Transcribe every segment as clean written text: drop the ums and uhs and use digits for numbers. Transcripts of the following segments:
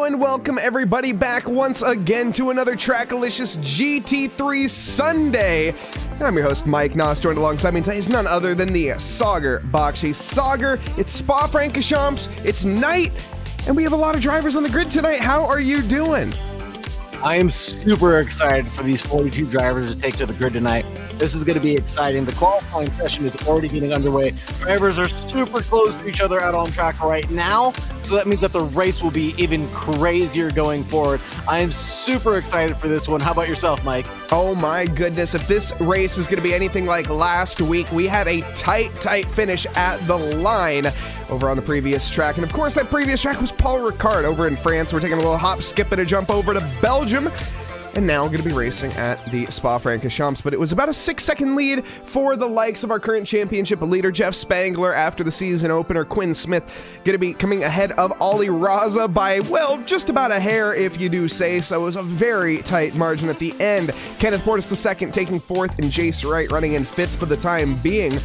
Hello and welcome everybody back once again to another Trackalicious GT3 Sunday. I'm your host Mike Nause, joined alongside me today is none other than the Saagar Bakshi. Saagar, it's Spa-Francorchamps, it's night, and we have a lot of drivers on the grid tonight. How are you doing? I am super excited for these 42 drivers to take to the grid tonight. This is going to be exciting. The qualifying session is already getting underway. Drivers are super close to each other out on track right now, so that means that the race will be even crazier going forward. I am super excited for this one. How about yourself, Mike? Oh my goodness, if this race is going to be anything like last week, we had a tight finish at the line over on the previous track. And of course, that previous track was Paul Ricard over in France. We're taking a little hop, skip, and a jump over to Belgium. And now going to be racing at the Spa-Francorchamps. But it was about a 6-second lead for the likes of our current championship leader, Jeff Spangler, after the season opener. Quinn Smith going to be coming ahead of Ollie Raza by, well, just about a hair, if you do say so. It was a very tight margin at the end. Kenneth Portis II taking fourth, and Jace Wright running in fifth for the time being.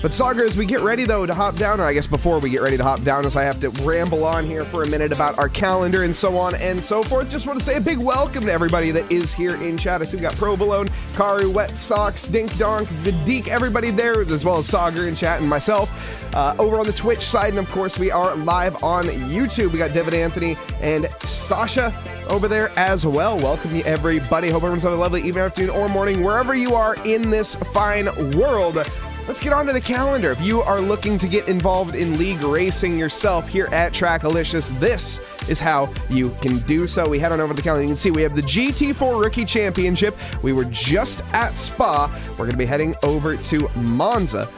But Saagar, as we get ready, though, to hop down, or I guess before we get ready to hop down, as I have to ramble on here for a minute about our calendar and so on and so forth, just want to say a big welcome to everybody that is here in chat. I see we got Provolone, Karu, Wet Socks, Dink Donk, Vidique, everybody there, as well as Saagar in chat and myself. Over on the Twitch side, and of course, we are live on YouTube. We got David Anthony and Sasha over there as well. Welcome you, everybody. Hope everyone's having a lovely evening, afternoon, or morning, wherever you are in this fine world. Let's get on to the calendar. If you are looking to get involved in league racing yourself here at Trackalicious, this is how you can do so. We head on over to the calendar. You can see we have the GT4 Rookie Championship. We were just at Spa. We're going to be heading over to Monza.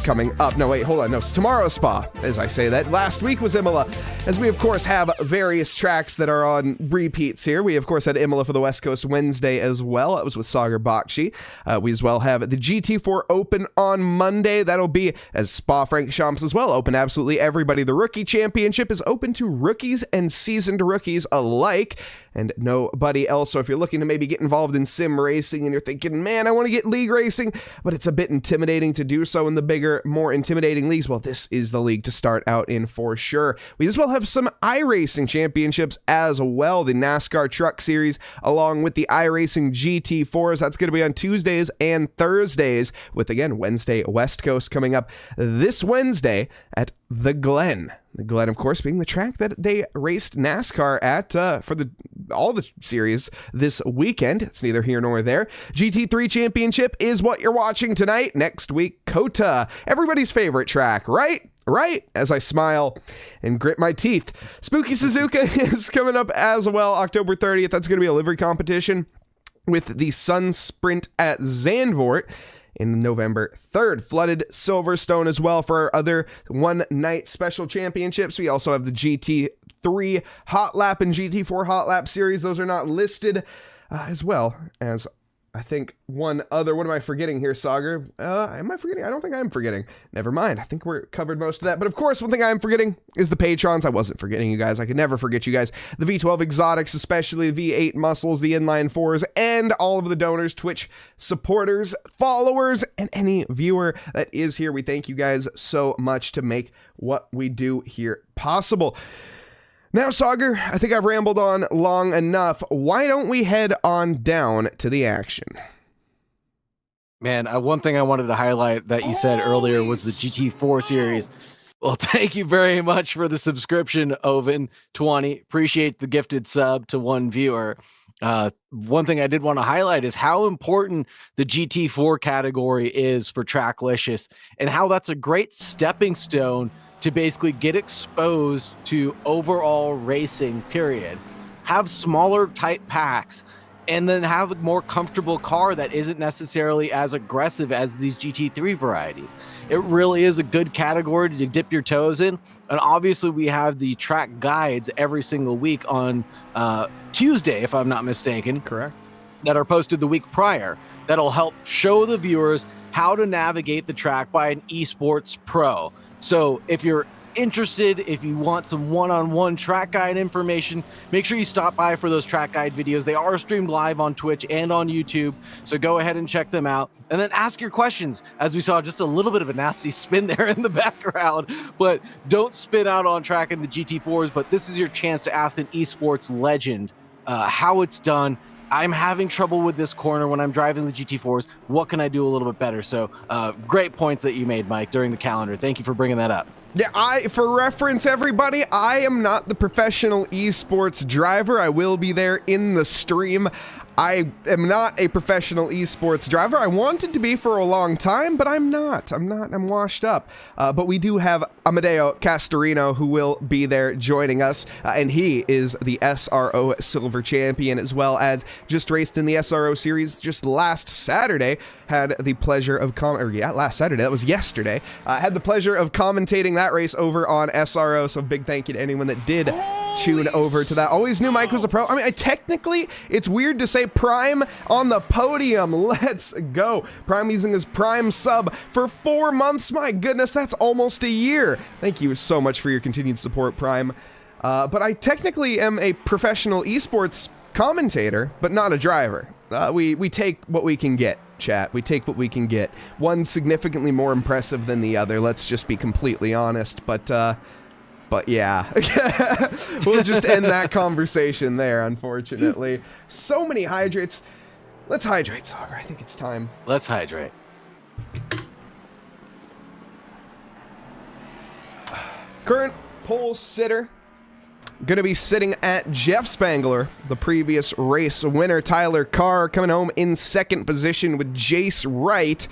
Coming up. No, wait, hold on. No, tomorrow's Spa, as I say that. Last week was Imola, as we, of course, have various tracks that are on repeats here. We, of course, had Imola for the West Coast Wednesday as well. That was with Saagar Bakshi. We as well have the GT4 Open on Monday. That'll be, as Spa-Francorchamps as well, open to absolutely everybody. The Rookie Championship is open to rookies and seasoned rookies alike, and nobody else. So if you're looking to maybe get involved in sim racing and you're thinking, man, I want to get league racing, but it's a bit intimidating to do so in the bigger, more intimidating leagues, well, this is the league to start out in for sure. We as well have some iRacing championships as well, the NASCAR Truck Series, along with the iRacing GT4s. That's going to be on Tuesdays and Thursdays, with, again, Wednesday West Coast coming up this Wednesday at the Glen. The Glen, of course, being the track that they raced NASCAR at for all the series this weekend. It's neither here nor there. GT3 Championship is what you're watching tonight. Next week, COTA. Everybody's favorite track, right? Right, as I smile and grit my teeth. Spooky Suzuka is coming up as well, October 30th. That's going to be a livery competition with the Sun Sprint at Zandvoort in November 3rd. Flooded Silverstone as well for our other one-night special championships. We also have the GT3 Hot Lap and GT4 Hot Lap series. Those are not listed, as well as, I think, one other. What am I forgetting here, Saagar? Am I forgetting? I don't think I'm forgetting. Never mind. I think we're covered most of that. But of course, one thing I'm forgetting is the patrons. I wasn't forgetting you guys. I could never forget you guys. The V12 Exotics, especially the V8 Muscles, the Inline 4s, and all of the donors, Twitch supporters, followers, and any viewer that is here. We thank you guys so much to make what we do here possible. Now, Saagar, I think I've rambled on long enough. Why don't we head on down to the action? Man, one thing I wanted to highlight that you said earlier was the GT4 series. Well, thank you very much for the subscription, Oven20. Appreciate the gifted sub to one viewer. One thing I did want to highlight is how important the GT4 category is for Tracklicious, and how that's a great stepping stone to basically get exposed to overall racing, period. Have smaller type packs, and then have a more comfortable car that isn't necessarily as aggressive as these GT3 varieties. It really is a good category to dip your toes in. And obviously we have the track guides every single week on Tuesday, if I'm not mistaken. Correct. That are posted the week prior. That'll help show the viewers how to navigate the track by an esports pro. So if you're interested, if you want some one-on-one track guide information, make sure you stop by for those track guide videos. They are streamed live on Twitch and on YouTube, so go ahead and check them out. And then ask your questions. As we saw, just a little bit of a nasty spin there in the background, but don't spin out on track in the GT4s, but this is your chance to ask an esports legend how it's done. I'm having trouble with this corner when I'm driving the GT4s. What can I do a little bit better? So great points that you made, Mike, during the calendar. Thank you for bringing that up. Yeah, for reference, everybody, I am not the professional esports driver. I will be there in the stream. I am not a professional esports driver. I wanted to be for a long time, but I'm not. I'm washed up. But we do have Amadeo Castorino, who will be there joining us, and he is the SRO Silver Champion, as well as just raced in the SRO Series just last Saturday. Had the pleasure of last Saturday, that was yesterday. Had the pleasure of commentating that race over on SRO, so big thank you to anyone that did tune over to that. Always knew Mike was a pro. I mean, technically, it's weird to say Prime on the podium. Let's go. Prime using his Prime sub for 4 months. My goodness, that's almost a year. Thank you so much for your continued support, Prime. But I technically am a professional esports commentator, but not a driver. We take what we can get, chat. We take what we can get. One significantly more impressive than the other. Let's just be completely honest. But yeah, we'll just end that conversation there, unfortunately. So many hydrates. Let's hydrate, Saagar. I think it's time. Let's hydrate. Current pole sitter. Going to be sitting at Jeff Spangler, the previous race winner. Tyler Carr coming home in second position with Jace Wright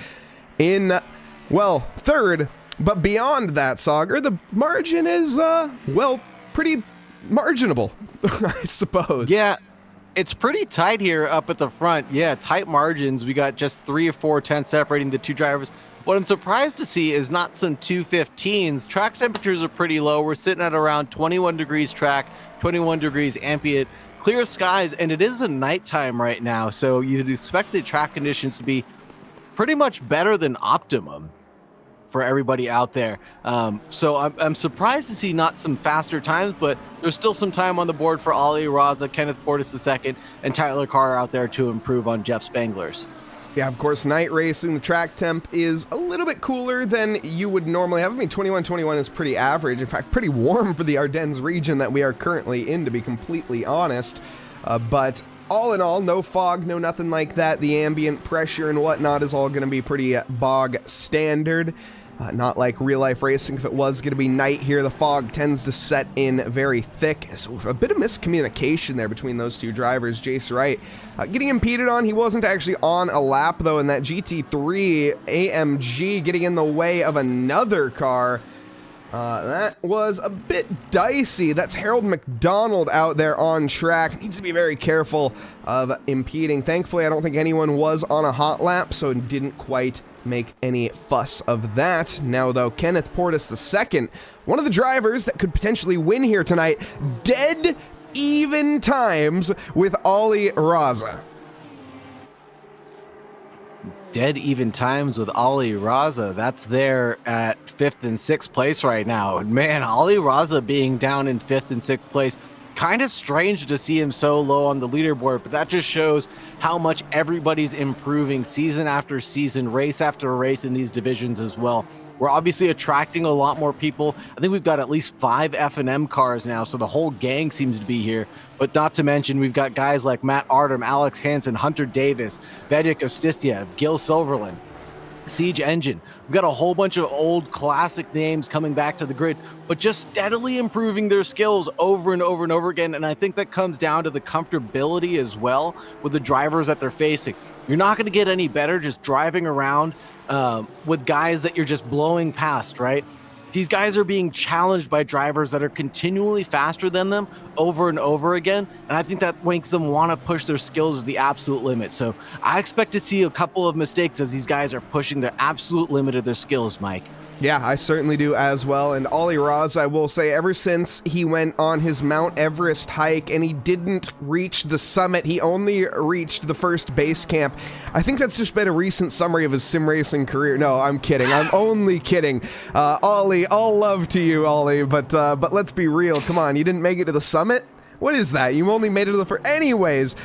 in, well, third. But beyond that, Saagar, the margin is, well, pretty marginable, I suppose. Yeah, it's pretty tight here up at the front. Yeah, tight margins. We got just 3 or 4 tenths separating the two drivers. What I'm surprised to see is not some 215s. Track temperatures are pretty low. We're sitting at around 21 degrees track, 21 degrees ambient, clear skies, and it is a nighttime right now. So you'd expect the track conditions to be pretty much better than optimum for everybody out there. So I'm surprised to see not some faster times, but there's still some time on the board for Ali Raza, Kenneth Portis II, and Tyler Carr out there to improve on Jeff Spangler's. Yeah, of course, night racing, the track temp is a little bit cooler than you would normally have. I mean, 21 is pretty average. In fact, pretty warm for the Ardennes region that we are currently in, to be completely honest. But all in all, no fog, no nothing like that. The ambient pressure and whatnot is all going to be pretty bog standard. Not like real-life racing. If it was going to be night here, the fog tends to set in very thick. So a bit of miscommunication there between those two drivers. Jace Wright getting impeded on. He wasn't actually on a lap, though, in that GT3 AMG getting in the way of another car. That was a bit dicey. That's Harold McDonald out there on track. Needs to be very careful of impeding. Thankfully, I don't think anyone was on a hot lap, so it didn't quite make any fuss of that. Now, though, Kenneth Portis II, one of the drivers that could potentially win here tonight, dead even times with Ali Raza. Dead even times with Ali Raza. That's there at 5th and 6th place right now. And man, Ali Raza being down in 5th and 6th place, kind of strange to see him so low on the leaderboard, but that just shows how much everybody's improving season after season, race after race in these divisions as well. We're obviously attracting a lot more people. I think we've got at least 5 F&M cars now, so the whole gang seems to be here. But not to mention, we've got guys like Matt Artem, Alex Hansen, Hunter Davis, Vedek Ostistiev, Gil Silverland, Siege Engine. We've got a whole bunch of old classic names coming back to the grid, but just steadily improving their skills over and over and over again. And I think that comes down to the comfortability as well with the drivers that they're facing. You're not going to get any better just driving around with guys that you're just blowing past, right? These guys are being challenged by drivers that are continually faster than them over and over again. And I think that makes them want to push their skills to the absolute limit. So I expect to see a couple of mistakes as these guys are pushing the absolute limit of their skills, Mike. Yeah, I certainly do as well. And Ollie Raz, I will say, ever since he went on his Mount Everest hike and he didn't reach the summit, he only reached the first base camp. I think that's just been a recent summary of his sim racing career. No, I'm kidding. I'm only kidding. Ollie, all love to you, Ollie, but let's be real. Come on, you didn't make it to the summit? What is that? You only made it to the first... Anyways,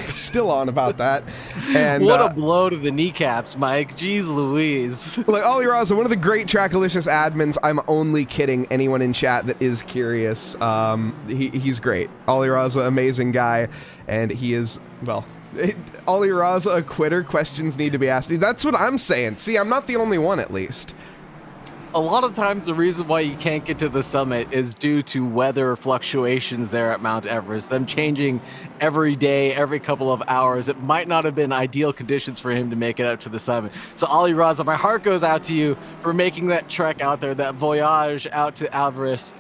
still on about that. And what a blow to the kneecaps, Mike. Jeez Louise. Like, Ollie Raza, one of the great Trackalicious admins. I'm only kidding anyone in chat that is curious. He's great. Ollie Raza, amazing guy. And he is, well... Ollie Raza, a quitter? Questions need to be asked. That's what I'm saying. See, I'm not the only one, at least. A lot of times the reason why you can't get to the summit is due to weather fluctuations there at Mount Everest, them changing every day, every couple of hours. It might not have been ideal conditions for him to make it up to the summit. So Ollie Raza, my heart goes out to you for making that trek out there, that voyage out to Everest,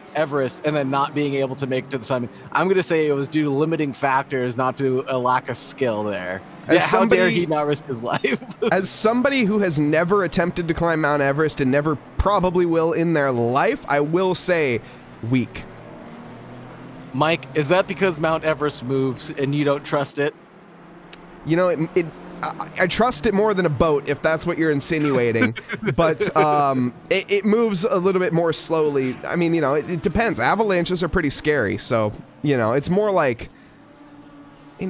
and then not being able to make it to the summit. I'm going to say it was due to limiting factors, not to a lack of skill there. How dare he not risk his life? As somebody who has never attempted to climb Mount Everest and never probably will in their life, I will say weak. Mike, is that because Mount Everest moves and you don't trust it? You know, I trust it more than a boat, if that's what you're insinuating. But it moves a little bit more slowly. I mean, you know, it depends. Avalanches are pretty scary, so, you know, it's more like... I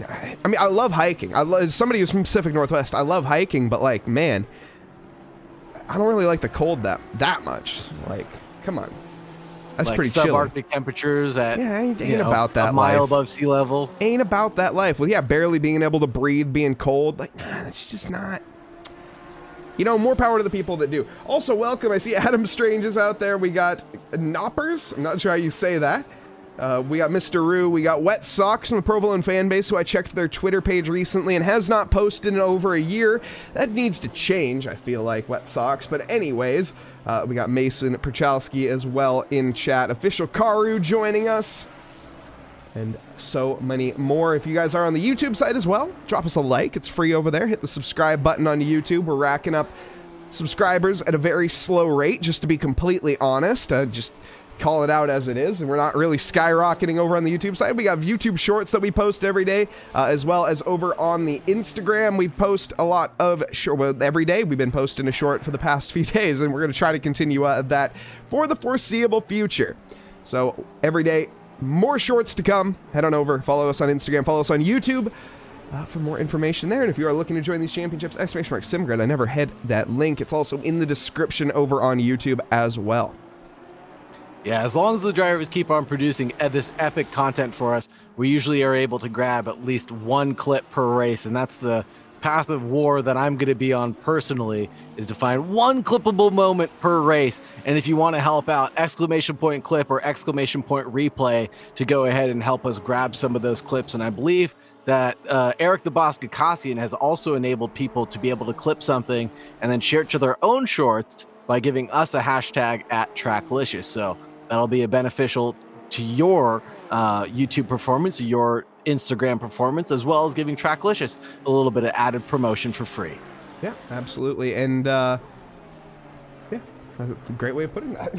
mean, I love hiking. As somebody who's from Pacific Northwest, I love hiking, but, like, man, I don't really like the cold that much. Like, come on. That's like pretty chilly. Subarctic temperatures at ain't about that a mile life. above sea level. Ain't about that life. Well, yeah, barely being able to breathe, being cold. Like, nah, that's just not... You know, more power to the people that do. Also, welcome. I see Adam Strange is out there. We got Knoppers. I'm not sure how you say that. We got Mr. Roo, we got Wet Socks from the Provolone fan base, who I checked their Twitter page recently and has not posted in over a year. That needs to change, I feel like, Wet Socks. But anyways, we got Mason Perchalski as well in chat. Official Karu joining us. And so many more. If you guys are on the YouTube side as well, drop us a like. It's free over there. Hit the subscribe button on YouTube. We're racking up subscribers at a very slow rate, just to be completely honest. Just... call it out as it is, and we're not really skyrocketing over on the YouTube side. We got YouTube shorts that we post every day, as well as over on the Instagram. We post a lot of short. Well, every day we've been posting a short for the past few days, and we're going to try to continue that for the foreseeable future. So every day, more shorts to come. Head on over, follow us on Instagram, follow us on YouTube for more information there. And if you are looking to join these championships, !SimGrid, I never had that link. It's also in the description over on YouTube as well. Yeah, as long as the drivers keep on producing this epic content for us, we usually are able to grab at least one clip per race, and that's the path of war that I'm going to be on personally, is to find one clippable moment per race. And if you want to help out, ! Clip or ! Replay to go ahead and help us grab some of those clips. And I believe that Eric the Boss Gakassian has also enabled people to be able to clip something and then share it to their own shorts by giving us a hashtag at Trackalicious. So that'll be a beneficial to your YouTube performance, your Instagram performance, as well as giving Trackalicious a little bit of added promotion for free. Yeah, absolutely. And yeah, that's a great way of putting that.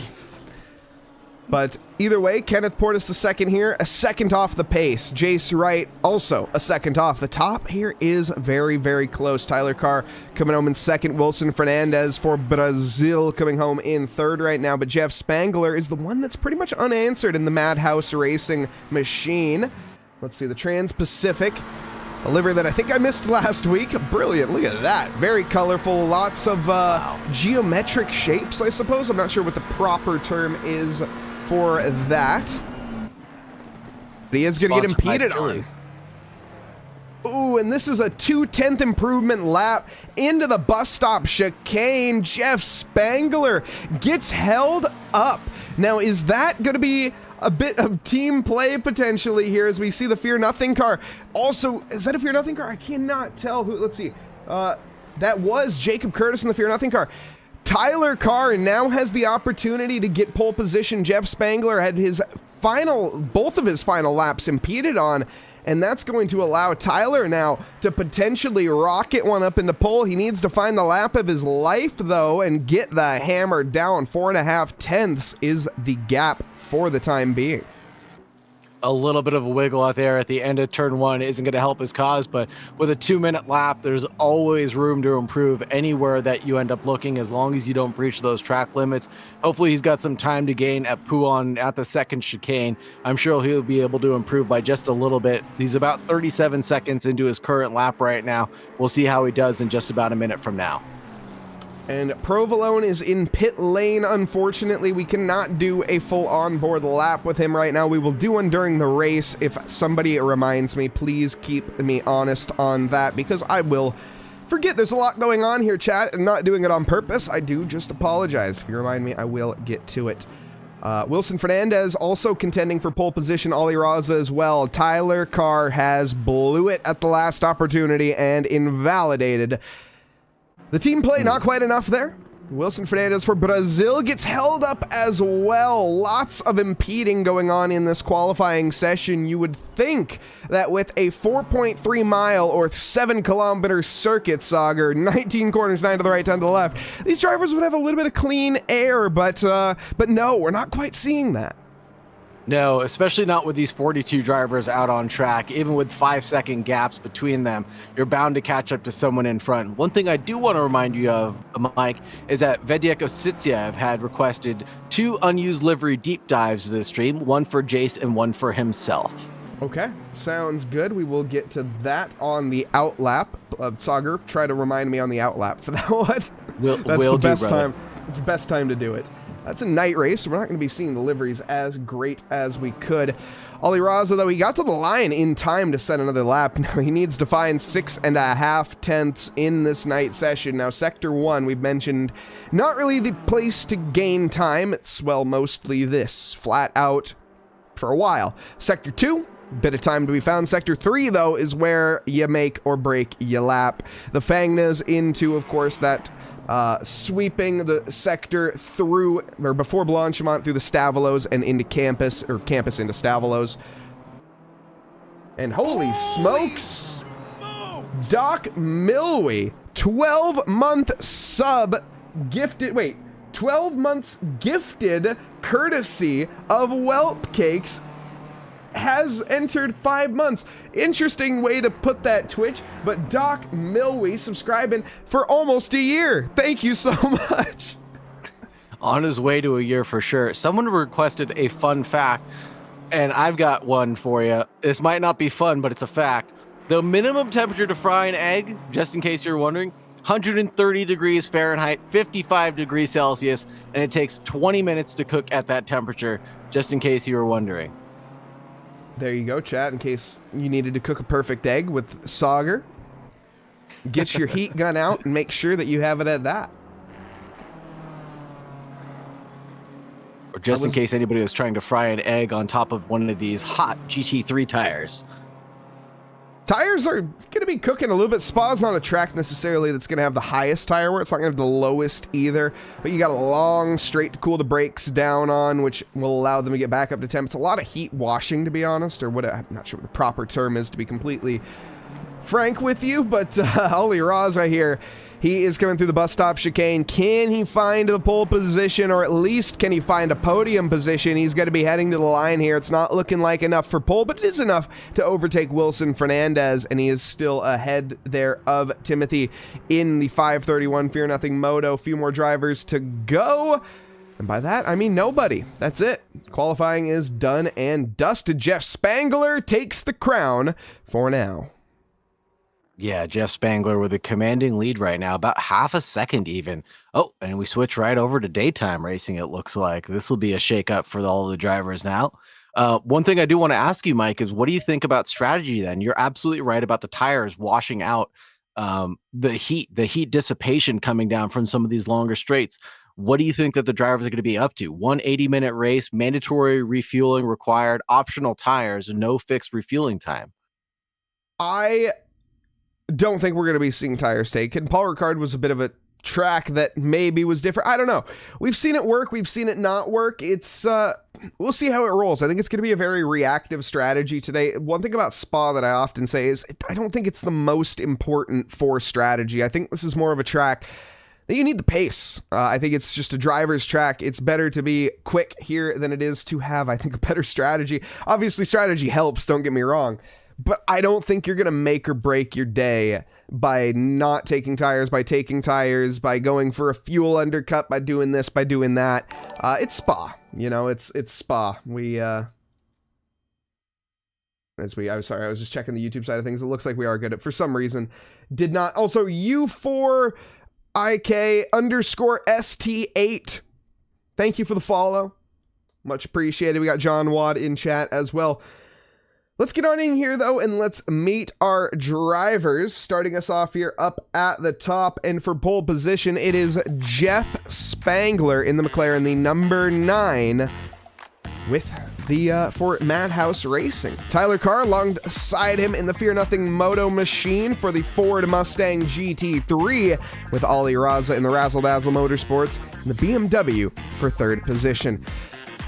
But either way, Kenneth Portis the second here, a second off the pace. Jace Wright also a second off. The top here is very, very close. Tyler Carr coming home in second. Wilson Fernandez for Brazil coming home in third right now. But Jeff Spangler is the one that's pretty much unanswered in the Madhouse Racing machine. Let's see, the Trans-Pacific, a livery that I think I missed last week. Brilliant, look at that. Very colorful, lots of geometric shapes, I suppose. I'm not sure what the proper term is for that. But he is going to get impeded on. Ooh, and this is a 2/10 improvement lap into the bus stop chicane. Jeff Spangler gets held up. Now, is that going to be a bit of team play potentially here as we see the Fear Nothing car? Also, is that a Fear Nothing car? I cannot tell who. Let's see. That was Jacob Curtis in the Fear Nothing car. Tyler Carr now has the opportunity to get pole position. Jeff Spangler had both of his final laps impeded on, and that's going to allow Tyler now to potentially rocket one up into pole. He needs to find the lap of his life, though, and get the hammer down. 4.5 tenths is the gap for the time being. A little bit of a wiggle out there at the end of turn 1 isn't going to help his cause, but with a 2-minute lap, there's always room to improve anywhere that you end up looking, as long as you don't breach those track limits. Hopefully he's got some time to gain at Pouon at the second chicane. I'm sure he'll be able to improve by just a little bit. He's about 37 seconds into his current lap right now. We'll see how he does in just about a minute from now. And Provolone is in pit lane. Unfortunately, we cannot do a full onboard lap with him right now. We will do one during the race. If somebody reminds me, please keep me honest on that, because I will forget. There's a lot going on here, chat, and not doing it on purpose. I do just apologize. If you remind me, I will get to it. Wilson Fernandez also contending for pole position. Ali Raza as well. Tyler Carr has blew it at the last opportunity and invalidated the team play. Not quite enough there. Wilson Fernandez for Brazil gets held up as well. Lots of impeding going on in this qualifying session. You would think that with a 4.3 mile or 7 kilometer circuit, Saagar, 19 corners, 9 to the right, 10 to the left, these drivers would have a little bit of clean air, but no, we're not quite seeing that. No, especially not with these 42 drivers out on track. Even with 5-second gaps between them, you're bound to catch up to someone in front. One thing I do want to remind you of, Mike, is that Vedek Ositsiev had requested 2 unused livery deep dives this stream, one for Jace and one for himself. Okay, sounds good. We will get to that on the outlap. Saagar, try to remind me on the outlap for that one. That's the best time. It's the best time to do it. That's a night race, so we're not going to be seeing the liveries as great as we could. Ali Raza, though, he got to the line in time to set another lap. Now he needs to find 6.5 tenths in this night session. Now, Sector 1, we've mentioned, not really the place to gain time. It's, well, mostly this, flat out for a while. Sector 2, bit of time to be found. Sector 3, though, is where you make or break your lap. The Fangnas into, of course, that sweeping the sector through, or before Blanchimont, through the Stavalos and into campus, or campus into Stavalos. And holy smokes! Doc Milwee, 12-month sub gifted, 12 months gifted courtesy of Whelp Cakes, has entered 5 months. Interesting way to put that, Twitch, but Doc Milwee subscribing for almost a year. Thank you so much. On his way to a year for sure. Someone requested a fun fact, and I've got one for you. This might not be fun, but it's a fact. The minimum temperature to fry an egg, just in case you're wondering, 130 degrees Fahrenheit, 55 degrees Celsius, and it takes 20 minutes to cook at that temperature, just in case you were wondering. There you go, chat, in case you needed to cook a perfect egg with Saagar. Get your heat gun out and make sure that you have it at that. Or just in case anybody was trying to fry an egg on top of one of these hot GT3 tires. Tires are going to be cooking a little bit. Spa's not a track necessarily that's going to have the highest tire wear. It's not going to have the lowest either. But you got a long straight to cool the brakes down on, which will allow them to get back up to temp. It's a lot of heat washing, to be honest, or what, I'm not sure what the proper term is, to be completely frank with you. But Ali Raza here, he is coming through the bus stop chicane. Can he find the pole position, or at least can he find a podium position? He's going to be heading to the line here. It's not looking like enough for pole, but it is enough to overtake Wilson Fernandez, and he is still ahead there of Timothy in the 531 Fear Nothing Moto. A few more drivers to go, and by that, I mean nobody. That's it. Qualifying is done and dusted. Jeff Spangler takes the crown for now. Yeah, Jeff Spangler with a commanding lead right now, about half a second even. Oh, and we switch right over to daytime racing, it looks like. This will be a shakeup for all the drivers now. One thing I do want to ask you, Mike, is what do you think about strategy then? You're absolutely right about the tires washing out the heat dissipation coming down from some of these longer straights. What do you think that the drivers are going to be up to? 180-minute race, mandatory refueling required, optional tires, and no fixed refueling time. I don't think we're going to be seeing tires taken. Paul Ricard was a bit of a track that maybe was different. I don't know. We've seen it work. We've seen it not work. It's we'll see how it rolls. I think it's going to be a very reactive strategy today. One thing about Spa that I often say is I don't think it's the most important for strategy. I think this is more of a track that you need the pace. I think it's just a driver's track. It's better to be quick here than it is to have, I think, a better strategy. Obviously, strategy helps, don't get me wrong. But I don't think you're going to make or break your day by not taking tires, by taking tires, by going for a fuel undercut, by doing this, by doing that. It's Spa. You know, it's Spa. I was sorry, I was just checking the YouTube side of things. It looks like we are good. For some reason, did not. Also, U4IK_ST8. Thank you for the follow. Much appreciated. We got John Wad in chat as well. Let's get on in here, though, and let's meet our drivers. Starting us off here up at the top, and for pole position, it is Jeff Spangler in the McLaren, the number 9, with the for Madhouse Racing. Tyler Carr alongside him in the Fear Nothing Moto Machine for the Ford Mustang GT3, with Ollie Raza in the Razzle Dazzle Motorsports, and the BMW for 3rd position.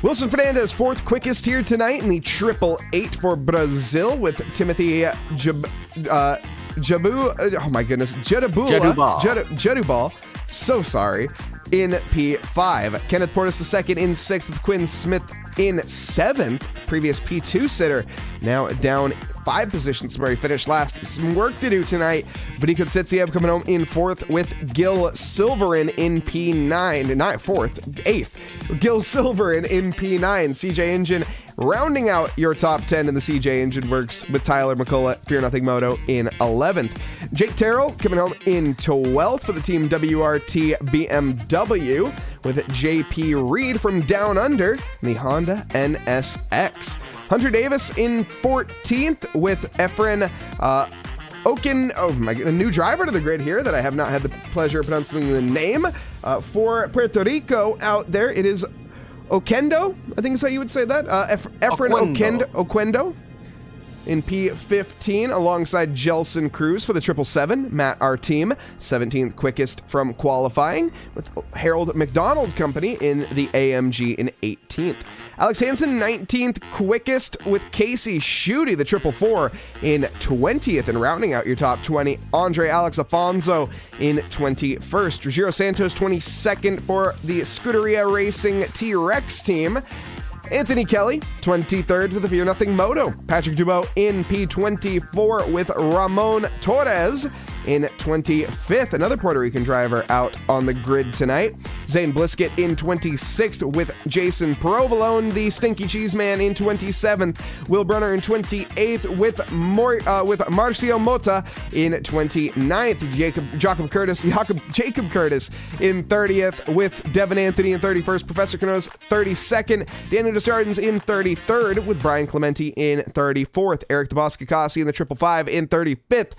Wilson Fernandez, 4th quickest here tonight in the 888 for Brazil, with Timothy Jedubal, so sorry, in P5. Kenneth Portis II in 6th, with Quinn Smith in 7th, previous P2 sitter, now down 5 positions where he finished last. Some work to do tonight. Vinico Tsitsiev coming home in 4th, with Gil Silverin in P9, not 4th, 8th. Gil Silverin in P9. CJ Engine rounding out your top 10 in the CJ Engine Works, with Tyler McCullough, Fear Nothing Moto, in 11th. Jake Terrell coming home in 12th for the Team WRT BMW, with JP Reed from Down Under in the Honda NSX. Hunter Davis in 14th, with Efren Oken, oh my god, a new driver to the grid here that I have not had the pleasure of pronouncing the name. For Puerto Rico out there, it is Oquendo, I think is how you would say that. Efren Oquendo in P15, alongside Jelson Cruz for the 777, Matt, our team, 17th quickest from qualifying, with Harold McDonald Company in the AMG in 18th. Alex Hansen, 19th quickest, with Casey Schutte, the 444, in 20th, and rounding out your top 20, Andre Alex Afonso in 21st. Ruggiero Santos, 22nd for the Scuderia Racing T-Rex team. Anthony Kelly, 23rd with the Fear Nothing Moto. Patrick Dubois in P24 with Ramon Torres in 25th. Another Puerto Rican driver out on the grid tonight. Zane Blisket in 26th with Jason Provolone, the Stinky Cheese Man, in 27th. Will Brunner in 28th with Marcio Mota in 29th. Jacob Curtis in 30th with Devin Anthony in 31st. Professor Cano's 32nd. Daniel Desjardins in 33rd with Brian Clementi in 34th. Eric DeBoscacassi in the 555 in 35th.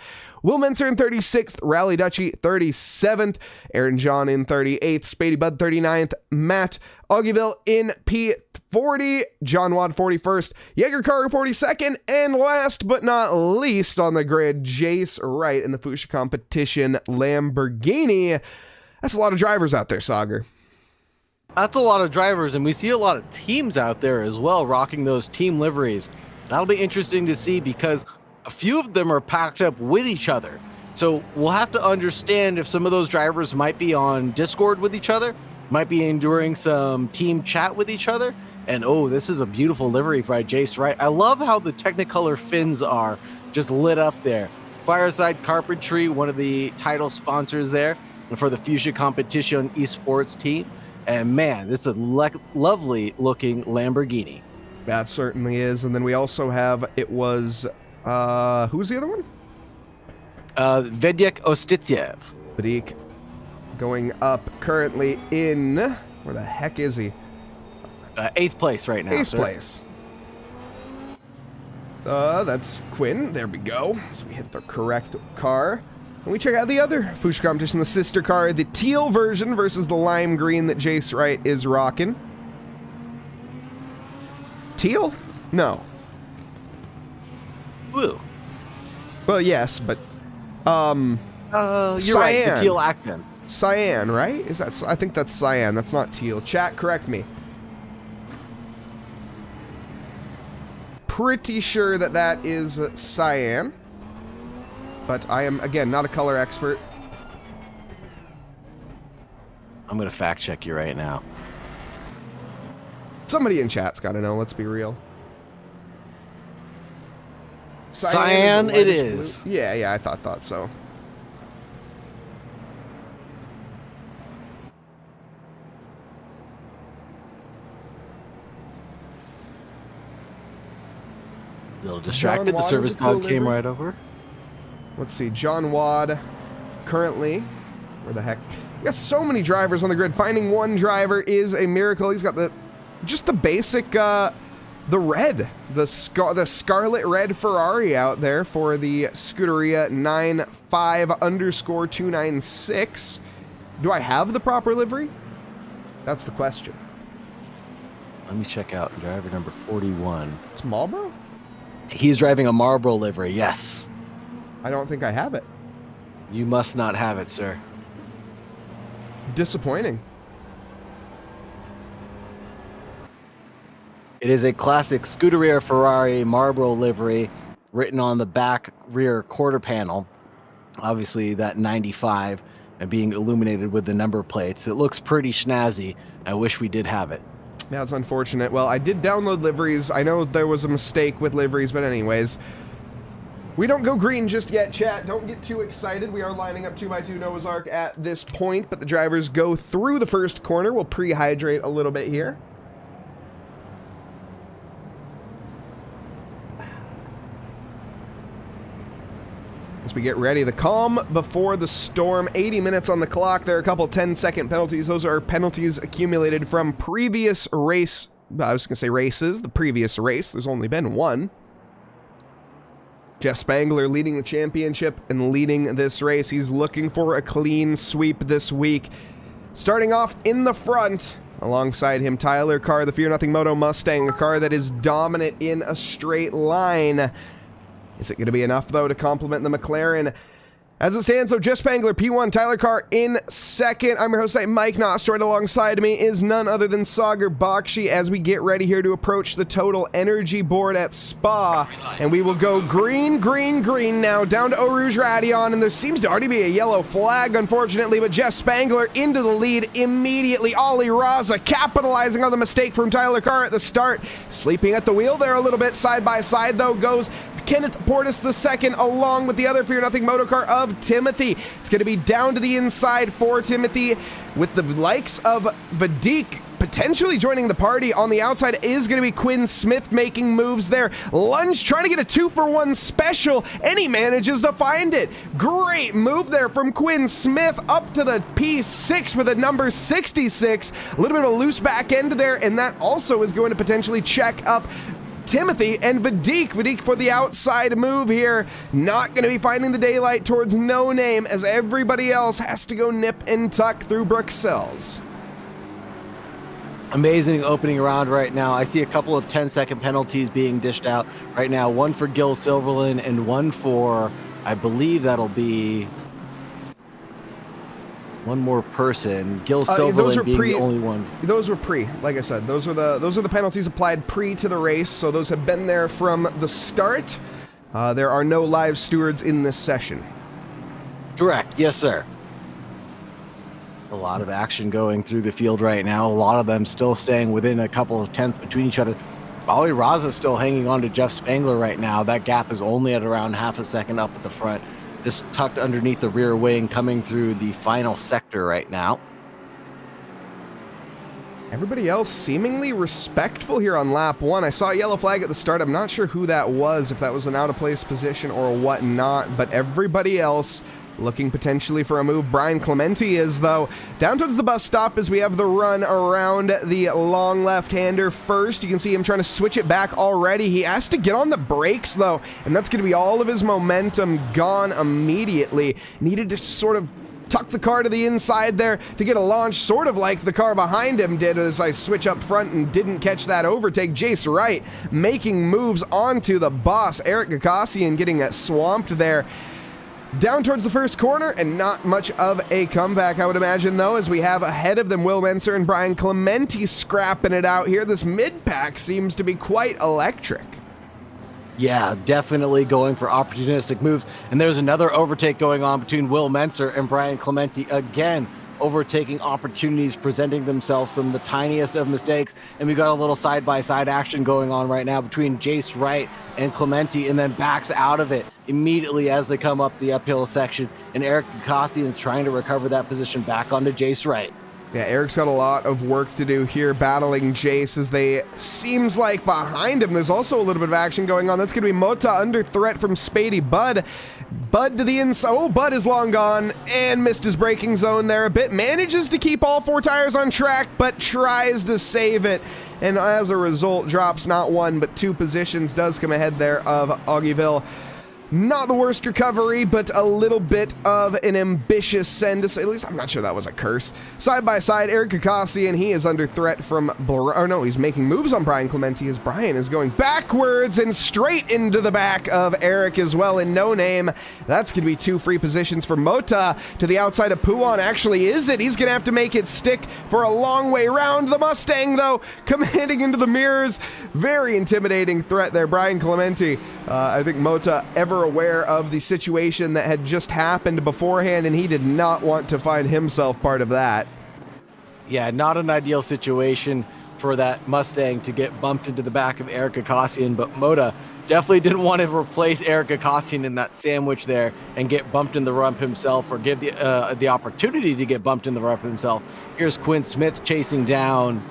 Will Menser in 36th, Rally Dutchy 37th, Aaron John in 38th, Spady Bud 39th, Matt Augieville in P40, John Wad 41st, Jaeger Carr 42nd, and last but not least on the grid, Jace Wright in the Fuchsia Competition Lamborghini. That's a lot of drivers out there, Saagar. That's a lot of drivers, and we see a lot of teams out there as well rocking those team liveries. That'll be interesting to see because a few of them are packed up with each other. So we'll have to understand if some of those drivers might be on Discord with each other, might be enduring some team chat with each other. And oh, this is a beautiful livery by Jace Wright. I love how the Technicolor fins are just lit up there. Fireside Carpentry, one of the title sponsors there for the Fuchsia Competition esports team. And man, it's a lovely looking Lamborghini. That certainly is. And then we also have, it was, who's the other one? Vedek Ostitsiev. Vedek going up currently in, where the heck is he? 8th place right now. 8th place. That's Quinn. There we go. So we hit the correct car. And we check out the other Fuchsia Competition, the sister car, the teal version versus the lime green that Jace Wright is rocking. Teal? No. Blue. Well, yes, but you're right, the teal accent. Cyan, right? Is that? I think that's cyan. That's not teal. Chat, correct me. pretty sure that that is cyan. But I am, again, not a color expert. I'm going to fact check you right now. Somebody in chat's got to know, let's be real. Cyan it is. Blue. Yeah, I thought so. A little distracted. The service dog came right over. Let's see. John Wad currently. Where the heck? We got so many drivers on the grid. Finding one driver is a miracle. He's got just the basic, the red. The scarlet red Ferrari out there for the Scuderia 95_296. Do I have the proper livery? That's the question. Let me check out driver number 41. It's Marlboro? He's driving a Marlboro livery, yes. I don't think I have it. You must not have it, sir. Disappointing. It is a classic Scuderia Ferrari Marlboro livery written on the back rear quarter panel. Obviously that 95 and being illuminated with the number plates. It looks pretty snazzy. I wish we did have it. That's unfortunate. Well, I did download liveries. I know there was a mistake with liveries, but anyways. We don't go green just yet, chat. Don't get too excited. We are lining up 2x2 Noah's Ark at this point, but the drivers go through the first corner. We'll pre-hydrate a little bit here. As we get ready, the calm before the storm, 80 minutes on the clock. There are a couple 10-second penalties. Those are penalties accumulated from previous race. I was going to say races. The previous race. There's only been one. Jeff Spangler leading the championship and leading this race. He's looking for a clean sweep this week. Starting off in the front, alongside him, Tyler Carr, the Fear Nothing Moto Mustang, a car that is dominant in a straight line. Is it going to be enough, though, to complement the McLaren? As it stands, though, Jeff Spangler, P1, Tyler Carr in second. I'm your host, Mike Nause. Right alongside me is none other than Saagar Bakshi as we get ready here to approach the Total Energy board at Spa. And we will go green, green, green now down to Eau Rouge Radion. And there seems to already be a yellow flag, unfortunately. But Jeff Spangler into the lead immediately. Ollie Raza capitalizing on the mistake from Tyler Carr at the start. Sleeping at the wheel there a little bit. Side by side, though, goes Kenneth Portis II, along with the other Fear Nothing motocar of Timothy. It's going to be down to the inside for Timothy, with the likes of Vadik potentially joining the party. On the outside is going to be Quinn Smith making moves there. Lunge trying to get a 2-for-1 special, and he manages to find it. Great move there from Quinn Smith up to the P6 with a number 66. A little bit of a loose back end there, and that also is going to potentially check up Timothy and Vadik. Vadik for the outside move here. Not going to be finding the daylight towards No Name, as everybody else has to go nip and tuck through Bruxelles. Amazing opening round right now. I see a couple of 10-second penalties being dished out right now. One for Gil Silverland and one for, I believe that'll be one more person. Gil Silverland being the only one. Those were pre, like I said. Those are the penalties applied pre to the race, so those have been there from the start. There are no live stewards in this session. Correct. Yes, sir. A lot of action going through the field right now. A lot of them still staying within a couple of tenths between each other. Ollie Raza still hanging on to Jeff Spangler right now. That gap is only at around half a second up at the front. Just tucked underneath the rear wing, coming through the final sector right now. Everybody else seemingly respectful here on lap one. I saw a yellow flag at the start. I'm not sure who that was, if that was an out-of-place position or whatnot, but everybody else looking potentially for a move. Brian Clementi is, though, down towards the bus stop as we have the run around the long left-hander first. You can see him trying to switch it back already. He has to get on the brakes, though, and that's going to be all of his momentum gone immediately. Needed to sort of tuck the car to the inside there to get a launch, sort of like the car behind him did as I switch up front and didn't catch that overtake. Jace Wright making moves onto the boss. Eric Gakassian getting swamped there. Down towards the first corner, and not much of a comeback, I would imagine, though, as we have ahead of them Will Menser and Brian Clementi scrapping it out here. This mid-pack seems to be quite electric. Yeah, definitely going for opportunistic moves. And there's another overtake going on between Will Menser and Brian Clementi. Again, overtaking opportunities presenting themselves from the tiniest of mistakes. And we got a little side-by-side action going on right now between Jace Wright and Clementi, and then backs out of it immediately as they come up the uphill section. And Eric Kakassian's trying to recover that position back onto Jace Wright. Yeah, Eric's got a lot of work to do here battling Jace as they seems like behind him there's also a little bit of action going on. That's going to be Mota under threat from Spady. Bud to the inside. Oh, Bud is long gone and missed his braking zone there a bit. Manages to keep all 4 tires on track, but tries to save it. And as a result, drops not 1, but 2 positions. Does come ahead there of Augieville. Not the worst recovery, but a little bit of an ambitious send. At least I'm not sure that was a curse. Side by side, Eric Kakassian, he is under threat from, oh no, he's making moves on Brian Clementi as Brian is going backwards and straight into the back of Eric as well in No Name. That's going to be 2 free positions for Mota to the outside of Puan. Actually, is it? He's going to have to make it stick for a long way round. The Mustang, though, commanding into the mirrors. Very intimidating threat there. Brian Clementi, I think Mota ever aware of the situation that had just happened beforehand, and he did not want to find himself part of that. Yeah, not an ideal situation for that Mustang to get bumped into the back of Eric Kakassian, but Mota definitely didn't want to replace Eric Kakassian in that sandwich there and get bumped in the rump himself, or give the opportunity to get bumped in the rump himself. Here's Quinn Smith chasing down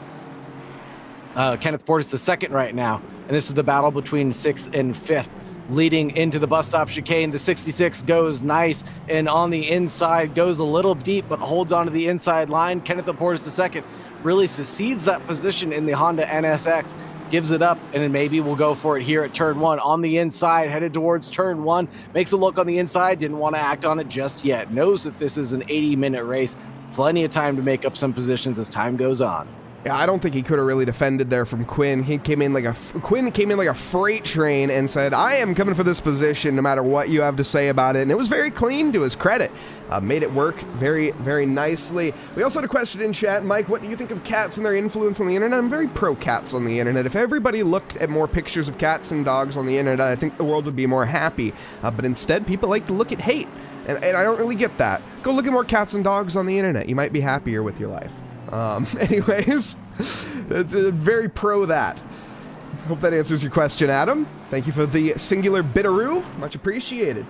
Kenneth Portis II right now, and this is the battle between 6th and 5th. Leading into the bus stop chicane, the 66 goes nice, and on the inside goes a little deep, but holds onto the inside line. Kenneth Portis II really succeeds that position in the Honda NSX, gives it up, and then maybe we'll go for it here at turn 1. On the inside, headed towards turn 1, makes a look on the inside, didn't want to act on it just yet. Knows that this is an 80-minute race. Plenty of time to make up some positions as time goes on. Yeah, I don't think he could have really defended there from Quinn. Quinn came in like a freight train and said, I am coming for this position no matter what you have to say about it. And it was very clean to his credit. Made it work very, very nicely. We also had a question in chat. Mike, what do you think of cats and their influence on the internet? I'm very pro cats on the internet. If everybody looked at more pictures of cats and dogs on the internet, I think the world would be more happy. But instead, people like to look at hate. And I don't really get that. Go look at more cats and dogs on the internet. You might be happier with your life. Anyways, very pro that. Hope that answers your question, Adam. Thank you for the singular bitteroo. Much appreciated.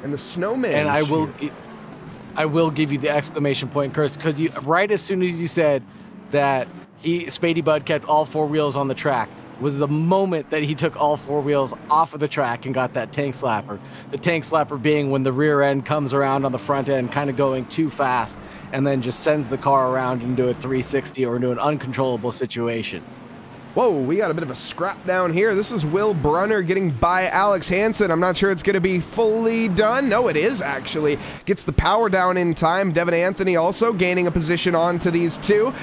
And the snowman. And I will give you the exclamation point, Chris, because you right as soon as you said that Spady Bud kept all 4 wheels on the track was the moment that he took all 4 wheels off of the track and got that tank slapper. The tank slapper being when the rear end comes around on the front end, kind of going too fast, and then just sends the car around into a 360 or into an uncontrollable situation. Whoa, we got a bit of a scrap down here. This is Will Brunner getting by Alex Hansen. I'm not sure it's going to be fully done. No, it is actually. Gets the power down in time. Devin Anthony also gaining a position onto these 2.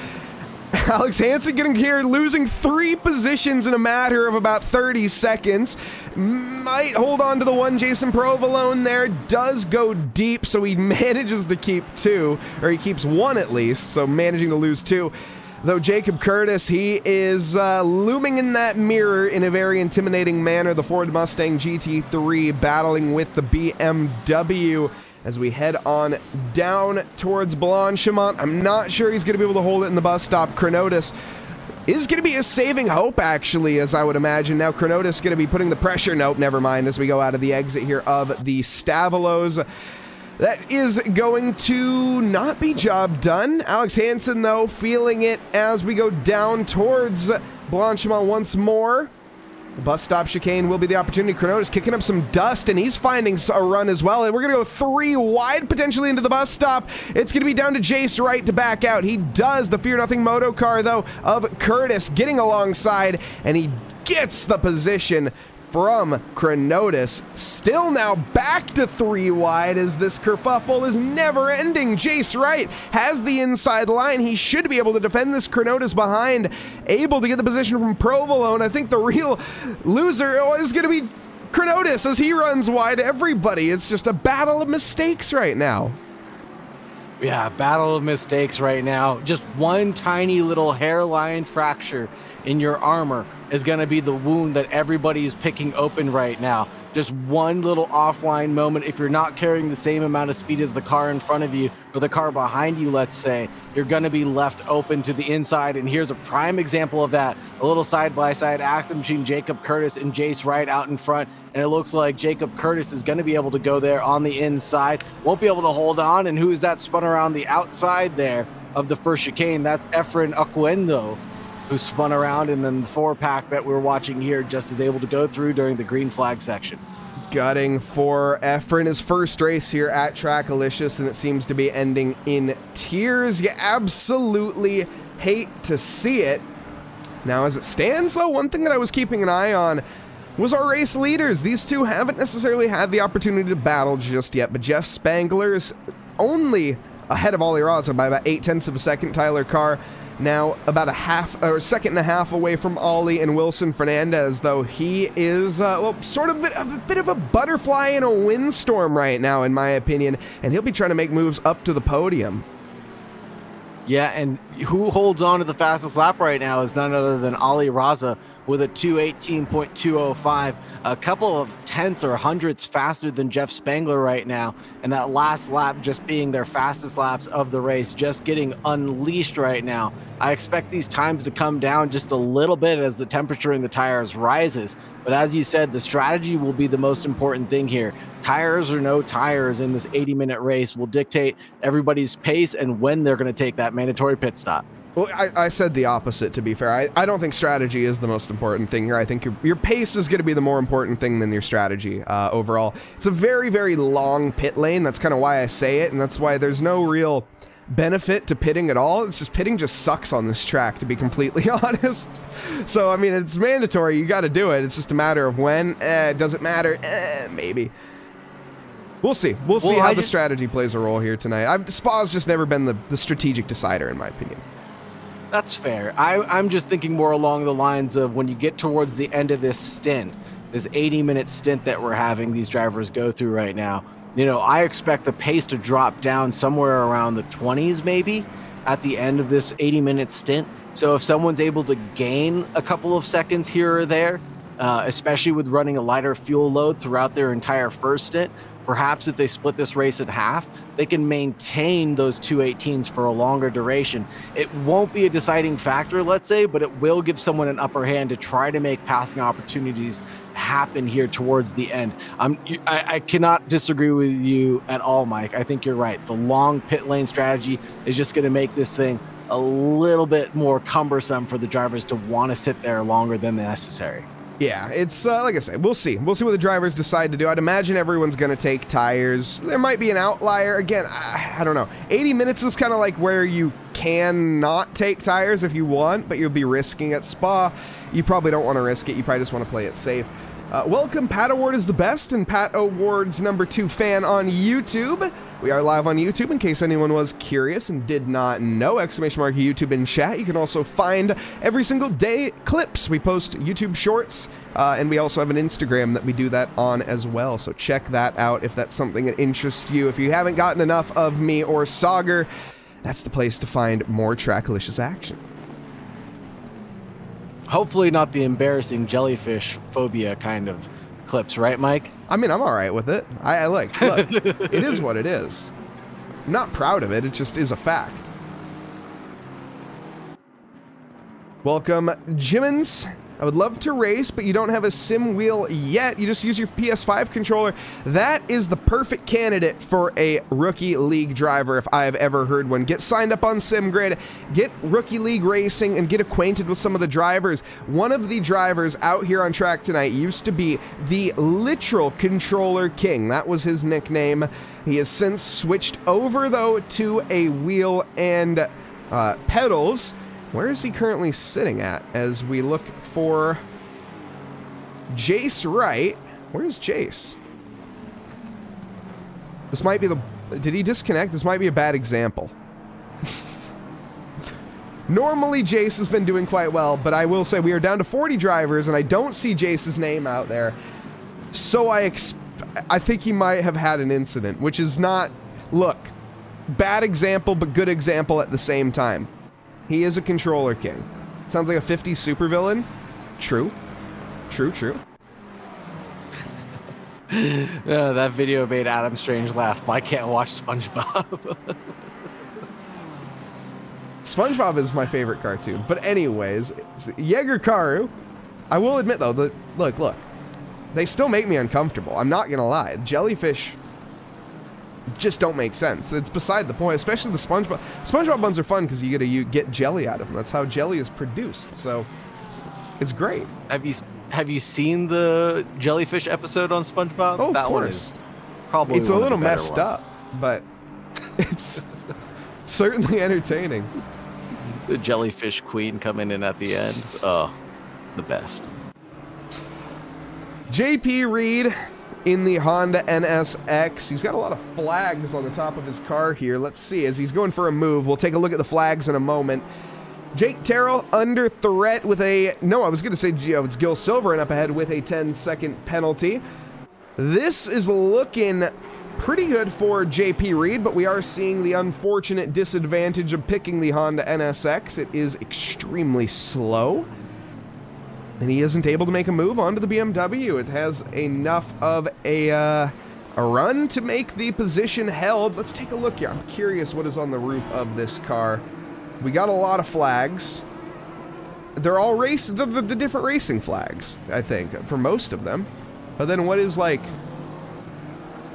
Alex Hansen getting here, losing 3 positions in a matter of about 30 seconds. Might hold on to the 1. Jason Provolone there does go deep, so he manages to keep 2, or he keeps 1 at least, so managing to lose 2. Though Jacob Curtis, he is looming in that mirror in a very intimidating manner. The Ford Mustang GT3 battling with the BMW. As we head on down towards Blanchimont. I'm not sure he's going to be able to hold it in the bus stop. Chronotis is going to be a saving hope, actually, as I would imagine. Now Chronotis is going to be putting the pressure. Nope, never mind, as we go out of the exit here of the Stavolos. That is going to not be job done. Alex Hansen, though, feeling it as we go down towards Blanchimont once more. The bus stop chicane will be the opportunity. Chronotis kicking up some dust, and he's finding a run as well. And we're going to go 3 wide, potentially into the bus stop. It's going to be down to Jace Wright to back out. He does. The Fear Nothing moto car, though, of Curtis getting alongside, and he gets the position from Chronotis. Still now back to 3 wide as this kerfuffle is never ending. Jace Wright has the inside line. He should be able to defend this Chronotis behind, able to get the position from Provolone. I think the real loser is going to be Chronotis as he runs wide. Everybody, it's just a battle of mistakes right now. Yeah, battle of mistakes right now. Just one tiny little hairline fracture in your armor is going to be the wound that everybody is picking open right now. Just one little offline moment. If you're not carrying the same amount of speed as the car in front of you or the car behind you, let's say, you're going to be left open to the inside. And here's a prime example of that. A little side-by-side accident between Jacob Curtis and Jace Wright out in front. And it looks like Jacob Curtis is going to be able to go there on the inside. Won't be able to hold on. And who is that spun around the outside there of the first chicane? That's Efren Oquendo, who spun around, and then the 4-pack that we're watching here just is able to go through during the green flag section. Gutting for Efren, his first race here at Trackalicious, and it seems to be ending in tears. You absolutely hate to see it. Now, as it stands, though, one thing that I was keeping an eye on was our race leaders. These two haven't necessarily had the opportunity to battle just yet, but Jeff Spangler is only ahead of Ollie Raza by about 0.8 of a second. Tyler Carr now about a second and a half away from Ollie, and Wilson Fernandez, though he is, sort of a bit of a butterfly in a windstorm right now, in my opinion, and he'll be trying to make moves up to the podium. Yeah, and who holds on to the fastest lap right now is none other than Ollie Raza with a 2:18.205, a couple of tenths or hundredths faster than Jeff Spangler right now, and that last lap just being their fastest laps of the race, just getting unleashed right now. I expect these times to come down just a little bit as the temperature in the tires rises, but as you said, the strategy will be the most important thing here. Tires or no tires in this 80-minute race will dictate everybody's pace and when they're going to take that mandatory pit stop. Well, I said the opposite, to be fair. I don't think strategy is the most important thing here. I think your pace is going to be the more important thing than your strategy overall. It's a very, very long pit lane. That's kind of why I say it, and that's why there's no real benefit to pitting at all. It's just pitting just sucks on this track, to be completely honest. So, I mean, it's mandatory. You got to do it. It's just a matter of when. Does it matter? Maybe. We'll see. We'll see how the strategy plays a role here tonight. Spa's just never been the strategic decider, in my opinion. That's fair. I'm just thinking more along the lines of when you get towards the end of this stint, this 80-minute stint that we're having these drivers go through right now, you know, I expect the pace to drop down somewhere around the 20s maybe at the end of this 80-minute stint. So if someone's able to gain a couple of seconds here or there, especially with running a lighter fuel load throughout their entire first stint, perhaps if they split this race in half, they can maintain those 2:18s for a longer duration. It won't be a deciding factor, let's say, but it will give someone an upper hand to try to make passing opportunities happen here towards the end. I cannot disagree with you at all, Mike. I think you're right. The long pit lane strategy is just going to make this thing a little bit more cumbersome for the drivers to want to sit there longer than necessary. Yeah, it's like I said, we'll see. We'll see what the drivers decide to do. I'd imagine everyone's going to take tires. There might be an outlier. Again, I don't know. 80 minutes is kind of like where you can not take tires if you want, but you'll be risking at Spa. You probably don't want to risk it. You probably just want to play it safe. Welcome, Pat Award is the best, and Pat Award's #2 fan on YouTube. We are live on YouTube in case anyone was curious and did not know. ! YouTube in chat. You can also find every single day clips. We post YouTube shorts, and we also have an Instagram that we do that on as well. So check that out if that's something that interests you. If you haven't gotten enough of me or Saagar, that's the place to find more Trackalicious action. Hopefully not the embarrassing jellyfish phobia kind of clips, right, Mike? I mean, I'm all right with it. I like, look, it is what it is. I'm not proud of it. It just is a fact. Welcome, Jimmins. I would love to race, but you don't have a sim wheel yet. You just use your PS5 controller. That is the perfect candidate for a Rookie League driver if I've ever heard one. Get signed up on SimGrid, get Rookie League racing, and get acquainted with some of the drivers. One of the drivers out here on track tonight used to be the literal controller king. That was his nickname. He has since switched over, though, to a wheel and pedals. Where is he currently sitting at as we look for Jace Wright? Where's Jace? This might be the... Did he disconnect? This might be a bad example. Normally, Jace has been doing quite well, but I will say we are down to 40 drivers, and I don't see Jace's name out there. So I think he might have had an incident, which is not... Look, Bad example, but good example at the same time. He is a controller king. Sounds like a 50s supervillain. True. True, true. That video made Adam Strange laugh. I can't watch SpongeBob. SpongeBob is my favorite cartoon. But anyways, Jaeger Karu, I will admit though, that look. They still make me uncomfortable. I'm not gonna lie. Jellyfish just don't make sense. It's beside the point, especially the SpongeBob. SpongeBob ones are fun because you get jelly out of them. That's how jelly is produced. So it's great. Have you seen the jellyfish episode on SpongeBob? Oh, that of course. One is probably it's a little messed ones. up, but it's certainly entertaining. The jellyfish queen coming in at the end. Oh, the best. JP Reed in the Honda NSX. He's got a lot of flags on the top of his car here. Let's see, as he's going for a move, we'll take a look at the flags in a moment. Jake Terrell under threat with it's Gil Silver up ahead with a 10-second penalty. This is looking pretty good for JP Reed, but we are seeing the unfortunate disadvantage of picking the Honda NSX. It is extremely slow, and he isn't able to make a move onto the BMW. It has enough of a run to make the position held. Let's take a look here. I'm curious what is on the roof of this car. We got a lot of flags. They're all the different racing flags, I think, for most of them. But then what is like...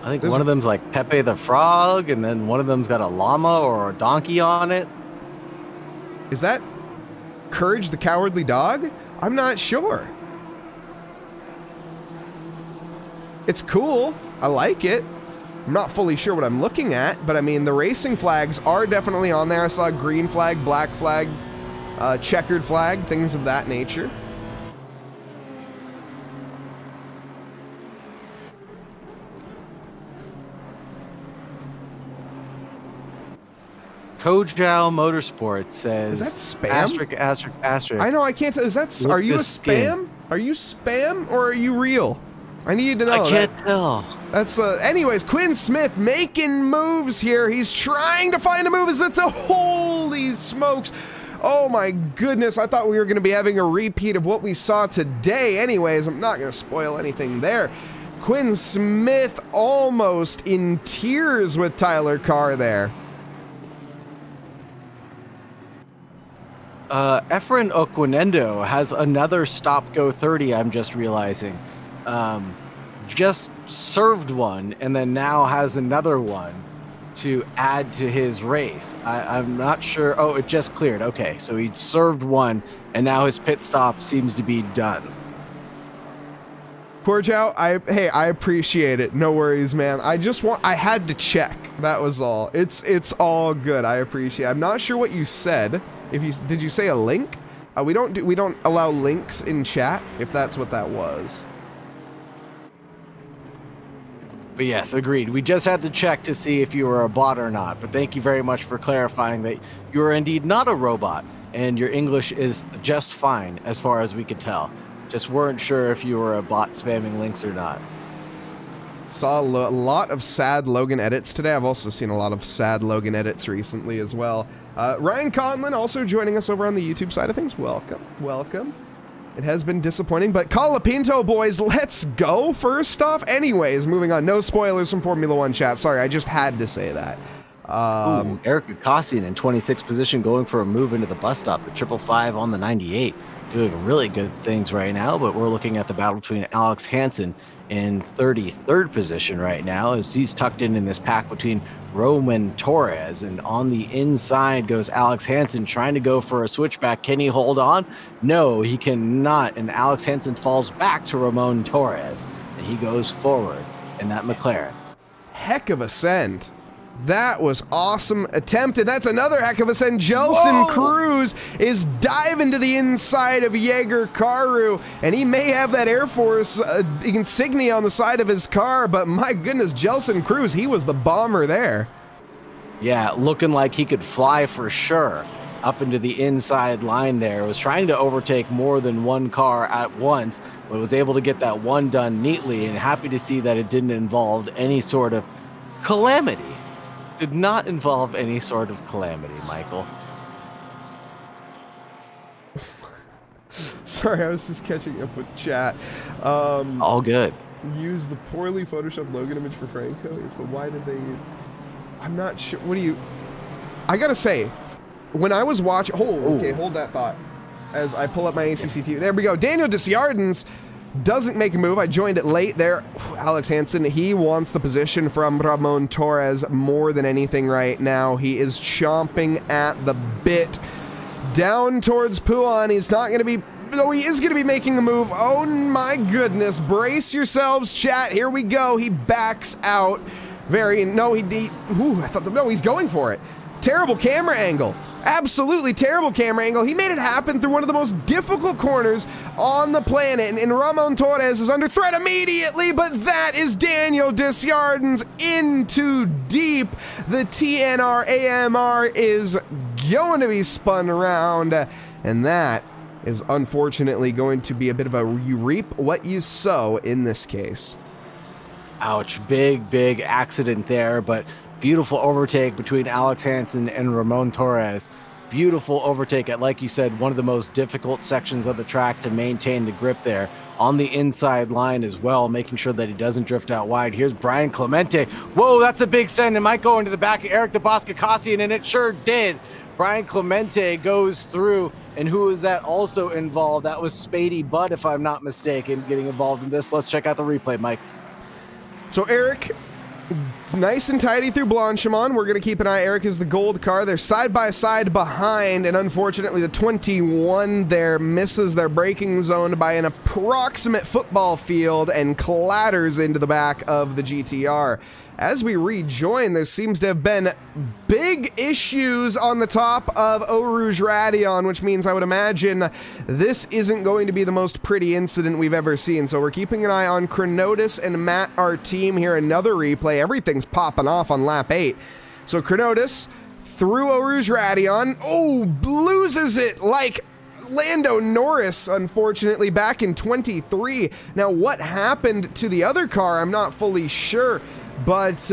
I think one of them's like Pepe the Frog, and then one of them's got a llama or a donkey on it. Is that Courage the Cowardly Dog? I'm not sure. It's cool. I like it. I'm not fully sure what I'm looking at, but I mean, the racing flags are definitely on there. I saw a green flag, black flag, checkered flag, things of that nature. Kojal Motorsports says... Is that spam? Asterisk. I know, I can't tell. Is that... Are you a spam? Are you spam or are you real? I need to know. I can't tell. That's anyways, Quinn Smith making moves here. He's trying to find a move. Holy smokes. Oh my goodness. I thought we were going to be having a repeat of what we saw today. Anyways, I'm not going to spoil anything there. Quinn Smith almost in tears with Tyler Carr there. Efren Oquinendo has another stop-go 30, I'm just realizing. Just served one and then now has another one to add to his race. I'm not sure. Oh, it just cleared. Okay, so he served one and now his pit stop seems to be done. Poor Joe, I appreciate it. No worries, man. I had to check. That was all. It's all good. I appreciate it. I'm not sure what you said. Did you say a link? We don't allow links in chat, if that's what that was. But yes, agreed. We just had to check to see if you were a bot or not. But thank you very much for clarifying that you are indeed not a robot, and your English is just fine as far as we could tell. Just weren't sure if you were a bot spamming links or not. Saw a lot of sad Logan edits today. I've also seen a lot of sad Logan edits recently as well. Ryan Conlon also joining us over on the YouTube side of things. Welcome. It has been disappointing, but Colapinto, boys, let's go first off. Anyways, moving on. No spoilers from Formula One chat. Sorry, I just had to say that. Eric Akasian in 26th position going for a move into the bus stop. The 555 on the 98. Doing really good things right now, but we're looking at the battle between Alex Hansen in 33rd position right now as he's tucked in this pack between Roman Torres, and on the inside goes Alex Hansen trying to go for a switchback. Can he hold on? No, he cannot, and Alex Hansen falls back to Ramon Torres, and he goes forward in that McLaren. Heck of a send. That was awesome attempt, and that's another heck of a send. Jelson Cruz is diving to the inside of Jaeger Karu, and he may have that Air Force insignia on the side of his car, but my goodness, Jelson Cruz, he was the bomber there. Yeah, looking like he could fly for sure up into the inside line there. Was trying to overtake more than one car at once, but was able to get that one done neatly, and happy to see that it didn't involve any sort of calamity did not involve any sort of calamity, Michael. Sorry, I was just catching up with chat. All good. Use the poorly photoshopped Logan image for Franco, but why did they use... I'm not sure. What do you... I gotta say, when I was watching... Okay, hold that thought. As I pull up my ACCT. There we go. Daniel Desjardins doesn't make a move. I joined it late there. Alex Hansen, he wants the position from Ramon Torres more than anything right now. He is chomping at the bit. Down towards Puan. He's not going to be... No, he is going to be making a move. Oh my goodness. Brace yourselves, chat. Here we go. He backs out. No, I thought... No, he's going for it. Terrible camera angle. Absolutely terrible camera angle. He made it happen through one of the most difficult corners on the planet, and Ramon Torres is under threat immediately, but that is Daniel Desjardins in too deep. The TNR AMR is going to be spun around, and that is unfortunately going to be a bit of a you reap what you sow in this case. Ouch, big accident there, but beautiful overtake between Alex Hansen and Ramon Torres. Beautiful overtake at, like you said, one of the most difficult sections of the track to maintain the grip there on the inside line as well, making sure that he doesn't drift out wide. Here's Brian Clemente. Whoa, that's a big send. It might go into the back of Eric DeBosca-Cossian, and it sure did. Brian Clemente goes through, and who is that also involved? That was Spady Budd, if I'm not mistaken, getting involved in this. Let's check out the replay, Mike. So Eric, nice and tidy through Blanchimont. We're going to keep an eye. Eric is the gold car. They're side by side behind, and unfortunately the 21 there misses their braking zone by an approximate football field and clatters into the back of the GTR. As we rejoin, there seems to have been big issues on the top of Eau Rouge Radion, which means I would imagine this isn't going to be the most pretty incident we've ever seen. So we're keeping an eye on Chronotis and Matt, our team here. Another replay. Everything's popping off on lap 8. So Chronotis through Eau Rouge Radion. Oh, loses it like Lando Norris, unfortunately, back in 23. Now, what happened to the other car, I'm not fully sure. But,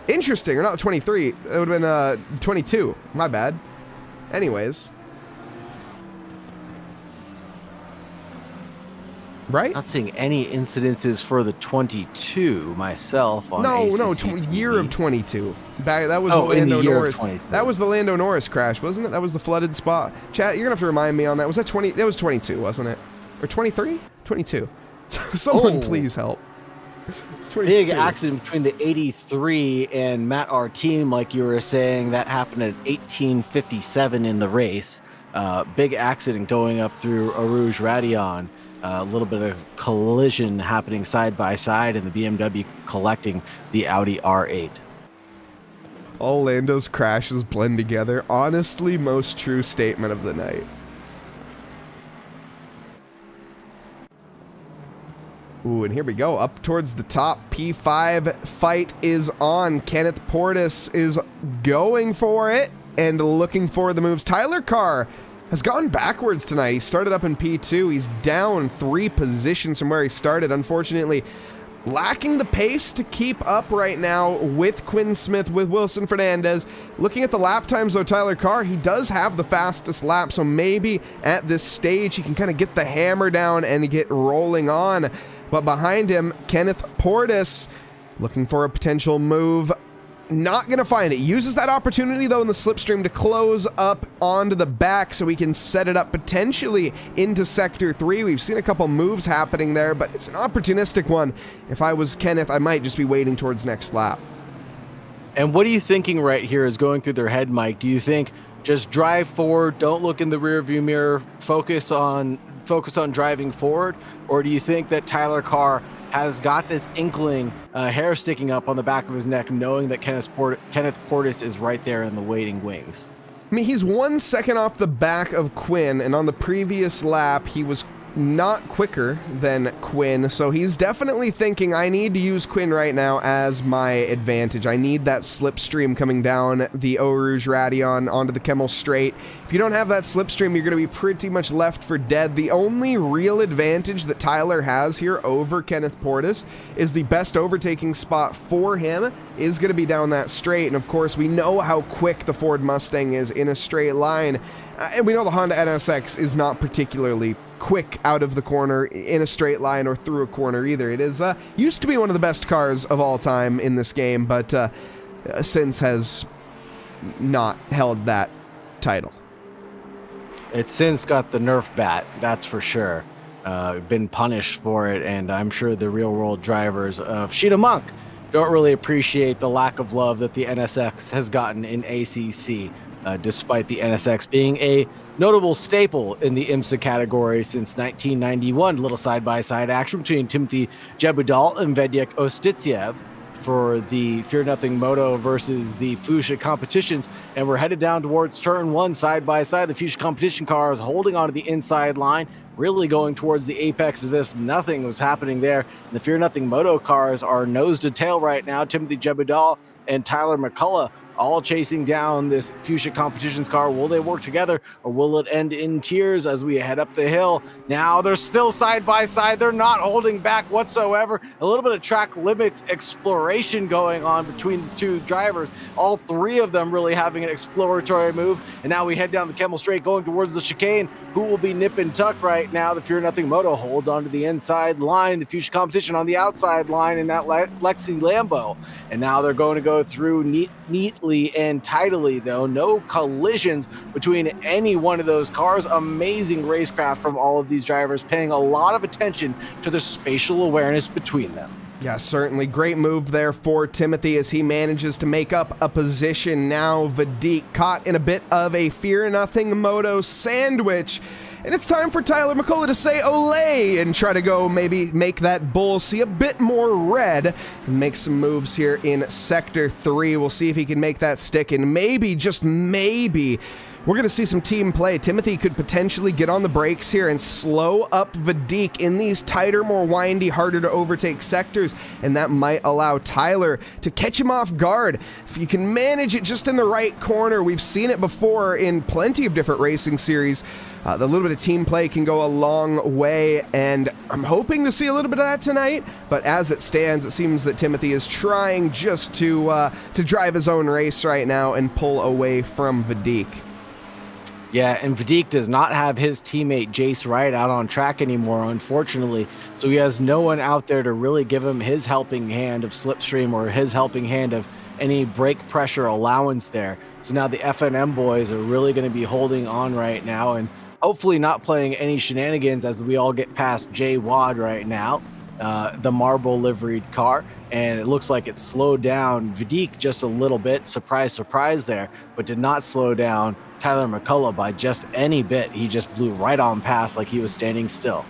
interesting, or not 23, it would have been 22, my bad. Anyways. Right? Not seeing any incidences for the 22 myself on year of 22. That was in the year Norris. Of 22. That was the Lando Norris crash, wasn't it? That was the flooded spot. Chat, you're gonna have to remind me on that. Was that 20? That was 22, wasn't it? Or 23? 22. Someone please help. Big accident between the 83 and Matt, our team, like you were saying. That happened at 18:57 in the race. Big accident going up through Eau Rouge Radion. A little bit of collision happening side by side, and the BMW collecting the Audi R8. All Lando's crashes blend together. Honestly, most true statement of the night. Ooh, and here we go, up towards the top. P5 fight is on. Kenneth Portis is going for it and looking for the moves. Tyler Carr has gone backwards tonight. He started up in P2. He's down 3 positions from where he started. Unfortunately, lacking the pace to keep up right now with Quinn Smith, with Wilson Fernandez. Looking at the lap times, though, Tyler Carr, he does have the fastest lap, so maybe at this stage he can kind of get the hammer down and get rolling on. But behind him, Kenneth Portis looking for a potential move. Not going to find it. Uses that opportunity, though, in the slipstream to close up onto the back so he can set it up potentially into Sector 3. We've seen a couple moves happening there, but it's an opportunistic one. If I was Kenneth, I might just be waiting towards next lap. And what are you thinking right here is going through their head, Mike? Do you think just drive forward, don't look in the rearview mirror, focus on driving forward? Or do you think that Tyler Carr has got this inkling, hair sticking up on the back of his neck, knowing that Kenneth Portis is right there in the waiting wings? I mean, he's 1 second off the back of Quinn, and on the previous lap, he was not quicker than Quinn, so he's definitely thinking, I need to use Quinn right now as my advantage. I need that slipstream coming down the Eau Rouge Radion onto the Kemmel Straight. If you don't have that slipstream, you're going to be pretty much left for dead. The only real advantage that Tyler has here over Kenneth Portis is the best overtaking spot for him is going to be down that straight, and of course we know how quick the Ford Mustang is in a straight line, and we know the Honda NSX is not particularly quick out of the corner in a straight line or through a corner either. It is used to be one of the best cars of all time in this game, but since has not held that title. It's since got the Nerf bat, that's for sure. Been punished for it, and I'm sure the real-world drivers of Sheeta Monk don't really appreciate the lack of love that the NSX has gotten in ACC, despite the NSX being a notable staple in the IMSA category since 1991. Little side-by-side action between Timothy Jebudal and Vedyek Ostitsiev for the Fear Nothing Moto versus the Fuchsia competitions, and we're headed down towards turn one side by side. The Fuchsia competition cars holding onto the inside line, really going towards the apex as if nothing was happening there. And the Fear Nothing Moto cars are nose to tail right now. Timothy Jebudal and Tyler McCullough all chasing down this Fuchsia competitions car. Will they work together, or will it end in tears as we head up the hill? Now they're still side by side. They're not holding back whatsoever. A little bit of track limits exploration going on between the two drivers. All three of them really having an exploratory move. And now we head down the Kemmel Straight going towards the chicane. Who will be nip and tuck right now? The Fear Nothing Moto holds onto the inside line. The Fuchsia competition on the outside line in that Lexi Lambo. And now they're going to go through neatly and tidily, though. No collisions between any one of those cars. Amazing racecraft from all of these drivers, paying a lot of attention to the spatial awareness between them. Yeah, certainly. Great move there for Timothy as he manages to make up a position. Now Vadik caught in a bit of a Fear Nothing Moto sandwich. And it's time for Tyler McCullough to say Olay and try to go maybe make that bull see a bit more red and make some moves here in Sector 3. We'll see if he can make that stick, and maybe, just maybe, we're going to see some team play. Timothy could potentially get on the brakes here and slow up Vadik in these tighter, more windy, harder to overtake sectors, and that might allow Tyler to catch him off guard. If you can manage it just in the right corner, we've seen it before in plenty of different racing series. The little bit of team play can go a long way, and I'm hoping to see a little bit of that tonight, but as it stands, it seems that Timothy is trying just to drive his own race right now and pull away from Vadik. Yeah, and Vadik does not have his teammate Jace Wright out on track anymore, unfortunately. So he has no one out there to really give him his helping hand of slipstream or his helping hand of any brake pressure allowance there. So now the FNM boys are really going to be holding on right now and hopefully not playing any shenanigans as we all get past Jay Wad right now, the marble liveried car. And it looks like it slowed down Vadik just a little bit. Surprise, surprise there, but did not slow down Tyler McCullough by just any bit. He just blew right on past like he was standing still.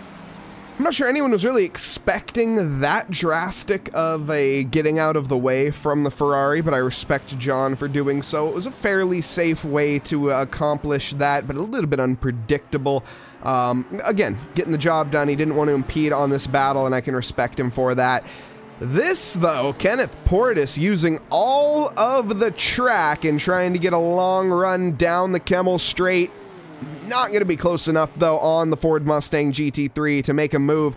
I'm not sure anyone was really expecting that drastic of a getting out of the way from the Ferrari, but I respect John for doing so. It was a fairly safe way to accomplish that, but a little bit unpredictable. Again, getting the job done. He didn't want to impede on this battle, and I can respect him for that. This, though, Kenneth Portis using all of the track and trying to get a long run down the Kemmel Straight. Not going to be close enough, though, on the Ford Mustang GT3 to make a move.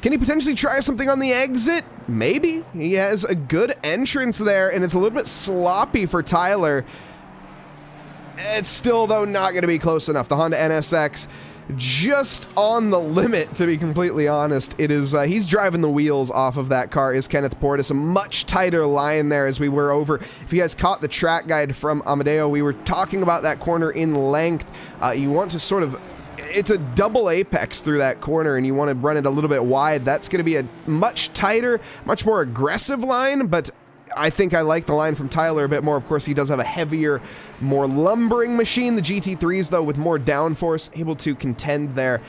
Can he potentially try something on the exit? Maybe. He has a good entrance there, and it's a little bit sloppy for Tyler. It's still, though, not going to be close enough. The Honda NSX just on the limit, to be completely honest. It is he's driving the wheels off of that car, is Kenneth Portis. A much tighter line there as we were over. If you guys caught the track guide from Amadeo, we were talking about that corner in length. You want to sort of, it's a double apex through that corner, and you want to run it a little bit wide. That's going to be a much tighter, much more aggressive line, but I think I like the line from Tyler a bit more. Of course, he does have a heavier, more lumbering machine. The GT3s, though, with more downforce, able to contend there.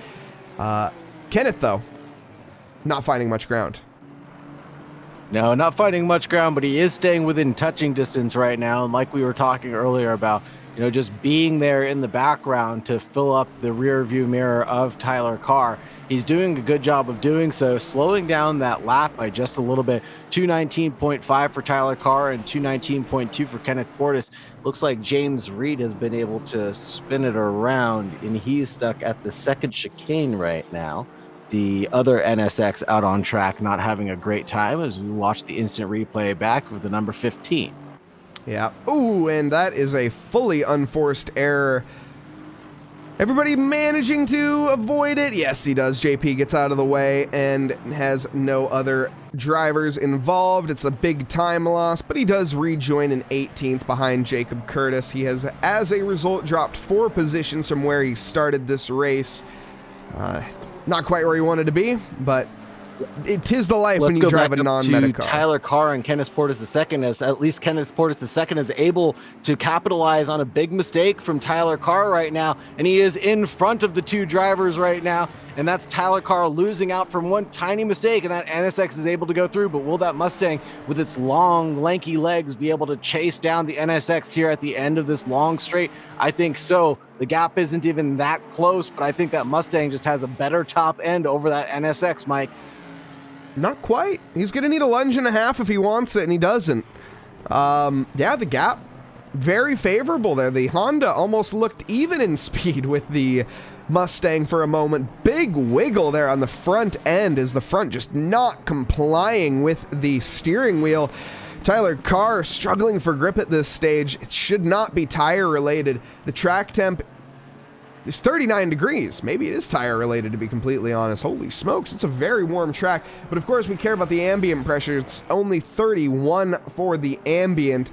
Kenneth, though, not finding much ground. No, not finding much ground, but he is staying within touching distance right now. And like we were talking earlier about, you know, just being there in the background to fill up the rear view mirror of Tyler Carr. He's doing a good job of doing so, slowing down that lap by just a little bit. 219.5 for Tyler Carr and 219.2 for Kenneth Portis. Looks like James Reed has been able to spin it around, and he's stuck at the second chicane right now. The other NSX out on track not having a great time as we watch the instant replay back with the number 15. Yeah. Ooh, and that is a fully unforced error. Everybody managing to avoid it? Yes, he does. JP gets out of the way and has no other drivers involved. It's a big time loss, but he does rejoin in 18th behind Jacob Curtis. He has, as a result, dropped 4 positions from where he started this race. Not quite where he wanted to be, but it is the life when you drive a non-meta car. Tyler Carr and Kenneth Portis II, as at least Kenneth Portis II is able to capitalize on a big mistake from Tyler Carr right now, and he is in front of the 2 drivers right now, and that's Tyler Carr losing out from one tiny mistake, and that NSX is able to go through. But will that Mustang, with its long, lanky legs, be able to chase down the NSX here at the end of this long straight? I think so. The gap isn't even that close, but I think that Mustang just has a better top end over that NSX, Mike. Not quite. He's going to need a lunge and a half if he wants it, and he doesn't. Yeah, the gap, very favorable there. The Honda almost looked even in speed with the Mustang for a moment. Big wiggle there on the front end as the front just not complying with the steering wheel. Tyler Carr struggling for grip at this stage. It should not be tire related. The track temp is 39 degrees. Maybe it is tire related, to be completely honest. Holy smokes, it's a very warm track. But of course we care about the ambient pressure. It's only 31 for the ambient,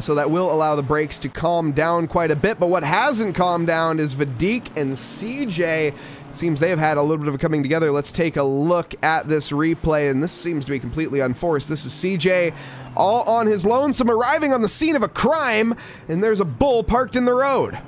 so that will allow the brakes to calm down quite a bit. But what hasn't calmed down is Vadik and CJ. It seems they've had a little bit of a coming together. Let's take a look at this replay, and this seems to be completely unforced. This is CJ all on his lonesome, arriving on the scene of a crime, and there's a bull parked in the road.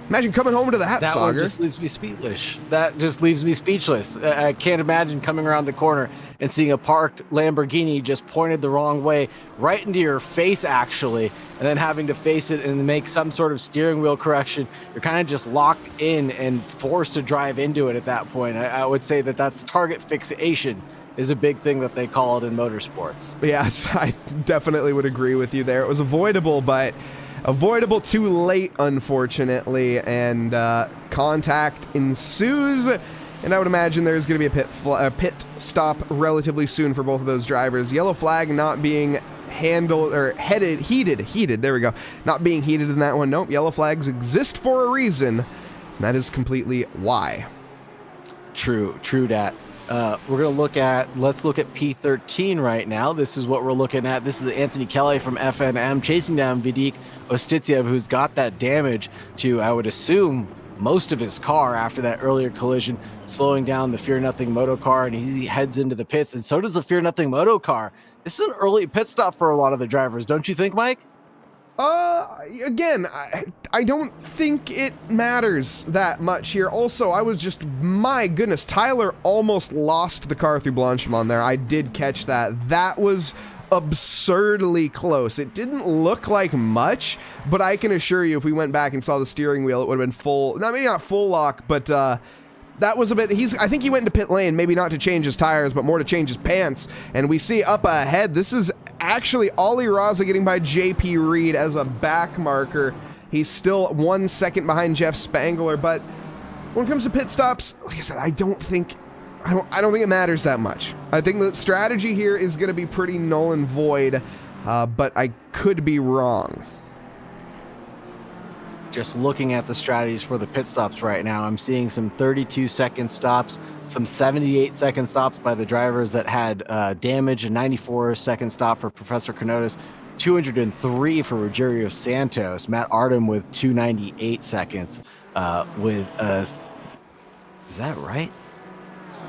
Imagine coming home to that, Saagar. One just leaves me speechless. That just leaves me speechless. I can't imagine coming around the corner and seeing a parked Lamborghini just pointed the wrong way, right into your face, actually, and then having to face it and make some sort of steering wheel correction. You're kind of just locked in and forced to drive into it at that point. I would say that that's target fixation is a big thing that they call it in motorsports. Yes, I definitely would agree with you there. It was avoidable, but avoidable too late, unfortunately, and contact ensues. And I would imagine there's going to be a pit stop relatively soon for both of those drivers. Yellow flag not being handled or heated. There we go. Not being heated in that one. Nope. Yellow flags exist for a reason. And that is completely why. True that. We're going to let's look at P13 right now. This is what we're looking at. This is Anthony Kelly from FNM chasing down Vadik Ostitsiev, who's got that damage to, I would assume, most of his car after that earlier collision, slowing down the Fear Nothing Moto car, and he heads into the pits, and so does the Fear Nothing Moto car. This is an early pit stop for a lot of the drivers, don't you think, Mike? Again, I don't think it matters that much here. Also, I was just, my goodness, Tyler almost lost the car through Blanchimont there. I did catch that. That was absurdly close. It didn't look like much, but I can assure you if we went back and saw the steering wheel, it would have been full, maybe not full lock, but that was a bit, I think he went into pit lane, maybe not to change his tires, but more to change his pants. And we see up ahead, this is actually Ollie Raza getting by JP Reed as a back marker. He's still 1 second behind Jeff Spangler, but when it comes to pit stops, like I said, I don't think it matters that much. I think the strategy here is going to be pretty null and void, but I could be wrong. Just looking at the strategies for the pit stops right now, I'm seeing some 32-second stops, some 78-second stops by the drivers that had damage, a 94-second stop for Professor Canotis, 203 for Rogerio Santos, Matt Artem with 298 seconds is that right?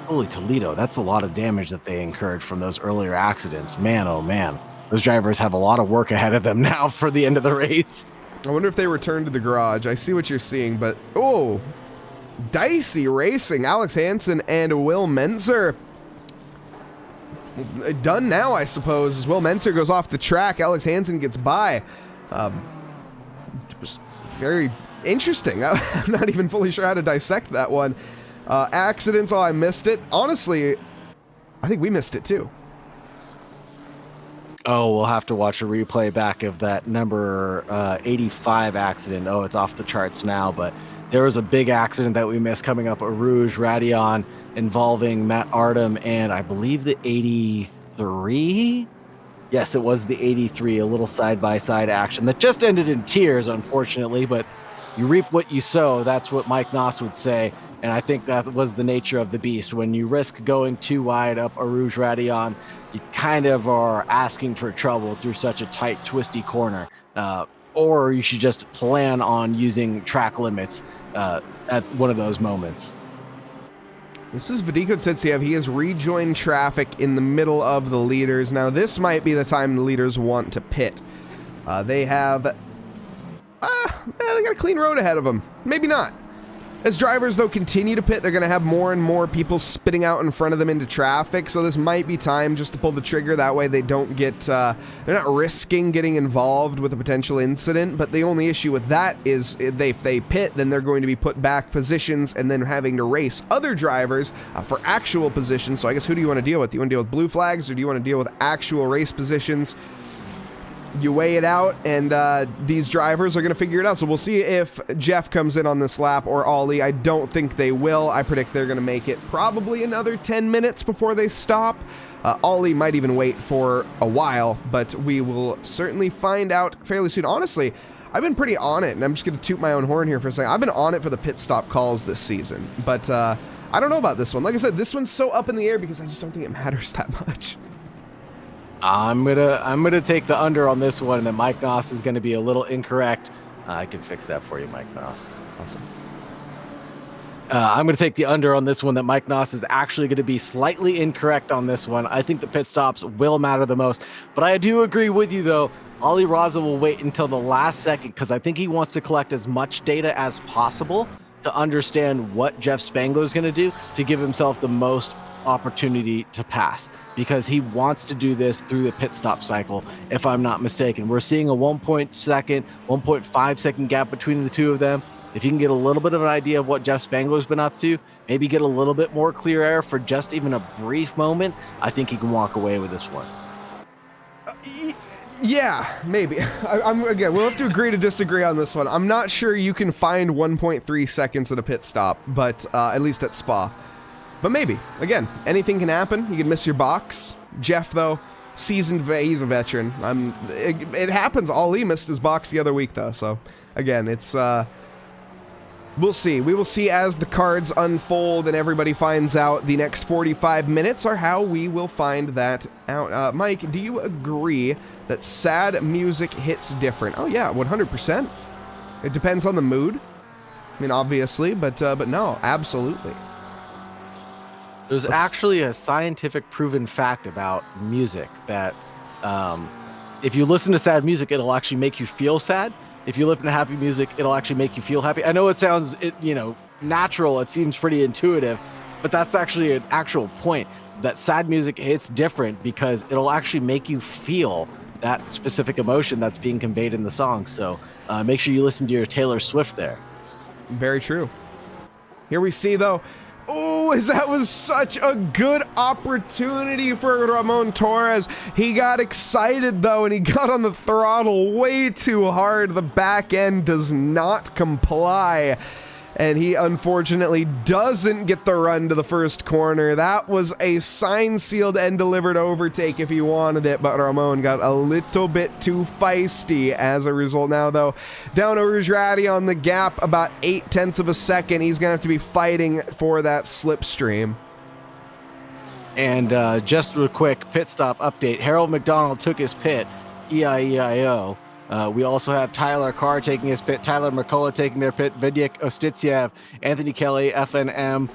Holy Toledo, that's a lot of damage that they incurred from those earlier accidents. Man, oh man, those drivers have a lot of work ahead of them now for the end of the race. I wonder if they return to the garage. I see what you're seeing, but oh, dicey racing. Alex Hansen and Will Menzer. Done now, I suppose. As Will Menzer goes off the track, Alex Hansen gets by. It was very interesting. I'm not even fully sure how to dissect that one. Accidents, I missed it. Honestly, I think we missed it too. Oh, we'll have to watch a replay back of that number 85 accident. Oh, it's off the charts now, but there was a big accident that we missed coming up at Rouge Radion involving Matt Artem and I believe the 83. Yes, it was the 83, a little side-by-side action that just ended in tears, unfortunately, but you reap what you sow. That's what Mike Nause would say, and I think that was the nature of the beast. When you risk going too wide up a Rouge Radion, you kind of are asking for trouble through such a tight, twisty corner. Or you should just plan on using track limits at one of those moments. This is Vadiko Tsitsiev. He has rejoined traffic in the middle of the leaders. Now, this might be the time the leaders want to pit. They have... they got a clean road ahead of them. Maybe not. As drivers, though, continue to pit, they're going to have more and more people spitting out in front of them into traffic, so this might be time just to pull the trigger. That way they don't get... they're not risking getting involved with a potential incident, but the only issue with that is if they pit, then they're going to be put back positions and then having to race other drivers for actual positions. So I guess who do you want to deal with? Do you want to deal with blue flags, or do you want to deal with actual race positions? You weigh it out, and these drivers are going to figure it out. So we'll see if Jeff comes in on this lap or Ollie. I don't think they will. I predict they're going to make it probably another 10 minutes before they stop. Ollie might even wait for a while, but we will certainly find out fairly soon. Honestly, I've been pretty on it, and I'm just going to toot my own horn here for a second. I've been on it for the pit stop calls this season, but I don't know about this one. Like I said, this one's so up in the air because I just don't think it matters that much. I'm gonna take the under on this one, and then Mike Nause is gonna be a little incorrect. I can fix that for you, Mike Nause. Awesome. I'm gonna take the under on this one, that Mike Nause is actually gonna be slightly incorrect on this one. I think the pit stops will matter the most, but I do agree with you though. Ollie Raza will wait until the last second because I think he wants to collect as much data as possible to understand what Jeff Spangler is gonna do to give himself the most opportunity to pass, because he wants to do this through the pit stop cycle, if I'm not mistaken. We're seeing a 1.5 second gap between the two of them. If you can get a little bit of an idea of what Jeff Spangler's been up to, maybe get a little bit more clear air for just even a brief moment, I think he can walk away with this one. Yeah, maybe. Again, we'll have to agree to disagree on this one. I'm not sure you can find 1.3 seconds at a pit stop, but at least at Spa. But maybe. Again, anything can happen. You can miss your box. Jeff, though, seasoned, he's a veteran. It happens. Ollie missed his box the other week, though. So, again, it's... we'll see. We will see as the cards unfold and everybody finds out. The next 45 minutes are how we will find that out. Mike, do you agree that sad music hits different? Oh, yeah, 100%. It depends on the mood. I mean, obviously, but no, absolutely. There's actually a scientific proven fact about music that if you listen to sad music, it'll actually make you feel sad. If you listen to happy music, it'll actually make you feel happy. I know it sounds, natural. It seems pretty intuitive, but that's actually an actual point, that sad music hits different because it'll actually make you feel that specific emotion that's being conveyed in the song. So make sure you listen to your Taylor Swift there. Very true. Here we see, though, that was such a good opportunity for Ramon Torres. He got excited, though, and he got on the throttle way too hard. The back end does not comply, and he unfortunately doesn't get the run to the first corner. That was a sign-sealed and delivered overtake if he wanted it, but Ramon got a little bit too feisty as a result. Now, though, down to Rouge Radion on the gap, about 0.8 of a second. He's going to have to be fighting for that slipstream. And just a quick pit stop update. Harold McDonald took his pit, E-I-E-I-O. We also have Tyler Carr taking his pit, Tyler McCullough taking their pit, Vidyuk Ostitsiev, Anthony Kelly, FNM,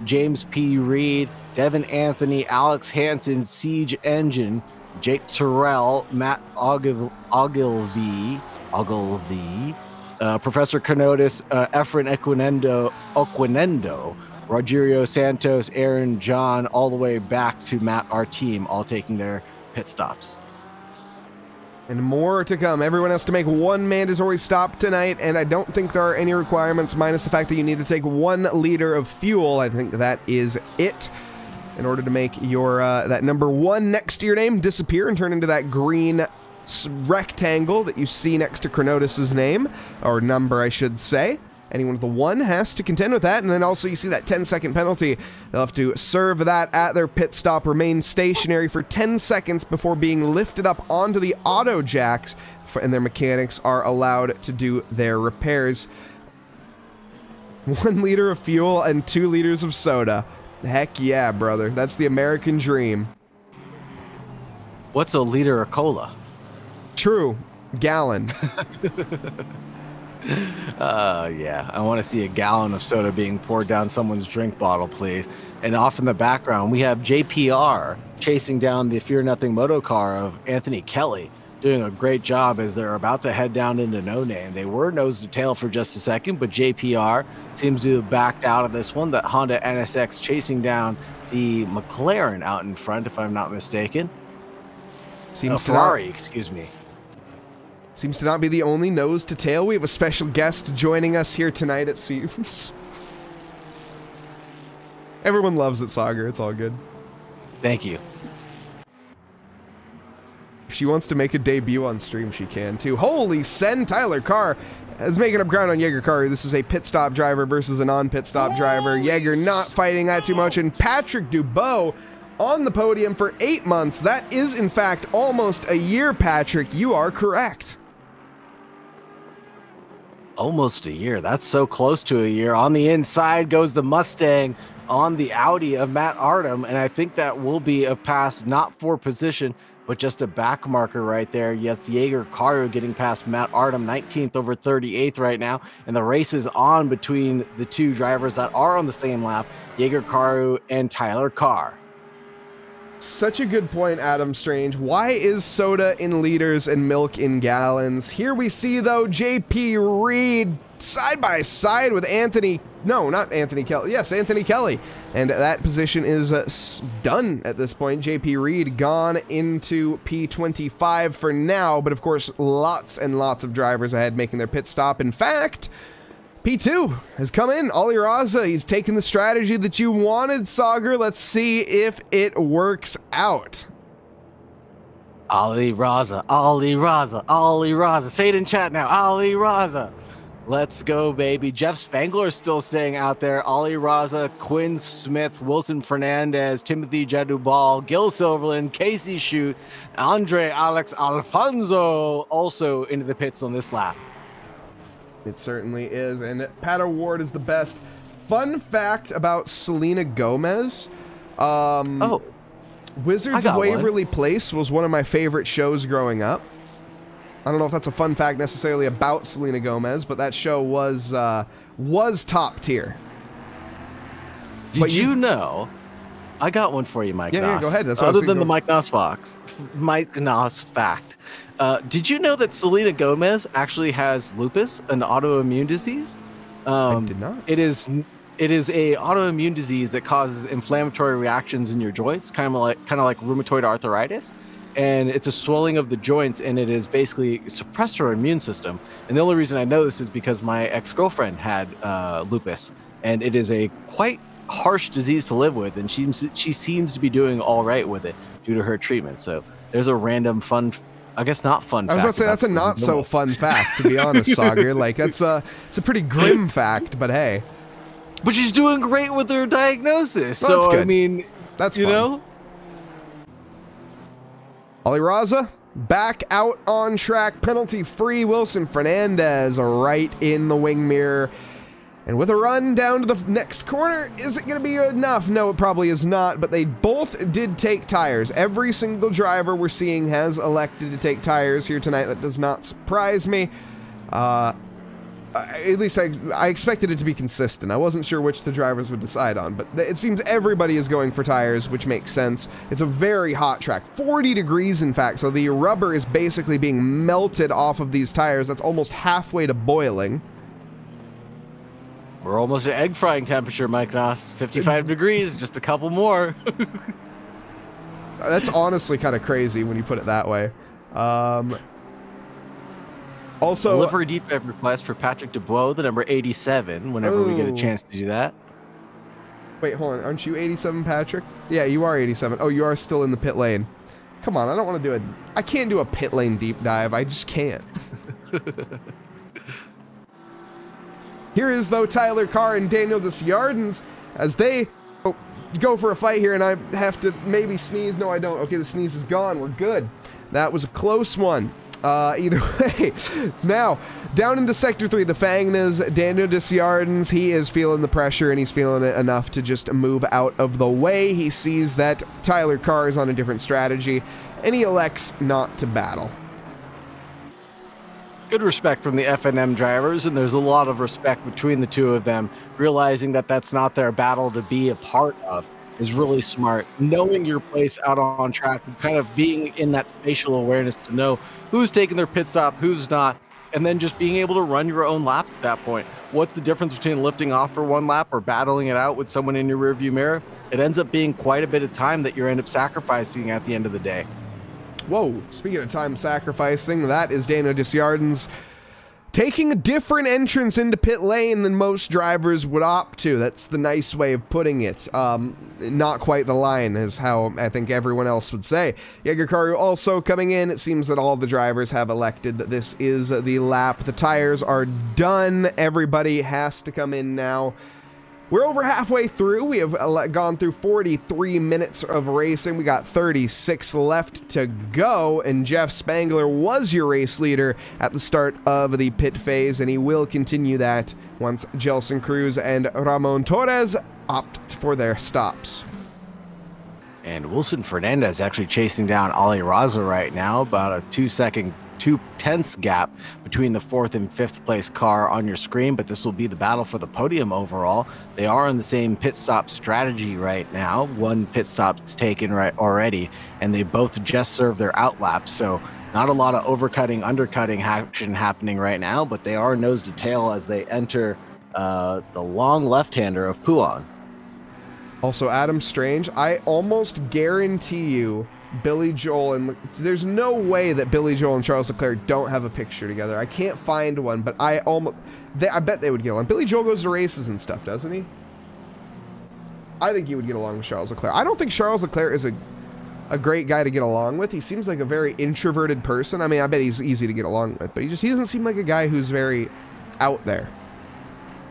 James P. Reed, Devin Anthony, Alex Hansen, Siege Engine, Jake Terrell, Matt Ogilvy, Professor Kenotis, Efren Oquinendo, Rogerio Santos, Aaron John, all the way back to Matt, our team, all taking their pit stops. And more to come. Everyone has to make one mandatory stop tonight, and I don't think there are any requirements, minus the fact that you need to take 1 liter of fuel. I think that is it, in order to make your that number 1 next to your name disappear and turn into that green rectangle that you see next to Chronotus's name, or number, I should say. Anyone with a 1 has to contend with that, and then also you see that 10-second penalty. They'll have to serve that at their pit stop, remain stationary for 10 seconds before being lifted up onto the auto jacks, and their mechanics are allowed to do their repairs. 1 liter of fuel and 2 liters of soda. Heck yeah, brother. That's the American dream. What's a liter of cola? True. Gallon. Yeah, I want to see a gallon of soda being poured down someone's drink bottle, please. And off in the background, we have JPR chasing down the Fear Nothing moto car of Anthony Kelly, doing a great job as they're about to head down into No Name. They were nose to tail for just a second, but JPR seems to have backed out of this one. That Honda NSX chasing down the McLaren out in front, if I'm not mistaken. Ferrari, excuse me. Seems to not be the only nose to tail. We have a special guest joining us here tonight, it seems. Everyone loves it, Saagar. It's all good. Thank you. If she wants to make a debut on stream, she can too. Holy send! Tyler Carr is making up ground on Jaeger Carr. This is a pit stop driver versus a non-pit stop driver. Jaeger not fighting that too much, and Patrick Dubois on the podium for 8 months. That is, in fact, almost a year, Patrick. You are correct. Almost a year. That's so close to a year. On the inside goes the Mustang on the Audi of Matt Artem, and I think that will be a pass not for position, but just a back marker right there. Yes, Jaeger Caru getting past Matt Artem, 19th over 38th right now, and the race is on between the 2 drivers that are on the same lap, Jaeger Caru and Tyler Carr. Such a good point, Adam Strange. Why is soda in liters and milk in gallons? Here we see, though, JP Reed side by side with Anthony. No, not Anthony Kelly. Yes, Anthony Kelly. And that position is done at this point. JP Reed gone into P25 for now, but of course, lots and lots of drivers ahead making their pit stop. In fact, P2 has come in. Ali Raza, he's taken the strategy that you wanted, Saagar. Let's see if it works out. Ali Raza, Ali Raza, Ali Raza. Say it in chat now. Ali Raza. Let's go, baby. Jeff Spangler is still staying out there. Ali Raza, Quinn Smith, Wilson Fernandez, Timothy Jadubal, Gil Silverland, Casey Shute, Andre Alex Alfonso also into the pits on this lap. It certainly is, and Pat Award is the best. Fun fact about Selena Gomez. Wizards of Waverly Place was one of my favorite shows growing up. I don't know if that's a fun fact necessarily about Selena Gomez, but that show was top tier. Did you know? I got one for you, Mike. Yeah, go ahead. That's other than the Mike Nause fact. Did you know that Selena Gomez actually has lupus, an autoimmune disease? I did not. It is a autoimmune disease that causes inflammatory reactions in your joints, kind of like rheumatoid arthritis, and it's a swelling of the joints, and it is basically suppressed her immune system. And the only reason I know this is because my ex-girlfriend had lupus, and it is a quite harsh disease to live with, and she seems to be doing all right with it due to her treatment. So there's a random fun. I guess not fun fact. I was about to say that's a not so fun fact, to be honest, Saagar. Like it's a pretty grim fact, but hey. But she's doing great with her diagnosis. Well, so that's good. I mean, that's you fun. know. Ali Raza back out on track, penalty free. Wilson Fernandez right in the wing mirror. And with a run down to the next corner, is it going to be enough? No, it probably is not, but they both did take tires. Every single driver we're seeing has elected to take tires here tonight. That does not surprise me. At least I expected it to be consistent. I wasn't sure which the drivers would decide on, but it seems everybody is going for tires, which makes sense. It's a very hot track, 40 degrees in fact, so the rubber is basically being melted off of these tires. That's almost halfway to boiling. We're almost at egg frying temperature, Mike Nause. 55 degrees, just a couple more. That's honestly kind of crazy when you put it that way. Also, livery defect request for Patrick Dubois, the number 87, whenever we get a chance to do that. Wait, hold on. Aren't you 87, Patrick? Yeah, you are 87. Oh, you are still in the pit lane. Come on, I don't want to do it. I can't do a pit lane deep dive. I just can't. Here is, though, Tyler Carr and Daniel Desjardins as they go for a fight here, and I have to maybe sneeze. No, I don't. Okay, the sneeze is gone. We're good. That was a close one. Either way. Now, down into Sector 3, the Fangnas, Daniel Desjardins, he is feeling the pressure, and he's feeling it enough to just move out of the way. He sees that Tyler Carr is on a different strategy, and he elects not to battle. Good respect from the FNM drivers, and there's a lot of respect between the two of them. Realizing that that's not their battle to be a part of is really smart. Knowing your place out on track and kind of being in that spatial awareness to know who's taking their pit stop, who's not, and then just being able to run your own laps at that point. What's the difference between lifting off for one lap or battling it out with someone in your rearview mirror? It ends up being quite a bit of time that you end up sacrificing at the end of the day. Whoa, speaking of time sacrificing, that is Daniel Desjardins taking a different entrance into pit lane than most drivers would opt to. That's the nice way of putting it. Not quite the line is how I think everyone else would say. Yegakaru also coming in. It seems that all the drivers have elected that this is the lap. The tires are done. Everybody has to come in now. We're over halfway through. We have gone through 43 minutes of racing. We got 36 left to go, and Jeff Spangler was your race leader at the start of the pit phase, and he will continue that once Gelson Cruz and Ramon Torres opt for their stops. And Wilson Fernandez actually chasing down Ali Raza right now, about a 2-tenths gap between the 4th and 5th place car on your screen, but this will be the battle for the podium overall. They are on the same pit stop strategy right now. One pit stop's taken right already, and they both just served their out laps, so not a lot of overcutting, undercutting action happening right now, but they are nose to tail as they enter the long left-hander of Pouan. Also, Adam Strange, I almost guarantee you Billy Joel and there's no way that Billy Joel and Charles Leclerc don't have a picture together. I can't find one, but I bet they would get along. Billy Joel goes to races and stuff, doesn't he? I think he would get along with Charles Leclerc. I don't think Charles Leclerc is a great guy to get along with. He seems like a very introverted person. I mean, I bet he's easy to get along with, but he doesn't seem like a guy who's very out there.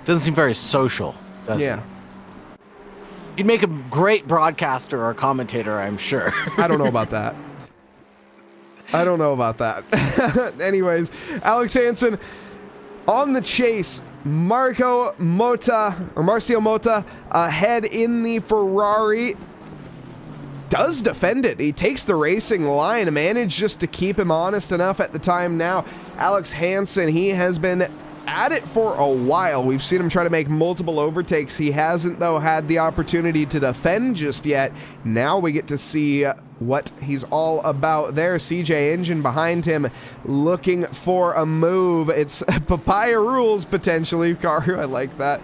Doesn't seem very social, does he? He'd make a great broadcaster or commentator, I'm sure. I don't know about that. Anyways, Alex Hansen on the chase. Marcio Mota ahead in the Ferrari. Does defend it. He takes the racing line and managed just to keep him honest enough at the time now. Alex Hansen, he has been at it for a while. We've seen him try to make multiple overtakes. He hasn't, though, had the opportunity to defend just yet. Now we get to see what he's all about there. CJ Engine behind him looking for a move. It's papaya rules, potentially. Karu, I like that.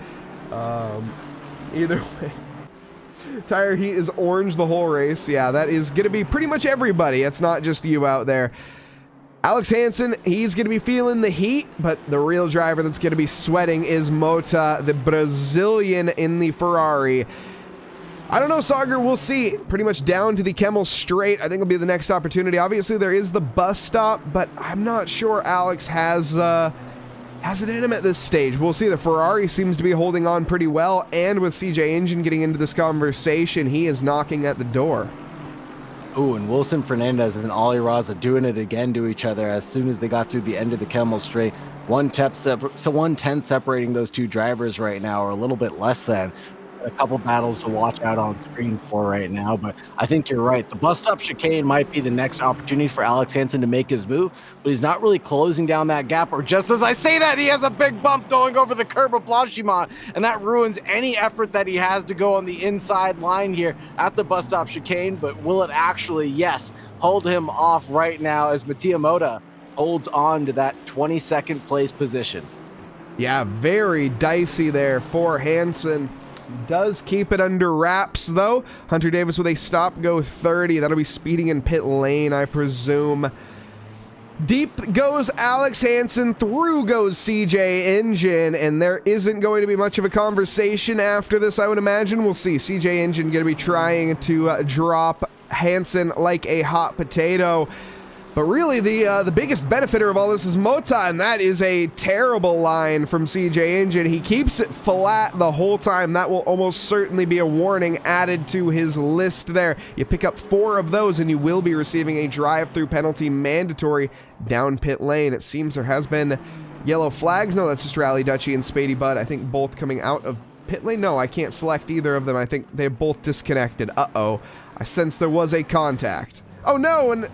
Either way. Tire heat is orange the whole race. Yeah, that is going to be pretty much everybody. It's not just you out there. Alex Hansen, he's going to be feeling the heat, but the real driver that's going to be sweating is Mota, the Brazilian in the Ferrari. I don't know, Saagar, we'll see. Pretty much down to the Kemmel Straight, I think will be the next opportunity. Obviously, there is the bus stop, but I'm not sure Alex has it in him at this stage. We'll see. The Ferrari seems to be holding on pretty well, and with CJ Engine getting into this conversation, he is knocking at the door. Ooh, and Wilson Fernandez and Ali Raza doing it again to each other as soon as they got through the end of the Kemmel Straight. 1/10 separating those two drivers right now, or a little bit less than. A couple battles to watch out on screen for right now, but I think you're right. The bus stop chicane might be the next opportunity for Alex Hansen to make his move, but he's not really closing down that gap, or just as I say that, he has a big bump going over the curb of Blanchimont, and that ruins any effort that he has to go on the inside line here at the bus stop chicane. But will it actually, yes, hold him off right now as Mattia Mota holds on to that 22nd place position? Yeah, very dicey there for Hansen. Does keep it under wraps, though. Hunter Davis with a stop-go 30. That'll be speeding in pit lane, I presume. Deep goes Alex Hansen, through goes CJ Engine, and there isn't going to be much of a conversation after this, I would imagine. We'll see. CJ Engine going to be trying to drop Hansen like a hot potato. But really, the biggest benefiter of all this is Mota, and that is a terrible line from CJ Engine. He keeps it flat the whole time. That will almost certainly be a warning added to his list there. You pick up 4 of those, and you will be receiving a drive-through penalty mandatory down pit lane. It seems there has been yellow flags. No, that's just Rally Dutchy and Spady Bud. I think both coming out of pit lane. No, I can't select either of them. I think they're both disconnected. Uh-oh. I sense there was a contact. Oh no, and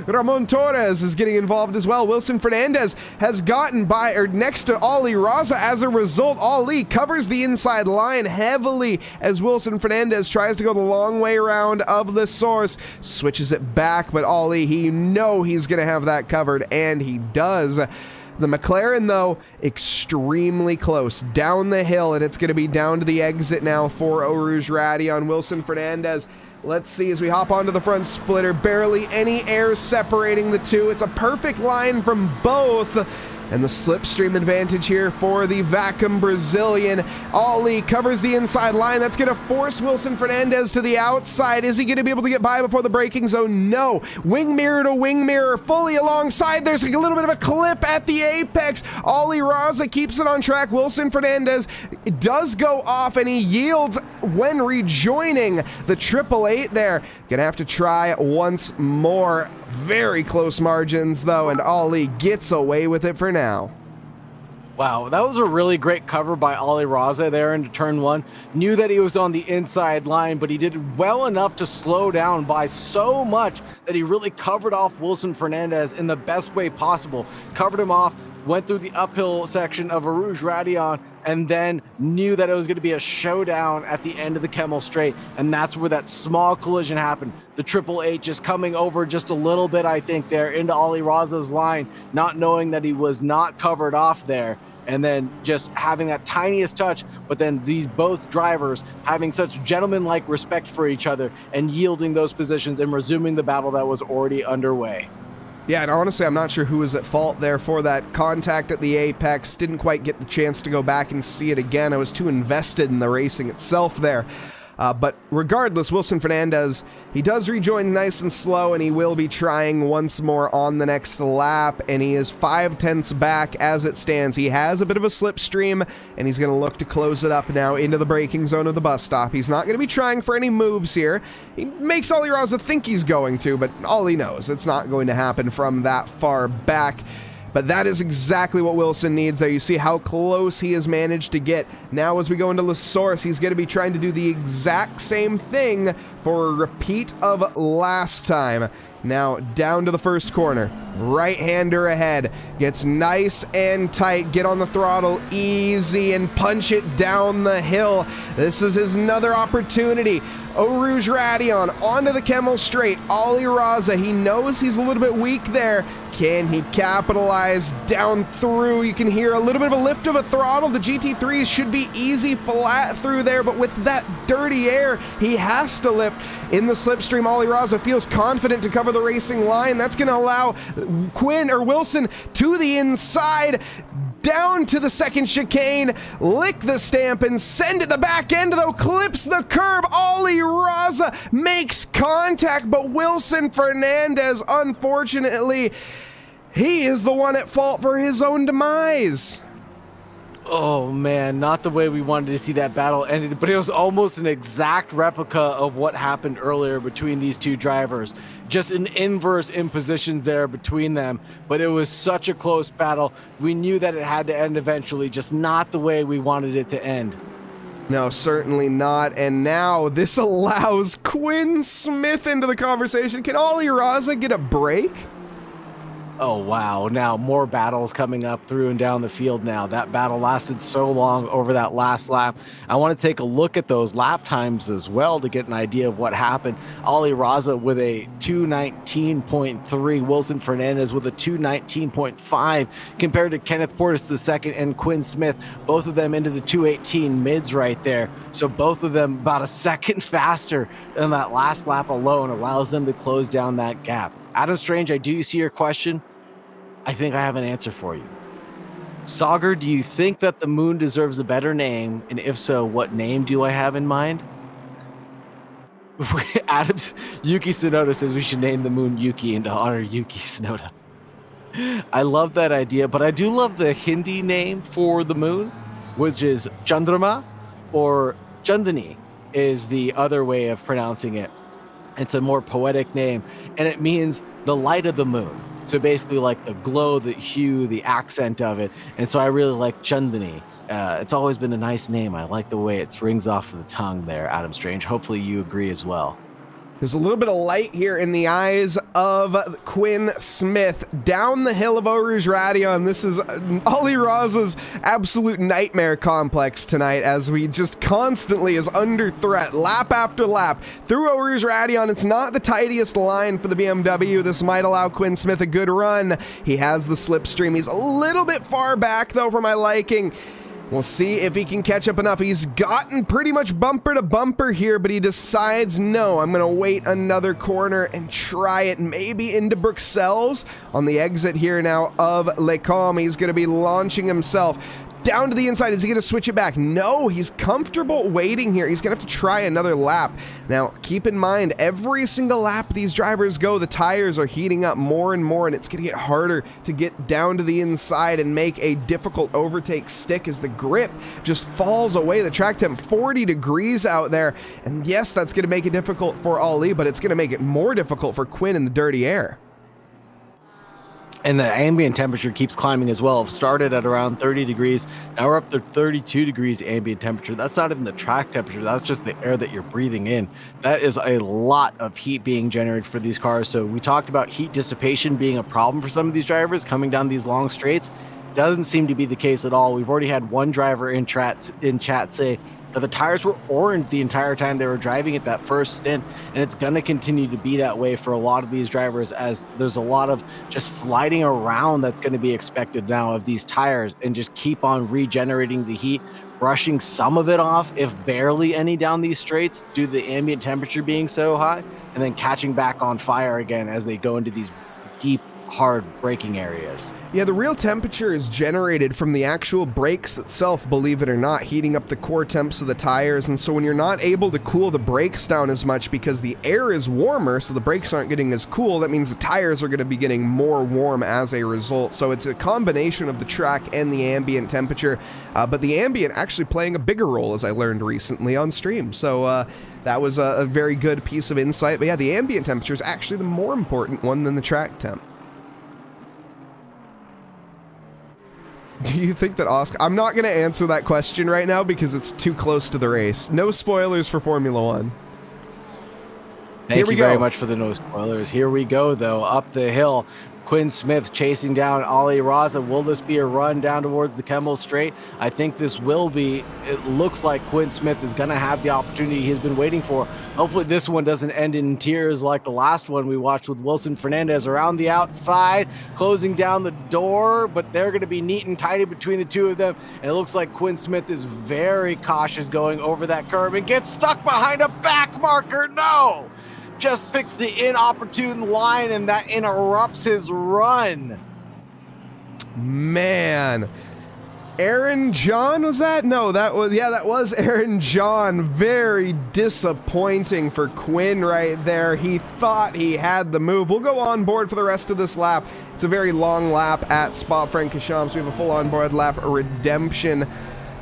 Ramon Torres is getting involved as well. Wilson Fernandez has gotten by or next to Ali Raza. As a result, Ali covers the inside line heavily as Wilson Fernandez tries to go the long way around of the source. Switches it back, but Ali, he's going to have that covered, and he does. The McLaren, though, extremely close down the hill, and it's going to be down to the exit now for Eau Rouge Radion. Wilson Fernandez, let's see as we hop onto the front splitter. Barely any air separating the two. It's a perfect line from both. And the slipstream advantage here for the Vacuum Brazilian. Ali covers the inside line. That's going to force Wilson Fernandez to the outside. Is he going to be able to get by before the braking zone? No. Wing mirror to wing mirror, fully alongside. There's a little bit of a clip at the apex. Ali Raza keeps it on track. Wilson Fernandez does go off, and he yields when rejoining the 888 there. Gonna have to try once more. Very close margins, though, and Ali gets away with it for now. Wow, that was a really great cover by Ali Raza there into turn 1. Knew that he was on the inside line, but he did well enough to slow down by so much that he really covered off Wilson Fernandez in the best way possible. Covered him off, went through the uphill section of Rouge Radion, and then knew that it was going to be a showdown at the end of the Kemmel Straight, and that's where that small collision happened. The 888 just coming over just a little bit, I think, there into Ali Raza's line, not knowing that he was not covered off there, and then just having that tiniest touch, but then these both drivers having such gentlemanlike respect for each other and yielding those positions and resuming the battle that was already underway. Yeah, and honestly, I'm not sure who was at fault there for that contact at the apex. Didn't quite get the chance to go back and see it again. I was too invested in the racing itself there. But regardless, Wilson Fernandez, he does rejoin nice and slow, and he will be trying once more on the next lap, and he is 5/10 back as it stands. He has a bit of a slipstream, and he's going to look to close it up now into the braking zone of the bus stop. He's not going to be trying for any moves here. He makes Ali Raza think he's going to, but all he knows, it's not going to happen from that far back. But that is exactly what Wilson needs there. You see how close he has managed to get. Now as we go into La Source, he's going to be trying to do the exact same thing for a repeat of last time. Now down to the first corner. Right-hander ahead. Gets nice and tight. Get on the throttle easy and punch it down the hill. This is his another opportunity. Eau Rouge Radion onto the Kemmel Straight. Ali Raza, he knows he's a little bit weak there. Can he capitalize down through? You can hear a little bit of a lift of a throttle. The GT3 should be easy flat through there, but with that dirty air, he has to lift. In the slipstream, Ali Raza feels confident to cover the racing line. That's going to allow Wilson to the inside, down to the second chicane, lick the stamp and send it the back end, though, clips the curb. Ali Raza makes contact, but Wilson Fernandez, unfortunately, he is the one at fault for his own demise. Oh man, not the way we wanted to see that battle ended, but it was almost an exact replica of what happened earlier between these two drivers. Just an inverse in positions there between them, but it was such a close battle. We knew that it had to end eventually, just not the way we wanted it to end. No, certainly not. And now this allows Quinn Smith into the conversation. Can Ali Raza get a break? Oh, wow. Now more battles coming up through and down the field now. That battle lasted so long over that last lap. I want to take a look at those lap times as well to get an idea of what happened. Ali Raza with a 2:19.3, Wilson Fernandez with a 2:19.5 compared to Kenneth Portis II and Quinn Smith, both of them into the 2:18 mids right there. So both of them about a second faster than that last lap alone allows them to close down that gap. Adam Strange, I do see your question. I think I have an answer for you. Saagar, do you think that the moon deserves a better name? And if so, what name do I have in mind? Yuki Tsunoda says we should name the moon Yuki and to honor Yuki Tsunoda. I love that idea, but I do love the Hindi name for the moon, which is Chandrama, or Chandani is the other way of pronouncing it. It's a more poetic name, and it means the light of the moon. So basically like the glow, the hue, the accent of it. And so I really like Chandani. It's always been a nice name. I like the way it rings off the tongue there, Adam Strange. Hopefully you agree as well. There's a little bit of light here in the eyes of Quinn Smith down the hill of Eau Rouge Radion. This is Ali Raza's absolute nightmare complex tonight, as we just constantly is under threat lap after lap through Eau Rouge Radion. It's not the tidiest line for the BMW. This might allow Quinn Smith a good run. He has the slipstream. He's a little bit far back though for my liking. We'll see if he can catch up enough. He's gotten pretty much bumper to bumper here, but he decides, no, I'm going to wait another corner and try it maybe into Bruxelles on the exit here now of Les Combes. He's going to be launching himself down to the inside. Is he going to switch it back? No, he's comfortable waiting here. He's going to have to try another lap. Now, keep in mind, every single lap these drivers go, the tires are heating up more and more, and it's going to get harder to get down to the inside and make a difficult overtake stick as the grip just falls away. The track temp 40 degrees out there, and yes, that's going to make it difficult for Ali, but it's going to make it more difficult for Quinn in the dirty air. And the ambient temperature keeps climbing as well. It started at around 30 degrees. Now we're up to 32 degrees ambient temperature. That's not even the track temperature. That's just the air that you're breathing in. That is a lot of heat being generated for these cars. So we talked about heat dissipation being a problem for some of these drivers coming down these long straights. Doesn't seem to be the case at all. We've already had one driver in chat say that the tires were orange the entire time they were driving at that first stint, and it's going to continue to be that way for a lot of these drivers, as there's a lot of just sliding around that's going to be expected now of these tires, and just keep on regenerating the heat, brushing some of it off, if barely any, down these straights due to the ambient temperature being so high, and then catching back on fire again as they go into these deep, hard braking areas. Yeah, the real temperature is generated from the actual brakes itself, believe it or not, heating up the core temps of the tires. And so when you're not able to cool the brakes down as much because the air is warmer, so the brakes aren't getting as cool, that means the tires are going to be getting more warm as a result. So it's a combination of the track and the ambient temperature, but the ambient actually playing a bigger role, as I learned recently on stream. So that was a very good piece of insight. But yeah, the ambient temperature is actually the more important one than the track temp. Do you think that Oscar... I'm not going to answer that question right now because it's too close to the race. No spoilers for Formula One. Thank you very much for the no spoilers. Here we go, though, up the hill. Quinn Smith chasing down Ali Raza. Will this be a run down towards the Kemmel Straight? I think this will be. It looks like Quinn Smith is going to have the opportunity he's been waiting for. Hopefully this one doesn't end in tears like the last one we watched with Wilson Fernandez around the outside, closing down the door, but they're going to be neat and tidy between the two of them. And it looks like Quinn Smith is very cautious going over that curb and gets stuck behind a back marker. No! Just picks the inopportune line, and that interrupts his run. Man. Aaron John, was that? No, that was Aaron John. Very disappointing for Quinn right there. He thought he had the move. We'll go on board for the rest of this lap. It's a very long lap at Spa-Francorchamps. We have a full on board lap redemption.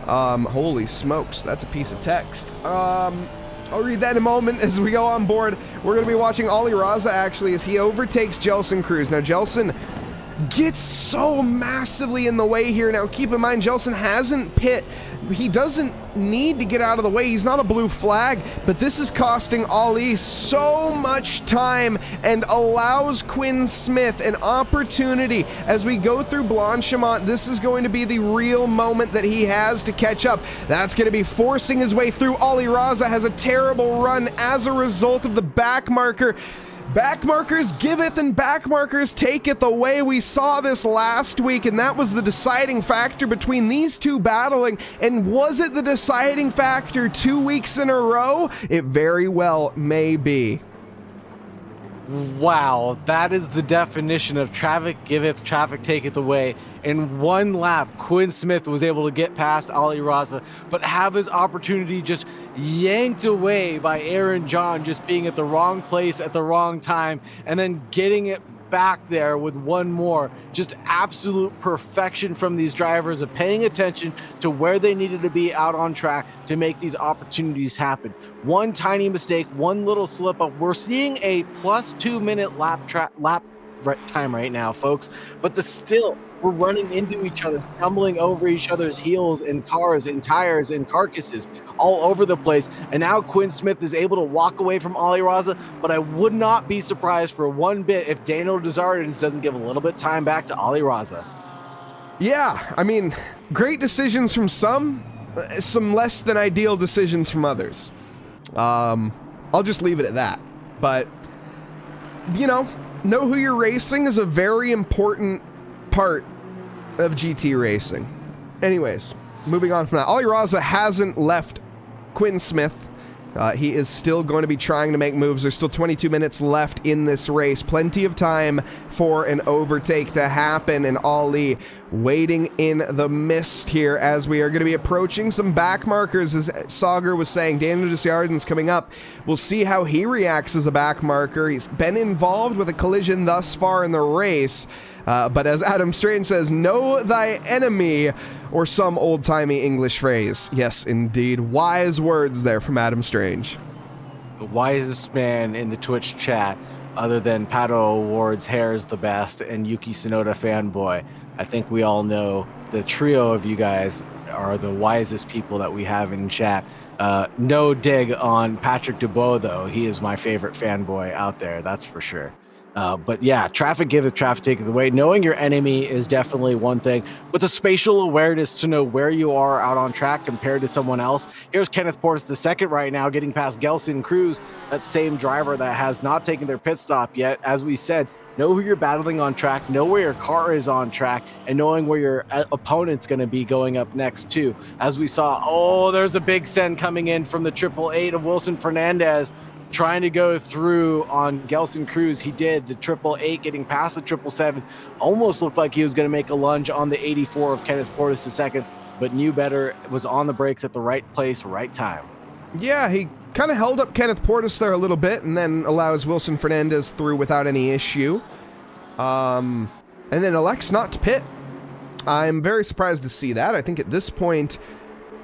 Holy smokes, that's a piece of text. I'll read that in a moment as we go on board. We're going to be watching Ali Raza, actually, as he overtakes Gelson Cruz. Now, Gelson gets so massively in the way here. Now, keep in mind, Gelson hasn't pit. He doesn't need to get out of the way. He's not a blue flag, but this is costing Ali so much time and allows Quinn Smith an opportunity as we go through Blanchimont. This is going to be the real moment that he has to catch up. That's going to be forcing his way through. Ali Raza has a terrible run as a result of the back marker. Back markers giveth and back markers taketh, the way we saw this last week, and that was the deciding factor between these two battling. And was it the deciding factor 2 weeks in a row? It very well may be. Wow, that is the definition of traffic giveth, traffic taketh away. In one lap, Quinn Smith was able to get past Ali Raza, but have his opportunity just yanked away by Aaron John, just being at the wrong place at the wrong time, and then getting it back there with one more. Just absolute perfection from these drivers of paying attention to where they needed to be out on track to make these opportunities happen. One tiny mistake, one little slip up. We're seeing a plus 2 minute lap time right now, folks, but still we're running into each other, stumbling over each other's heels and cars and tires and carcasses all over the place. And now Quinn Smith is able to walk away from Ali Raza, but I would not be surprised for one bit if Daniel Desjardins doesn't give a little bit time back to Ali Raza. Yeah, I mean, great decisions from some less than ideal decisions from others. I'll just leave it at that. But, you know who you're racing is a very important part of GT racing. Anyways, moving on from that. Ali Raza hasn't left Quinn Smith. He is still going to be trying to make moves. There's still 22 minutes left in this race. Plenty of time for an overtake to happen, and Ali waiting in the mist here as we are going to be approaching some back markers. As Saagar was saying, Daniel Desjardins coming up. We'll see how he reacts as a back marker. He's been involved with a collision thus far in the race. But as Adam Strange says, know thy enemy, or some old-timey English phrase. Yes, indeed. Wise words there from Adam Strange. The wisest man in the Twitch chat, other than Pato Award's hair is the best and Yuki Tsunoda fanboy. I think we all know the trio of you guys are the wisest people that we have in chat. No dig on Patrick Dubois, though. He is my favorite fanboy out there, that's for sure. But yeah, traffic giveth, traffic taketh away. Knowing your enemy is definitely one thing, but the spatial awareness to know where you are out on track compared to someone else. Here's Kenneth Portis the second right now, getting past Gelson Cruz, that same driver that has not taken their pit stop yet. As we said, know who you're battling on track, know where your car is on track, and knowing where your opponent's going to be going up next too. As we saw, there's a big send coming in from the 888 of Wilson Fernandez, trying to go through on Gelson Cruz. He did. The 888 getting past the 777, almost looked like he was going to make a lunge on the 84 of Kenneth Portis II, but knew better, was on the brakes at the right place, right time. Yeah, he kind of held up Kenneth Portis there a little bit and then allows Wilson Fernandez through without any issue. And then elects not to pit. I'm very surprised to see that. I think at this point,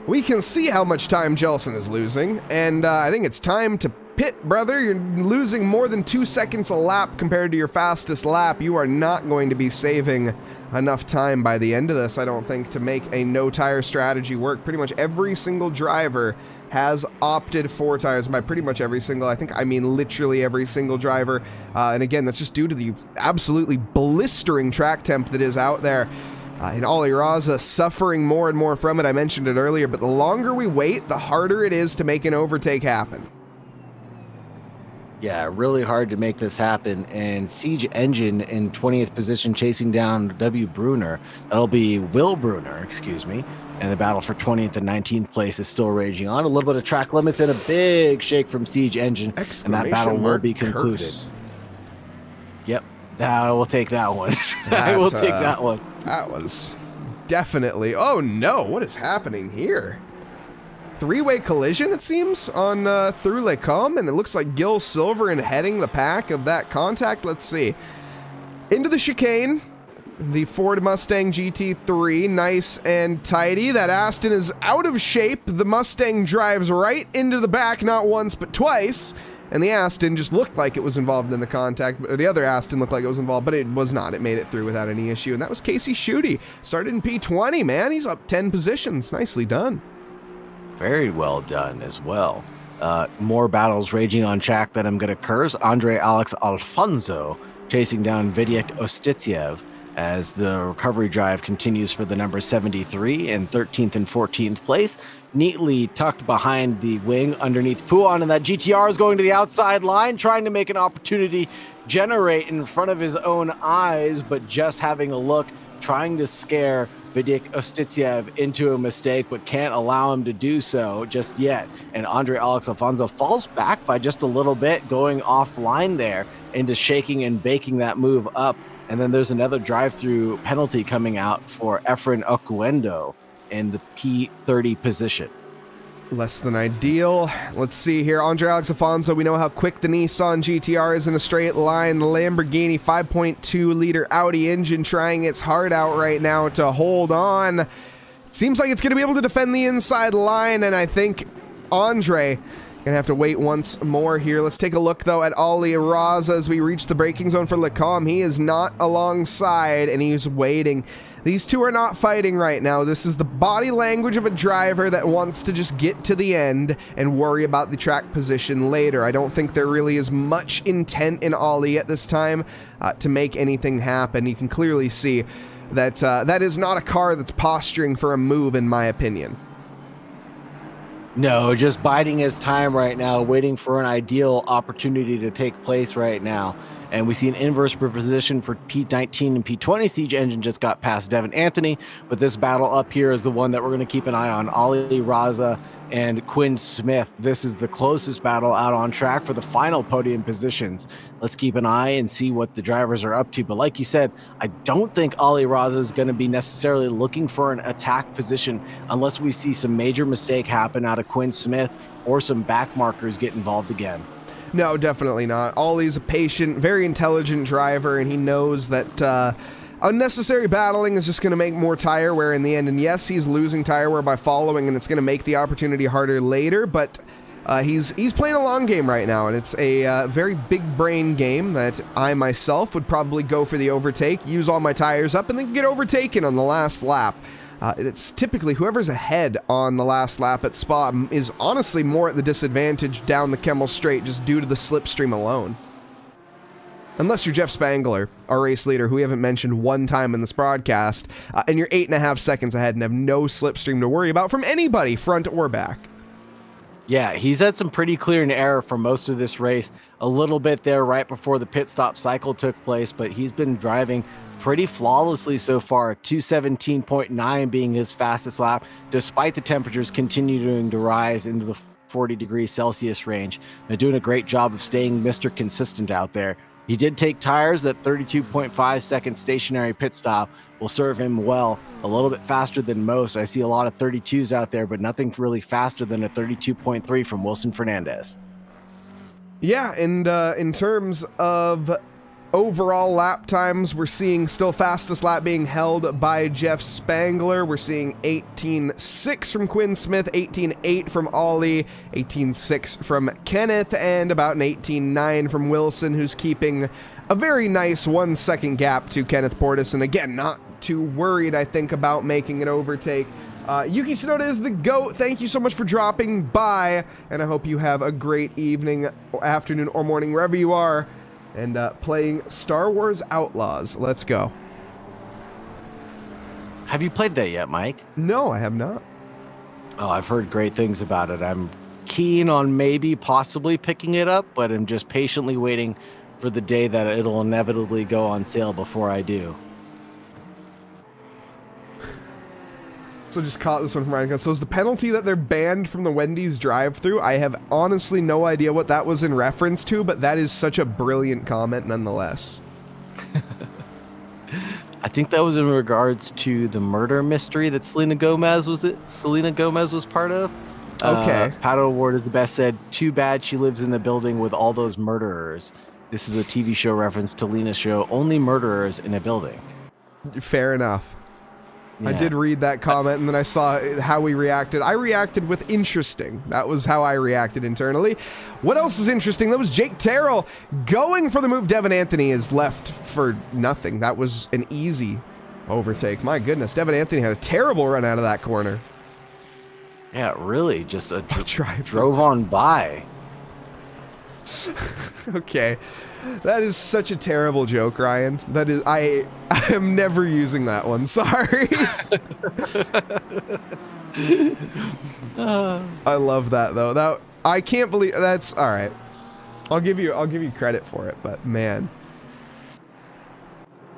we can see how much time Jelson is losing, and I think it's time to pit, brother. You're losing more than 2 seconds a lap compared to your fastest lap. You are not going to be saving enough time by the end of this, I don't think, to make a no-tire strategy work. Pretty much every single driver has opted for tires. By pretty much every single, I mean literally every single driver. And again, that's just due to the absolutely blistering track temp that is out there. And Ali Raza suffering more and more from it. I mentioned it earlier, but the longer we wait, the harder it is to make an overtake happen. Yeah, really hard to make this happen. And Siege Engine in 20th position, chasing down W. Bruner. That'll be Will Bruner, excuse me. And the battle for 20th and 19th place is still raging on. A little bit of track limits and a big shake from Siege Engine. And that battle will be concluded. Curse. Yep, I will take that one. I will take that one. That was definitely... Oh no, what is happening here? Three-way collision, it seems, on through Les Combes, and it looks like Gil Silver heading the pack of that contact. Let's see. Into the chicane, the Ford Mustang GT3, nice and tidy. That Aston is out of shape. The Mustang drives right into the back, not once, but twice. And the Aston just looked like it was involved in the contact. Or the other Aston looked like it was involved, but it was not. It made it through without any issue. And that was Casey Schutte. Started in P20, man. He's up 10 positions. Nicely done. Very well done as well. More battles raging on track that I'm going to curse. Andre Alex Alfonso chasing down Vidyuk Ostitiev as the recovery drive continues for the number 73 in 13th and 14th place. Neatly tucked behind the wing underneath Puon, and that GTR is going to the outside line, trying to make an opportunity generate in front of his own eyes, but just having a look, trying to scare Vidik Ostitsiev into a mistake, but can't allow him to do so just yet. And Andre Alex Alfonso falls back by just a little bit, going offline there into shaking and baking that move up. And then there's another drive-through penalty coming out for Efren Okuendo in the P30 position. Less than ideal. Let's see here. Andre Alex Alfonso, we know how quick the Nissan GTR is in a straight line. The Lamborghini 5.2 liter Audi engine trying its heart out right now to hold on. Seems like it's going to be able to defend the inside line, and I think Andre gonna have to wait once more here. Let's take a look though at Ali Raza as we reach the braking zone for Lecombe. He is not alongside and he's waiting. These two are not fighting right now. This is the body language of a driver that wants to just get to the end and worry about the track position later. I don't think there really is much intent in Ali at this time to make anything happen. You can clearly see that that is not a car that's posturing for a move, in my opinion. No, just biding his time right now, waiting for an ideal opportunity to take place right now. And we see an inverse position for P19 and P20. Siege Engine just got past Devin Anthony, but this battle up here is the one that we're going to keep an eye on. Ali Raza and Quinn Smith. This is the closest battle out on track for the final podium positions. Let's keep an eye and see what the drivers are up to. But like you said, I don't think Ali Raza is going to be necessarily looking for an attack position unless we see some major mistake happen out of Quinn Smith or some back markers get involved again. No, definitely not. Ollie's a patient, very intelligent driver, and he knows that unnecessary battling is just going to make more tire wear in the end. And yes, he's losing tire wear by following, and it's going to make the opportunity harder later, but he's playing a long game right now, and it's a very big brain game that I myself would probably go for the overtake, use all my tires up, and then get overtaken on the last lap. It's typically whoever's ahead on the last lap at Spa is honestly more at the disadvantage down the Kemmel Straight just due to the slipstream alone. Unless you're Jeff Spangler, our race leader, who we haven't mentioned one time in this broadcast, and you're 8.5 seconds ahead and have no slipstream to worry about from anybody, front or back. Yeah, he's had some pretty clear and error for most of this race. A little bit there right before the pit stop cycle took place, but he's been driving pretty flawlessly so far. 217.9 being his fastest lap, despite the temperatures continuing to rise into the 40 degrees Celsius range. They're doing a great job of staying Mr. Consistent out there. He did take tires. That 32.5 second stationary pit stop will serve him well. A little bit faster than most. I see a lot of 32s out there, but nothing really faster than a 32.3 from Wilson Fernandez. Yeah, and in terms of overall lap times, we're seeing still fastest lap being held by Jeff Spangler. We're seeing 18.6 from Quinn Smith, 18.8 from Ollie, 18.6 from Kenneth, and about an 18.9 from Wilson, who's keeping a very nice 1 second gap to Kenneth Portis. And again, not too worried, I think, about making an overtake. Yuki Tsunoda is the GOAT. Thank you so much for dropping by, and I hope you have a great evening, or afternoon, or morning, wherever you are, and playing Star Wars Outlaws. Let's go. Have you played that yet, Mike? No, I have not. Oh, I've heard great things about it. I'm keen on maybe possibly picking it up, but I'm just patiently waiting for the day that it'll inevitably go on sale before I do. So just caught this one from Ryan. So is the penalty that they're banned from the Wendy's drive-thru? I have honestly no idea what that was in reference to, but that is such a brilliant comment nonetheless. I think that was in regards to the murder mystery that Selena Gomez was part of. Okay. Paddle Ward is the best said, too bad she lives in the building with all those murderers. This is a TV show reference to Lena's show, Only Murderers in a Building. Fair enough. Yeah. I did read that comment, and then I saw how we reacted. I reacted with interesting. That was how I reacted internally. What else is interesting? That was Jake Terrell going for the move. Devin Anthony is left for nothing. That was an easy overtake. My goodness, Devin Anthony had a terrible run out of that corner. Yeah, really, just a drive drove on by. Okay. That is such a terrible joke, Ryan. That is, I am never using that one. Sorry. I love that though. That I can't believe that's all right. I'll give you credit for it, but man.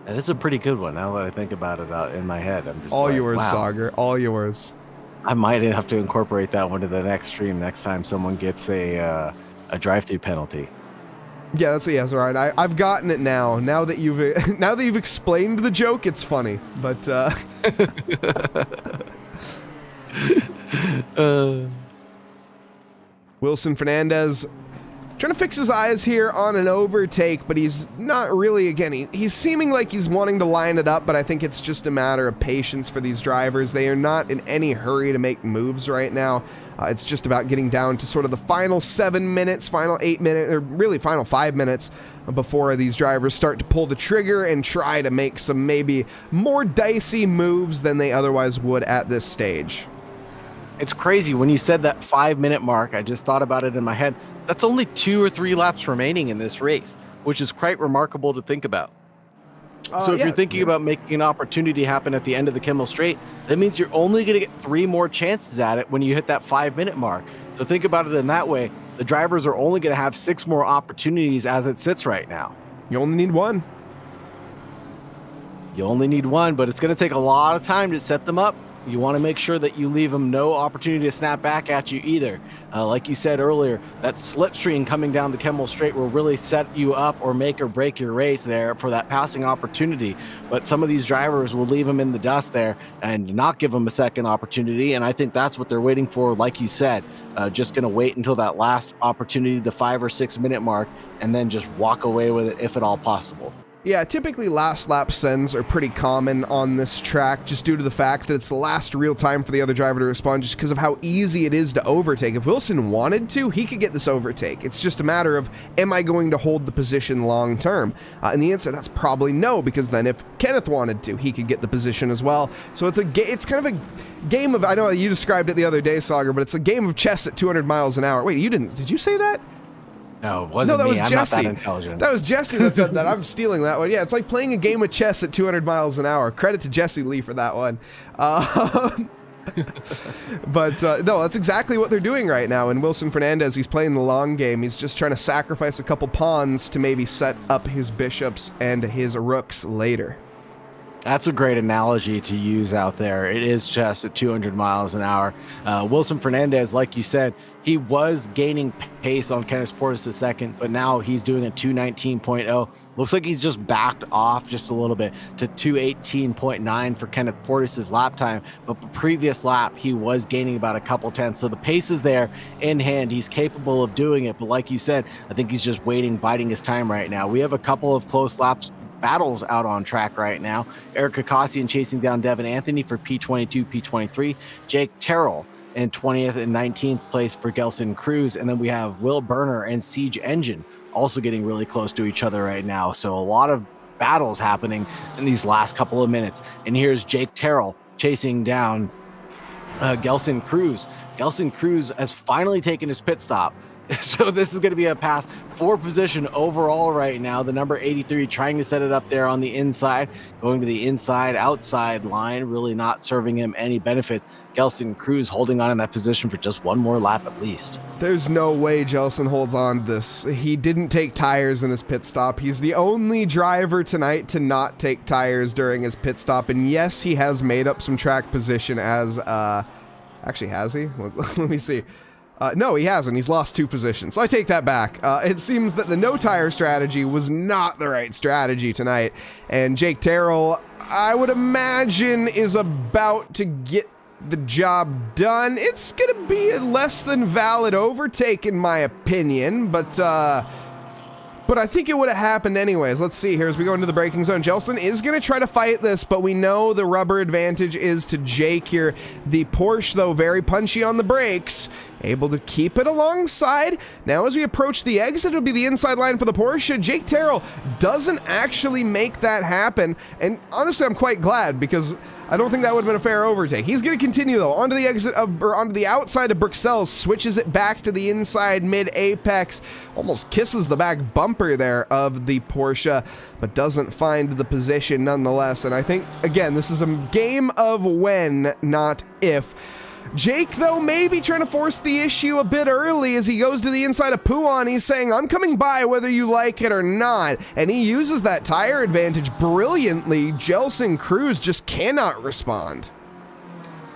That is a pretty good one. Now that I think about it out in my head, I'm just All like, yours, wow. Saagar. All yours. I might have to incorporate that one to the next stream next time someone gets a drive-through penalty. Yeah, that's right. I've gotten it now. Now that you've explained the joke, it's funny. But Wilson Fernandez trying to fix his eyes here on an overtake, but he's not really. Again, he's seeming like he's wanting to line it up, but I think it's just a matter of patience for these drivers. They are not in any hurry to make moves right now. It's just about getting down to sort of the final 7 minutes, final 8 minutes, or really final 5 minutes before these drivers start to pull the trigger and try to make some maybe more dicey moves than they otherwise would at this stage. It's crazy. When you said that 5-minute mark, I just thought about it in my head. That's only 2 or 3 laps remaining in this race, which is quite remarkable to think about. So if you're thinking about making an opportunity happen at the end of the Kimmel Straight, that means you're only going to get 3 more chances at it when you hit that 5-minute mark. So think about it in that way. The drivers are only going to have 6 more opportunities as it sits right now. You only need one. You only need one, but it's going to take a lot of time to set them up. You want to make sure that you leave them no opportunity to snap back at you either. Like you said earlier, that slipstream coming down the Kimmel Straight will really set you up or make or break your race there for that passing opportunity. But some of these drivers will leave them in the dust there and not give them a second opportunity. And I think that's what they're waiting for. Like you said, just going to wait until that last opportunity, the 5 or 6 minute mark, and then just walk away with it if at all possible. Yeah, typically last lap sends are pretty common on this track just due to the fact that it's the last real time for the other driver to respond just because of how easy it is to overtake. If Wilson wanted to, he could get this overtake. It's just a matter of, am I going to hold the position long term? And the answer, that's probably no, because then if Kenneth wanted to, he could get the position as well. So it's kind of a game of, I know you described it the other day, Saagar, but it's a game of chess at 200 miles an hour. Wait, did you say that? No, it wasn't me. I'm not that intelligent. That was Jesse that said that. I'm stealing that one. Yeah, it's like playing a game of chess at 200 miles an hour. Credit to Jesse Lee for that one. But no, that's exactly what they're doing right now. And Wilson Fernandez, he's playing the long game. He's just trying to sacrifice a couple pawns to maybe set up his bishops and his rooks later. That's a great analogy to use out there. It is chess at 200 miles an hour. Wilson Fernandez, like you said, he was gaining pace on Kenneth Portis II, but now he's doing a 219.0. Looks like he's just backed off just a little bit to 218.9 for Kenneth Portis' lap time. But the previous lap, he was gaining about a couple tenths. So the pace is there in hand. He's capable of doing it. But like you said, I think he's just waiting, biding his time right now. We have a couple of close battles out on track right now. Eric Kakasian chasing down Devin Anthony for P22, P23. Jake Terrell in 20th and 19th place for Gelson Cruz. And then we have Will Burner and Siege Engine also getting really close to each other right now. So a lot of battles happening in these last couple of minutes. And here's Jake Terrell chasing down Gelson Cruz. Gelson Cruz has finally taken his pit stop. So this is going to be a pass for position overall right now. The number 83 trying to set it up there on the inside, going to the inside outside line, really not serving him any benefit. Gelson Cruz holding on in that position for just one more lap at least. There's no way Gelson holds on to this. He didn't take tires in his pit stop. He's the only driver tonight to not take tires during his pit stop. And yes, he has made up some track position as, actually, has he? Let me see. No, he hasn't. He's lost 2 positions. So I take that back. It seems that the no-tire strategy was not the right strategy tonight. And Jake Terrell, I would imagine, is about to get the job done. It's going to be a less than valid overtake, in my opinion. But I think it would have happened anyways. Let's see here as we go into the braking zone. Gelson is going to try to fight this, but we know the rubber advantage is to Jake here. The Porsche, though, very punchy on the brakes, able to keep it alongside. Now as we approach the exit, it'll be the inside line for the Porsche. Jake Terrell doesn't actually make that happen, and honestly, I'm quite glad because I don't think that would have been a fair overtake. He's going to continue, though, onto the exit of, or onto the outside of Bruxelles, switches it back to the inside mid-apex, almost kisses the back bumper there of the Porsche, but doesn't find the position nonetheless. And I think, again, this is a game of when, not if. Jake, though, maybe trying to force the issue a bit early as he goes to the inside of Puan. He's saying, I'm coming by whether you like it or not. And he uses that tire advantage brilliantly. Gelson Cruz just cannot respond.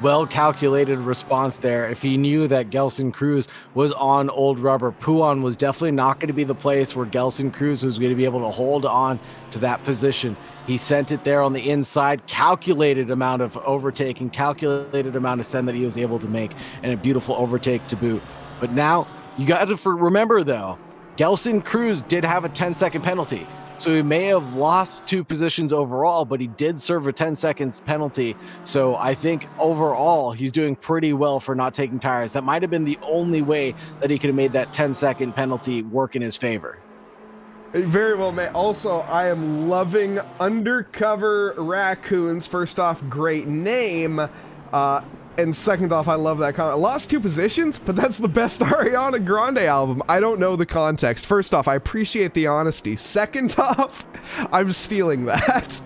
Well calculated response there. If he knew that Gelson Cruz was on old rubber, Puan was definitely not going to be the place where Gelson Cruz was going to be able to hold on to that position. He sent it there on the inside, calculated amount of overtaking, calculated amount of send that he was able to make, and a beautiful overtake to boot. But now you got to remember though, Gelson Cruz did have a 10-second penalty. So he may have lost 2 positions overall, but he did serve a 10 seconds penalty. So I think overall, he's doing pretty well for not taking tires. That might have been the only way that he could have made that 10-second penalty work in his favor. Very well, mate. Also, I am loving Undercover Raccoons. First off, great name. And second off, I love that comment. Lost 2 positions, but that's the best Ariana Grande album. I don't know the context. First off, I appreciate the honesty. Second off, I'm stealing that.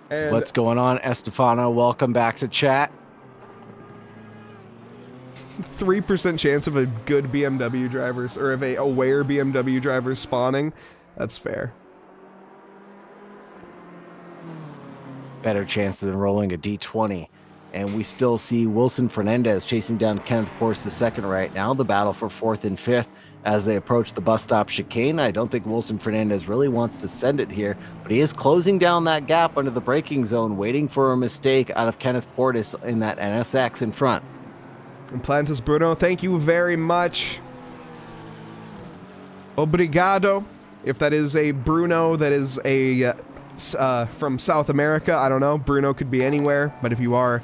And what's going on, Estefano? Welcome back to chat. 3% chance of a good BMW drivers, or of a aware BMW drivers spawning. That's fair. Better chance than rolling a D20. And we still see Wilson Fernandez chasing down Kenneth Porce II right now. The battle for 4th and 5th as they approach the bus stop chicane. I don't think Wilson Fernandez really wants to send it here, but he is closing down that gap under the braking zone, waiting for a mistake out of Kenneth Portis in that NSX in front. And Plantus Bruno, thank you very much. Obrigado. If that is a Bruno, that is a from South America, I don't know. Bruno could be anywhere, but if you are,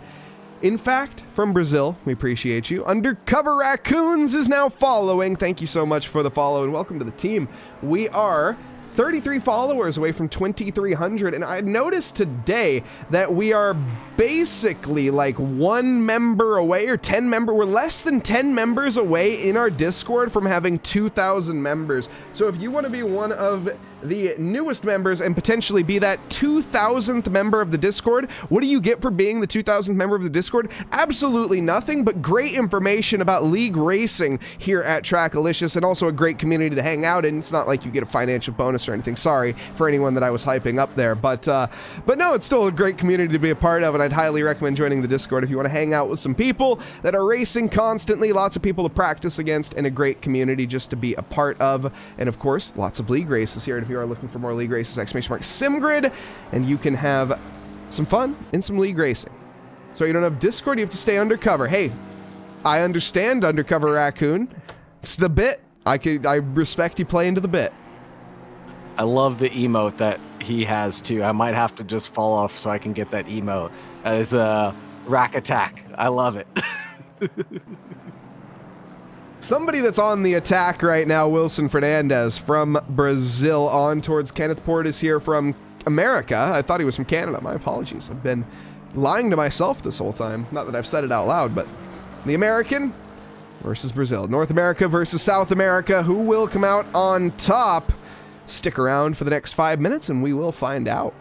in fact, from Brazil, we appreciate you. Undercover Raccoons is now following. Thank you so much for the follow, and welcome to the team. We are 33 followers away from 2,300, and I noticed today that we are basically like 1 member away, or we're less than 10 members away in our Discord from having 2,000 members. So if you want to be one of the newest members and potentially be that 2,000th member of the Discord, what do you get for being the 2,000th member of the Discord? Absolutely nothing, but great information about league racing here at Trackalicious, and also a great community to hang out in. It's not like you get a financial bonus or anything. Sorry for anyone that I was hyping up there, but no, it's still a great community to be a part of, and I'd highly recommend joining the Discord if you want to hang out with some people that are racing constantly, lots of people to practice against, and a great community just to be a part of. And of course, lots of league races here. And if you are looking for more league races, !SimGrid, and you can have some fun in some league racing. So you don't have Discord, you have to stay undercover. Hey, I understand, Undercover Raccoon. It's the bit. I respect you playing to the bit. I love the emote that he has too. I might have to just fall off so I can get that emote. That is a rack attack. I love it. Somebody that's on the attack right now, Wilson Fernandez from Brazil, on towards Kenneth Portis here from America. I thought he was from Canada. My apologies. I've been lying to myself this whole time. Not that I've said it out loud, but the American versus Brazil. North America versus South America. Who will come out on top? Stick around for the next 5 minutes and we will find out.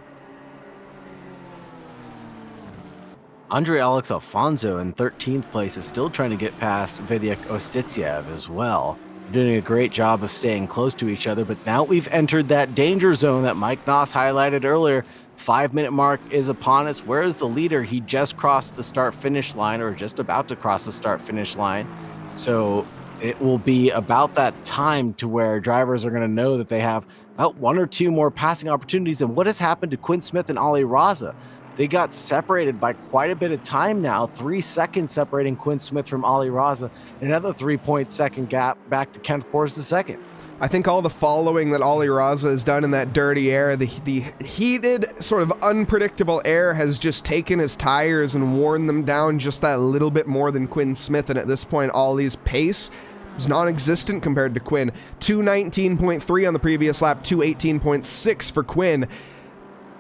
Andre Alex Alfonso in 13th place is still trying to get past Vedyak Ostitsiev as well. They're doing a great job of staying close to each other, but now we've entered that danger zone that Mike Nause highlighted earlier. 5-minute mark is upon us. Where is the leader? He just crossed the start-finish line, or just about to cross the start-finish line. So it will be about that time to where drivers are going to know that they have about 1 or 2 more passing opportunities. And what has happened to Quinn Smith and Ali Raza? They got separated by quite a bit of time now. 3 seconds separating Quinn Smith from Ali Raza, and another 3-point-second gap back to Kenneth Porce II. I think all the following that Ali Raza has done in that dirty air, the heated, sort of unpredictable air, has just taken his tires and worn them down just that little bit more than Quinn Smith. And at this point, Ali's pace is non-existent compared to Quinn. 2:19.3 on the previous lap, 2:18.6 for Quinn.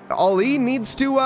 Ali needs to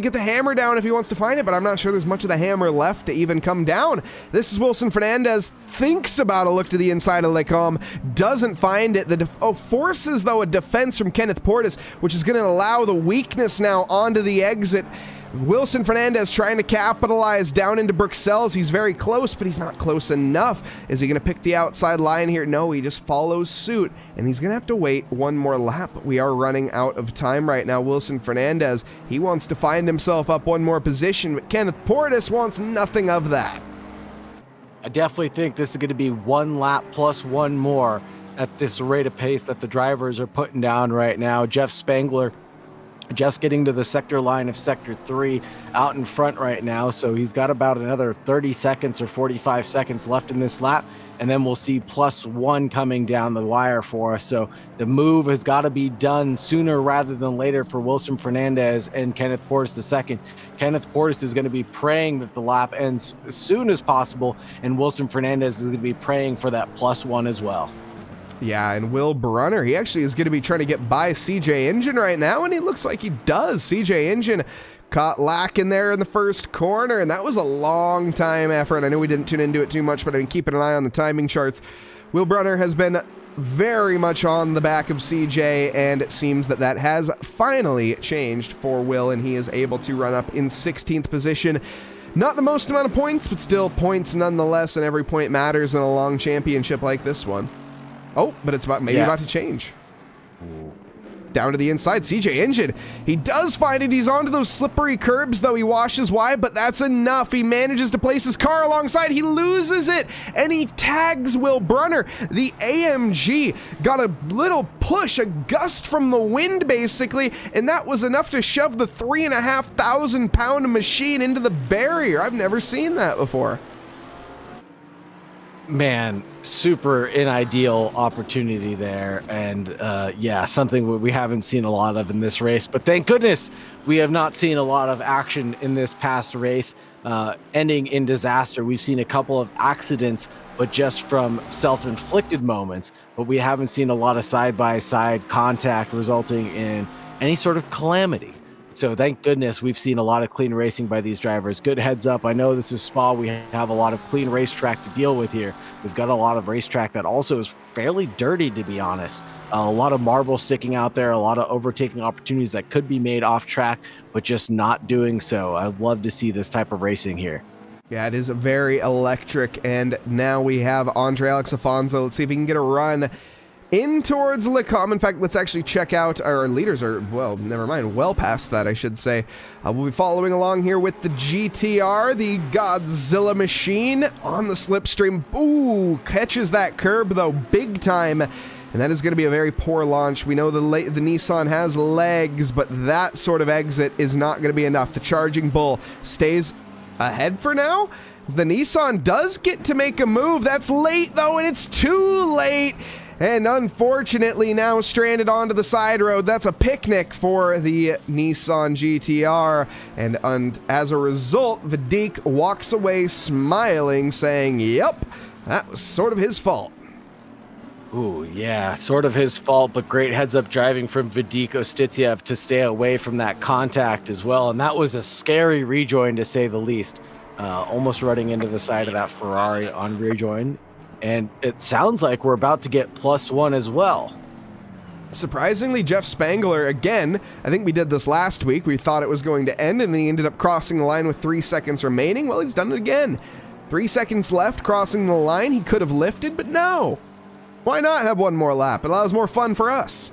get the hammer down if he wants to find it, but I'm not sure there's much of the hammer left to even come down. This is Wilson Fernandez, thinks about a look to the inside of Lecom, doesn't find it. Forces, though, a defense from Kenneth Portis, which is going to allow the weakness now onto the exit Wilson Fernandez trying to capitalize down into Bruxelles. He's very close, but he's not close enough. Is he going to pick the outside line here? No, he just follows suit, and he's going to have to wait one more lap. We are running out of time right now. Wilson Fernandez, he wants to find himself up one more position, but Kenneth Portis wants nothing of that. I definitely think this is going to be one lap plus one more at this rate of pace that the drivers are putting down right now. Jeff Spangler just getting to the sector line of sector 3 out in front right now. So he's got about another 30 seconds or 45 seconds left in this lap. And then we'll see plus one coming down the wire for us. So the move has got to be done sooner rather than later for Wilson Fernandez and Kenneth Portis II. Kenneth Portis is going to be praying that the lap ends as soon as possible, and Wilson Fernandez is going to be praying for that plus one as well. Yeah, and Will Brunner, he actually is going to be trying to get by CJ Engine right now, and he looks like he does. CJ Engine caught lacking there in the first corner, and that was a long time effort. I know we didn't tune into it too much, but I've been keeping an eye on the timing charts. Will Brunner has been very much on the back of CJ, and it seems that that has finally changed for Will, and he is able to run up in 16th position. Not the most amount of points, but still points nonetheless, and every point matters in a long championship like this one. Oh, but it's about about to change. Down to the inside, CJ Engine. He does find it. He's onto those slippery curbs, though. He washes wide, but that's enough. He manages to place his car alongside. He loses it, and he tags Will Brunner. The AMG got a little push, a gust from the wind, basically, and that was enough to shove the 3,500 pound machine into the barrier. I've never seen that before. Man, super ideal opportunity there, and yeah, something we haven't seen a lot of in this race, but thank goodness we have not seen a lot of action in this past race ending in disaster. We've seen a couple of accidents, but just from self-inflicted moments, but we haven't seen a lot of side-by-side contact resulting in any sort of calamity. So thank goodness we've seen a lot of clean racing by these drivers. Good heads up. I know this is Spa. We have a lot of clean racetrack to deal with here. We've got a lot of racetrack that also is fairly dirty, to be honest. A lot of marble sticking out there, a lot of overtaking opportunities that could be made off track, but just not doing so. I'd love to see this type of racing here. Yeah, it is very electric. And now we have Andre Alex Afonso. Let's see if he can get a run in towards Le Com. In fact, let's actually check out our leaders are, well, never mind, well past that, I should say. We'll be following along here with the GTR, the Godzilla machine on the slipstream. Ooh, catches that curb, though, big time. And that is going to be a very poor launch. We know the Nissan has legs, but that sort of exit is not going to be enough. The Charging Bull stays ahead for now. The Nissan does get to make a move. That's late, though, and it's too late. And unfortunately now stranded onto the side road. That's a picnic for the Nissan GTR. And as a result, Vidic walks away smiling, saying, yep, that was sort of his fault. Ooh, yeah, sort of his fault, but great heads-up driving from Vidic Ostitsiev to stay away from that contact as well. And that was a scary rejoin, to say the least. Almost running into the side of that Ferrari on rejoin. And it sounds like we're about to get plus one as well. Surprisingly, Jeff Spangler, again, I think we did this last week. We thought it was going to end, and then he ended up crossing the line with 3 seconds remaining. Well, he's done it again. 3 seconds left, crossing the line. He could have lifted, but no. Why not have one more lap? It allows more fun for us.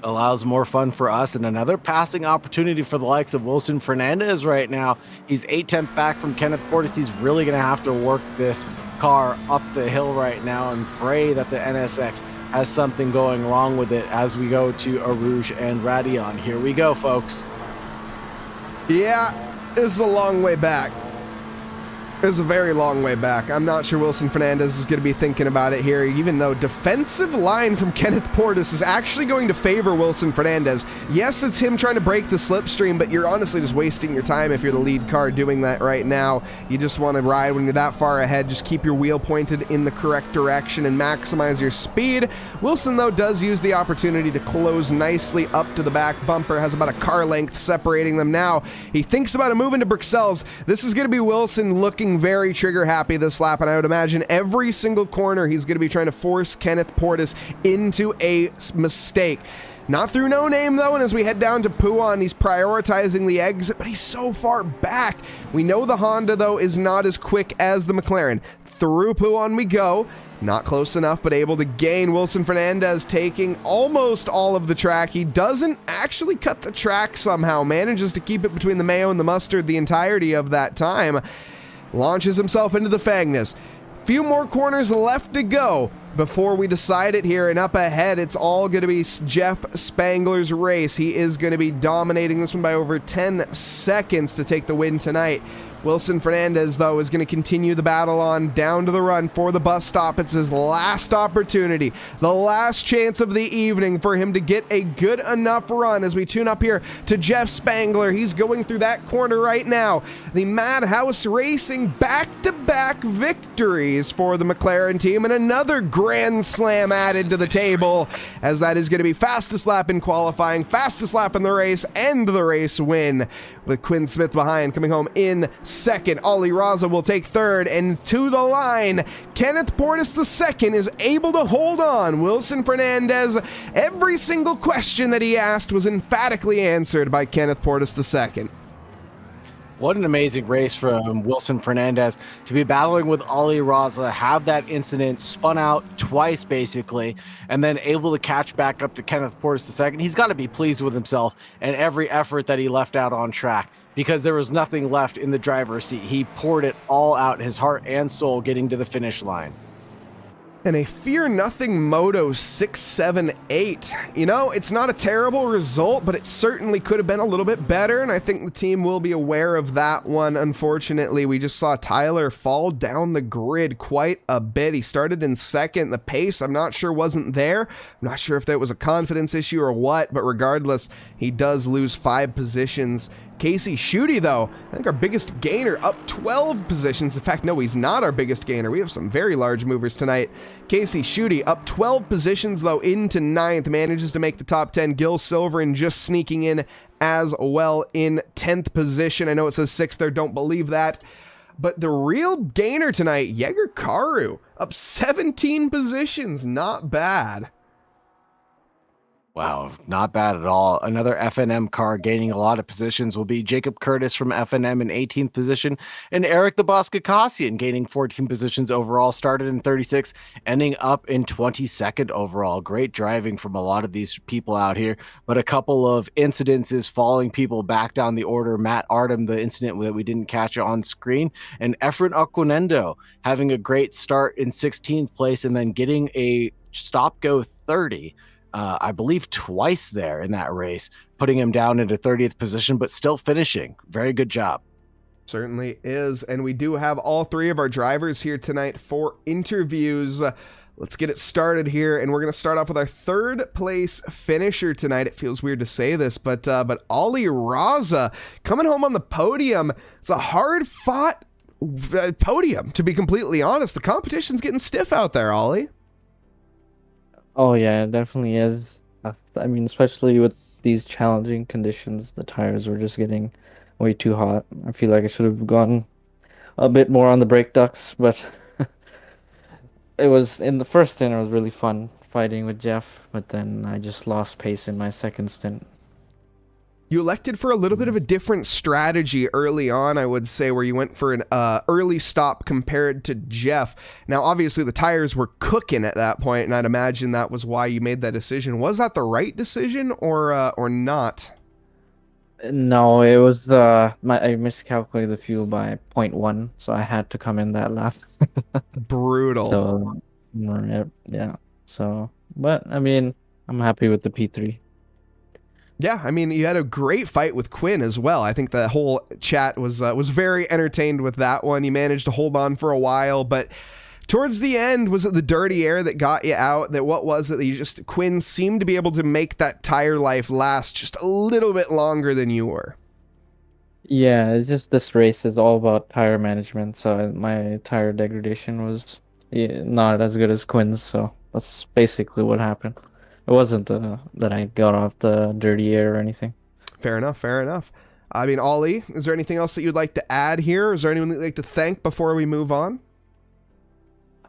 Allows more fun for us, and another passing opportunity for the likes of Wilson Fernandez right now. He's 8/10 back from Kenneth Portis. He's really going to have to work this car up the hill right now and pray that the NSX has something going wrong with it as we go to Arouge and Radeon. Here we go, folks. Yeah, this is a long way back. It's a very long way back. I'm not sure Wilson Fernandez is going to be thinking about it here, even though defensive line from Kenneth Portis is actually going to favor Wilson Fernandez. Yes, it's him trying to break the slipstream, but you're honestly just wasting your time if you're the lead car doing that right now. You just want to ride when you're that far ahead. Just keep your wheel pointed in the correct direction and maximize your speed. Wilson, though, does use the opportunity to close nicely up to the back bumper. Has about a car length separating them now. He thinks about a move into Bruxelles. This is going to be Wilson looking very trigger happy this lap, and I would imagine every single corner he's going to be trying to force Kenneth Portis into a mistake. Not through No Name, though, and as we head down to Puan, he's prioritizing the exit, but he's so far back. We know the Honda, though, is not as quick as the McLaren. Through Puan we go. Not close enough, but able to gain. Wilson Fernandez taking almost all of the track. He doesn't actually cut the track somehow. Manages to keep it between the mayo and the mustard the entirety of that time. Launches himself into the Fagnus. Few more corners left to go before we decide it here, and up ahead it's all going to be Jeff Spangler's race. He is going to be dominating this one by over 10 seconds to take the win tonight. Wilson Fernandez, though, is going to continue the battle on down to the run for the bus stop. It's his last opportunity, the last chance of the evening for him to get a good enough run as we tune up here to Jeff Spangler. He's going through that corner right now. The Madhouse Racing back-to-back victories for the McLaren team, and another Grand Slam added to the table, as that is going to be fastest lap in qualifying, fastest lap in the race, and the race win, with Quinn Smith behind, coming home in second. Ali Raza will take third, and to the line, Kenneth Portis II is able to hold on. Wilson Fernandez, every single question that he asked was emphatically answered by Kenneth Portis II. What an amazing race from Wilson Fernandez to be battling with Ali Raza, have that incident, spun out twice basically, and then able to catch back up to Kenneth Portis II. He's got to be pleased with himself and every effort that he left out on track, because there was nothing left in the driver's seat. He poured it all out, his heart and soul, getting to the finish line. And a Fear Nothing Moto 678. You know, it's not a terrible result, but it certainly could have been a little bit better, and I think the team will be aware of that one. Unfortunately, we just saw Tyler fall down the grid quite a bit. He started in second. The pace, I'm not sure, wasn't there. I'm not sure if that was a confidence issue or what, but regardless, he does lose 5 positions. Casey Schutte, though, I think our biggest gainer, up 12 positions. In fact, no, he's not our biggest gainer. We have some very large movers tonight. Casey Schutte up 12 positions, though, into 9th, manages to make the top 10. Gil Silverin just sneaking in as well in 10th position. I know it says 6th there, don't believe that. But the real gainer tonight, Yeager Karu, up 17 positions, not bad. Wow, not bad at all. Another FNM car gaining a lot of positions will be Jacob Curtis from FNM in 18th position, and Eric the Boss Kassian gaining 14 positions overall, started in 36, ending up in 22nd overall. Great driving from a lot of these people out here, but a couple of incidences falling people back down the order. Matt Artem, the incident that we didn't catch on screen, and Efren Aquinendo having a great start in 16th place and then getting a stop-go 30. I believe twice there in that race, putting him down into 30th position, but still finishing. Very good job. Certainly is. And we do have all 3 of our drivers here tonight for interviews. Let's get it started here. And we're going to start off with our 3rd place finisher tonight. It feels weird to say this, but Ali Raza coming home on the podium. It's a hard fought podium, to be completely honest. The competition's getting stiff out there, Ollie. Oh yeah, it definitely is. I mean, especially with these challenging conditions, the tires were just getting way too hot. I feel like I should have gone a bit more on the brake ducts, but it was in the first stint. It was really fun fighting with Jeff, but then I just lost pace in my second stint. You elected for a little bit of a different strategy early on, I would say, where you went for an early stop compared to Jeff. Now, obviously, the tires were cooking at that point, and I'd imagine that was why you made that decision. Was that the right decision or not? No, it was I miscalculated the fuel by 0.1, so I had to come in that lap. Brutal. So, yeah. So, but I mean, I'm happy with the P3. Yeah, I mean, you had a great fight with Quinn as well. I think the whole chat was very entertained with that one. You managed to hold on for a while, but towards the end, was it the dirty air that got you out? What was it? Quinn seemed to be able to make that tire life last just a little bit longer than you were. Yeah, it's just this race is all about tire management, so my tire degradation was not as good as Quinn's, so that's basically what happened. It wasn't that I got off the dirty air or anything. Fair enough. I mean, Ollie, is there anything else that you'd like to add here? Is there anyone that you'd like to thank before we move on?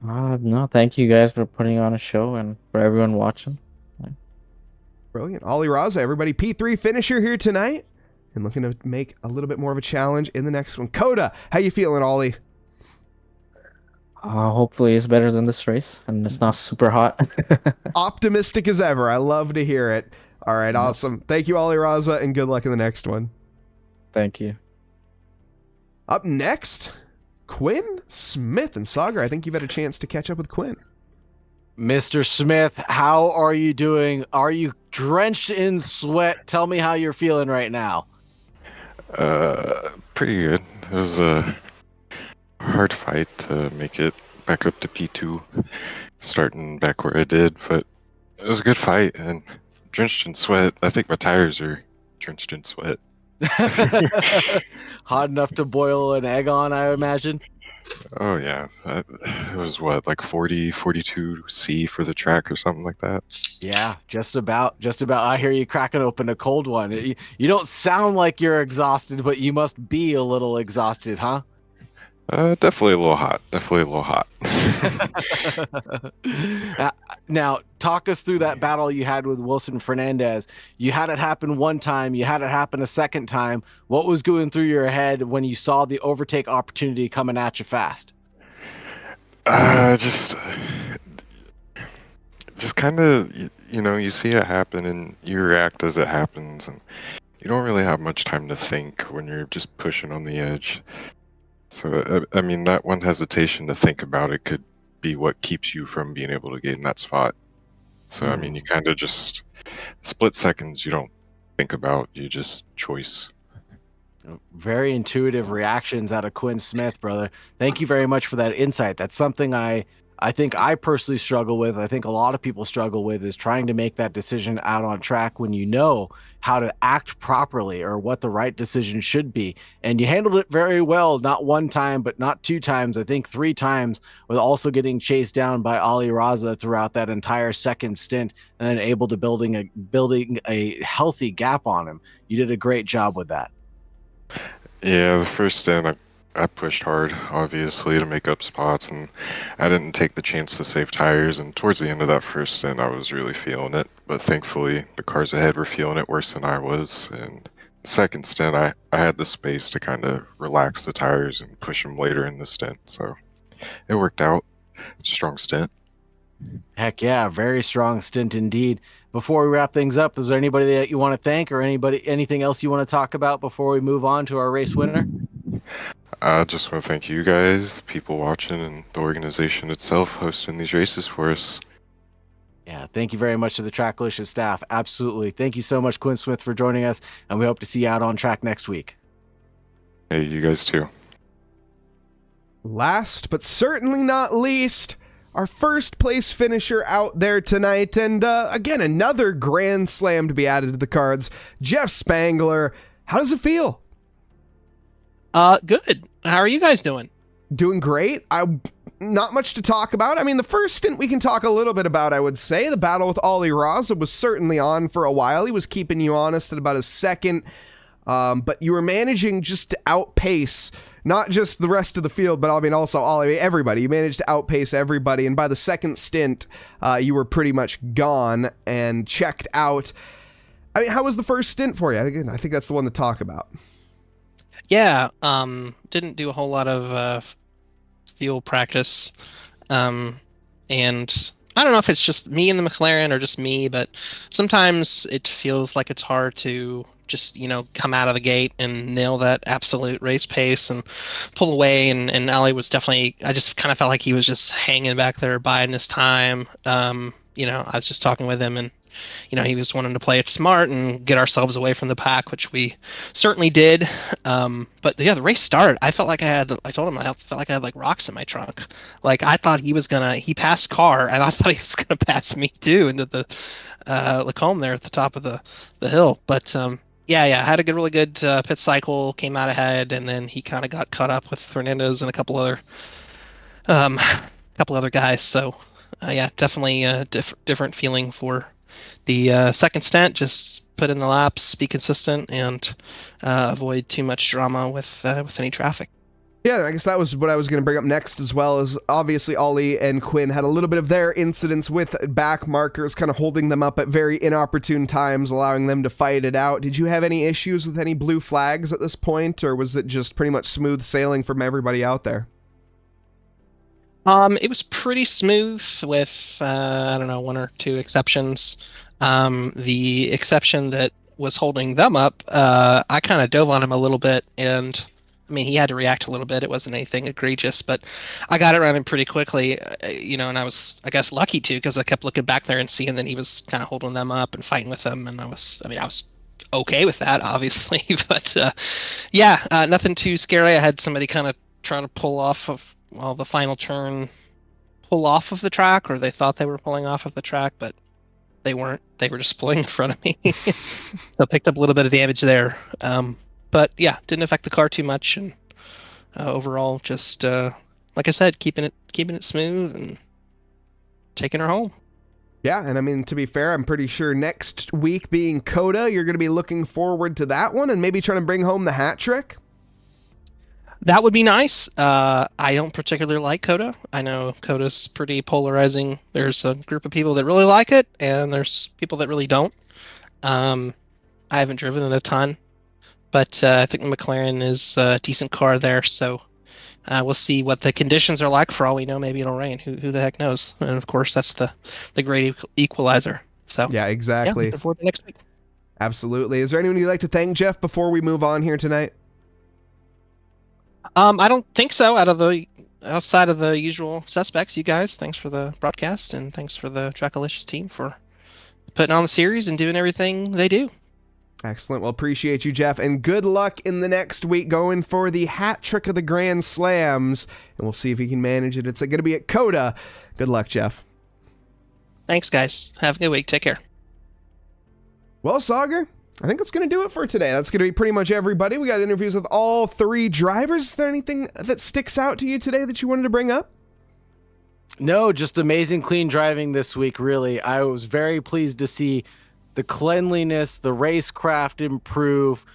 No, thank you guys for putting on a show and for everyone watching. Brilliant. Ollie Raza, everybody, P3 finisher here tonight and looking to make a little bit more of a challenge in the next one. Coda, how you feeling, Ollie? Hopefully it's better than this race and it's not super hot. Optimistic as ever. I love to hear it. All right, awesome. Thank you, Ollie Raza, and good luck in the next one. Thank you. Up next, Quinn Smith and Saagar. I think you've had a chance to catch up with Quinn. Mr. Smith, how are you doing? Are you drenched in sweat? Tell me how you're feeling right now. Pretty good. It was a hard fight to make it back up to P2, starting back where I did, but it was a good fight and drenched in sweat. I think my tires are drenched in sweat. Hot enough to boil an egg on, I imagine. Oh yeah, it was what, like 42 C for the track or something like that. Yeah, just about. I hear you cracking open a cold one. You don't sound like you're exhausted, but you must be a little exhausted, huh? Definitely a little hot. Now, talk us through that battle you had with Wilson Fernandez. You had it happen one time. You had it happen a second time. What was going through your head when you saw the overtake opportunity coming at you fast? Just kind of, you see it happen and you react as it happens, and you don't really have much time to think when you're just pushing on the edge. So, I mean, that one hesitation to think about it could be what keeps you from being able to get in that spot. So, I mean, you kind of just, split seconds you don't think about, you just choice. Very intuitive reactions out of Quinn Smith, brother. Thank you very much for that insight. That's something I think I personally struggle with. I think a lot of people struggle with is trying to make that decision out on track when you know how to act properly or what the right decision should be. And you handled it very well, not one time, but not two times, I think 3 times, with also getting chased down by Ollie Raza throughout that entire second stint and then able to building a healthy gap on him. You did a great job with that. Yeah, the first stint I pushed hard, obviously, to make up spots, and I didn't take the chance to save tires, and towards the end of that first stint, I was really feeling it, but thankfully, the cars ahead were feeling it worse than I was, and the second stint, I had the space to kind of relax the tires and push them later in the stint, so it worked out. It's a strong stint. Heck yeah, very strong stint indeed. Before we wrap things up, is there anybody that you want to thank or anything else you want to talk about before we move on to our race winner? I just want to thank you guys, the people watching, and the organization itself hosting these races for us. Yeah, thank you very much to the Tracklicious staff. Absolutely. Thank you so much, Quinn Smith, for joining us, and we hope to see you out on track next week. Hey, you guys too. Last but certainly not least, our first place finisher out there tonight, and again, another Grand Slam to be added to the cards. Jeff Spangler, how does it feel? Good. How are you guys doing? Doing great. Not much to talk about. I mean, the first stint we can talk a little bit about, I would say. The battle with Ollie Raza was certainly on for a while. He was keeping you honest at about a second, but you were managing just to outpace not just the rest of the field, but I mean also Ollie, everybody. You managed to outpace everybody, and by the second stint, you were pretty much gone and checked out. I mean, how was the first stint for you? Again, I think that's the one to talk about. Yeah, didn't do a whole lot of field practice, and I don't know if it's just me in the McLaren or just me, but sometimes it feels like it's hard to just, come out of the gate and nail that absolute race pace and pull away. And Ollie was definitely, I just kind of felt like he was just hanging back there biding his time. I was just talking with him, and he was wanting to play it smart and get ourselves away from the pack, which we certainly did. But yeah, the race started. I told him I felt like I had like rocks in my trunk. Like I thought he passed Carr, and I thought he was gonna pass me too into the Lacombe there at the top of the hill. But yeah, I had a really good pit cycle, came out ahead, and then he kind of got caught up with Fernandez and a couple other guys. So yeah, definitely a different feeling for the second stint. Just put in the laps, be consistent, and avoid too much drama with any traffic. Yeah, I guess that was what I was going to bring up next as well, as obviously Ollie and Quinn had a little bit of their incidents with back markers, kind of holding them up at very inopportune times, allowing them to fight it out. Did you have any issues with any blue flags at this point, or was it just pretty much smooth sailing from everybody out there? It was pretty smooth with, I don't know, one or two exceptions. The exception that was holding them up, I kind of dove on him a little bit, and I mean, he had to react a little bit. It wasn't anything egregious, but I got around him pretty quickly, and I was, I guess, lucky too, because I kept looking back there and seeing that he was kind of holding them up and fighting with them, and I was okay with that, obviously, but nothing too scary. I had somebody kind of trying to pull off of, the final turn, pull off of the track, or they thought they were pulling off of the track, but they weren't. They were just pulling in front of me. So picked up a little bit of damage there. But yeah, didn't affect the car too much, and overall, just like I said, keeping it smooth and taking her home. Yeah, and I mean, to be fair, I'm pretty sure next week being COTA, you're going to be looking forward to that one and maybe trying to bring home the hat trick. That would be nice. I don't particularly like COTA. I know COTA's pretty polarizing. There's a group of people that really like it, and there's people that really don't. I haven't driven it a ton, but I think the McLaren is a decent car there, so we'll see what the conditions are like. For all we know, maybe it'll rain. Who the heck knows? And of course, that's the great equalizer. So yeah, exactly. Looking forward to next week. Absolutely. Is there anyone you'd like to thank, Jeff, before we move on here tonight? I don't think so. Outside of the usual suspects, you guys, thanks for the broadcast, and thanks for the TRACKILICIOUS team for putting on the series and doing everything they do. Excellent. Well, appreciate you, Jeff, and good luck in the next week going for the hat trick of the Grand Slams, and we'll see if he can manage it. It's going to be at COTA. Good luck, Jeff. Thanks, guys. Have a good week. Take care. Well, Saagar, I think that's going to do it for today. That's going to be pretty much everybody. We got interviews with all three drivers. Is there anything that sticks out to you today that you wanted to bring up? No, just amazing clean driving this week, really. I was very pleased to see the cleanliness, the racecraft improve,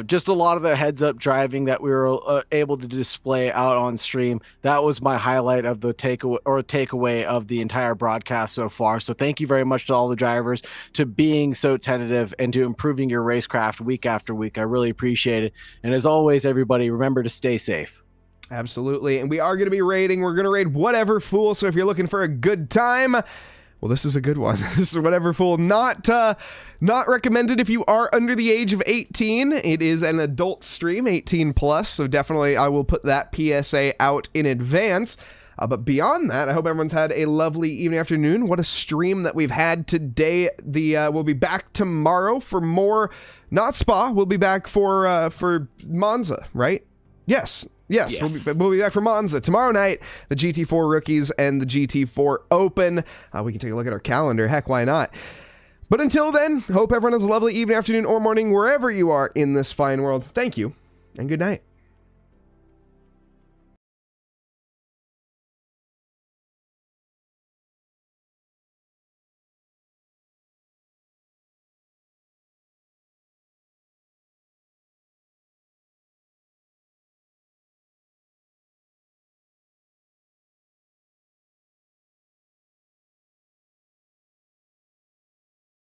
just a lot of the heads-up driving that we were able to display out on stream. That was my highlight of the takeaway of the entire broadcast so far. So thank you very much to all the drivers, to being so tentative and to improving your racecraft week after week. I really appreciate it. And as always, everybody, remember to stay safe. Absolutely. And we are going to be raiding. We're going to raid Whatever Fool. So if you're looking for a good time, well, this is a good one. This is Whatever Fool. Not recommended if you are under the age of 18. It is an adult stream, 18 plus. So definitely I will put that PSA out in advance. But beyond that, I hope everyone's had a lovely evening, afternoon. What a stream that we've had today. We'll be back tomorrow for more, not Spa. We'll be back for Monza, right? Yes. We'll be back for Monza tomorrow night, the GT4 Rookies and the GT4 Open. We can take a look at our calendar. Heck, why not? But until then, hope everyone has a lovely evening, afternoon, or morning, wherever you are in this fine world. Thank you, and good night.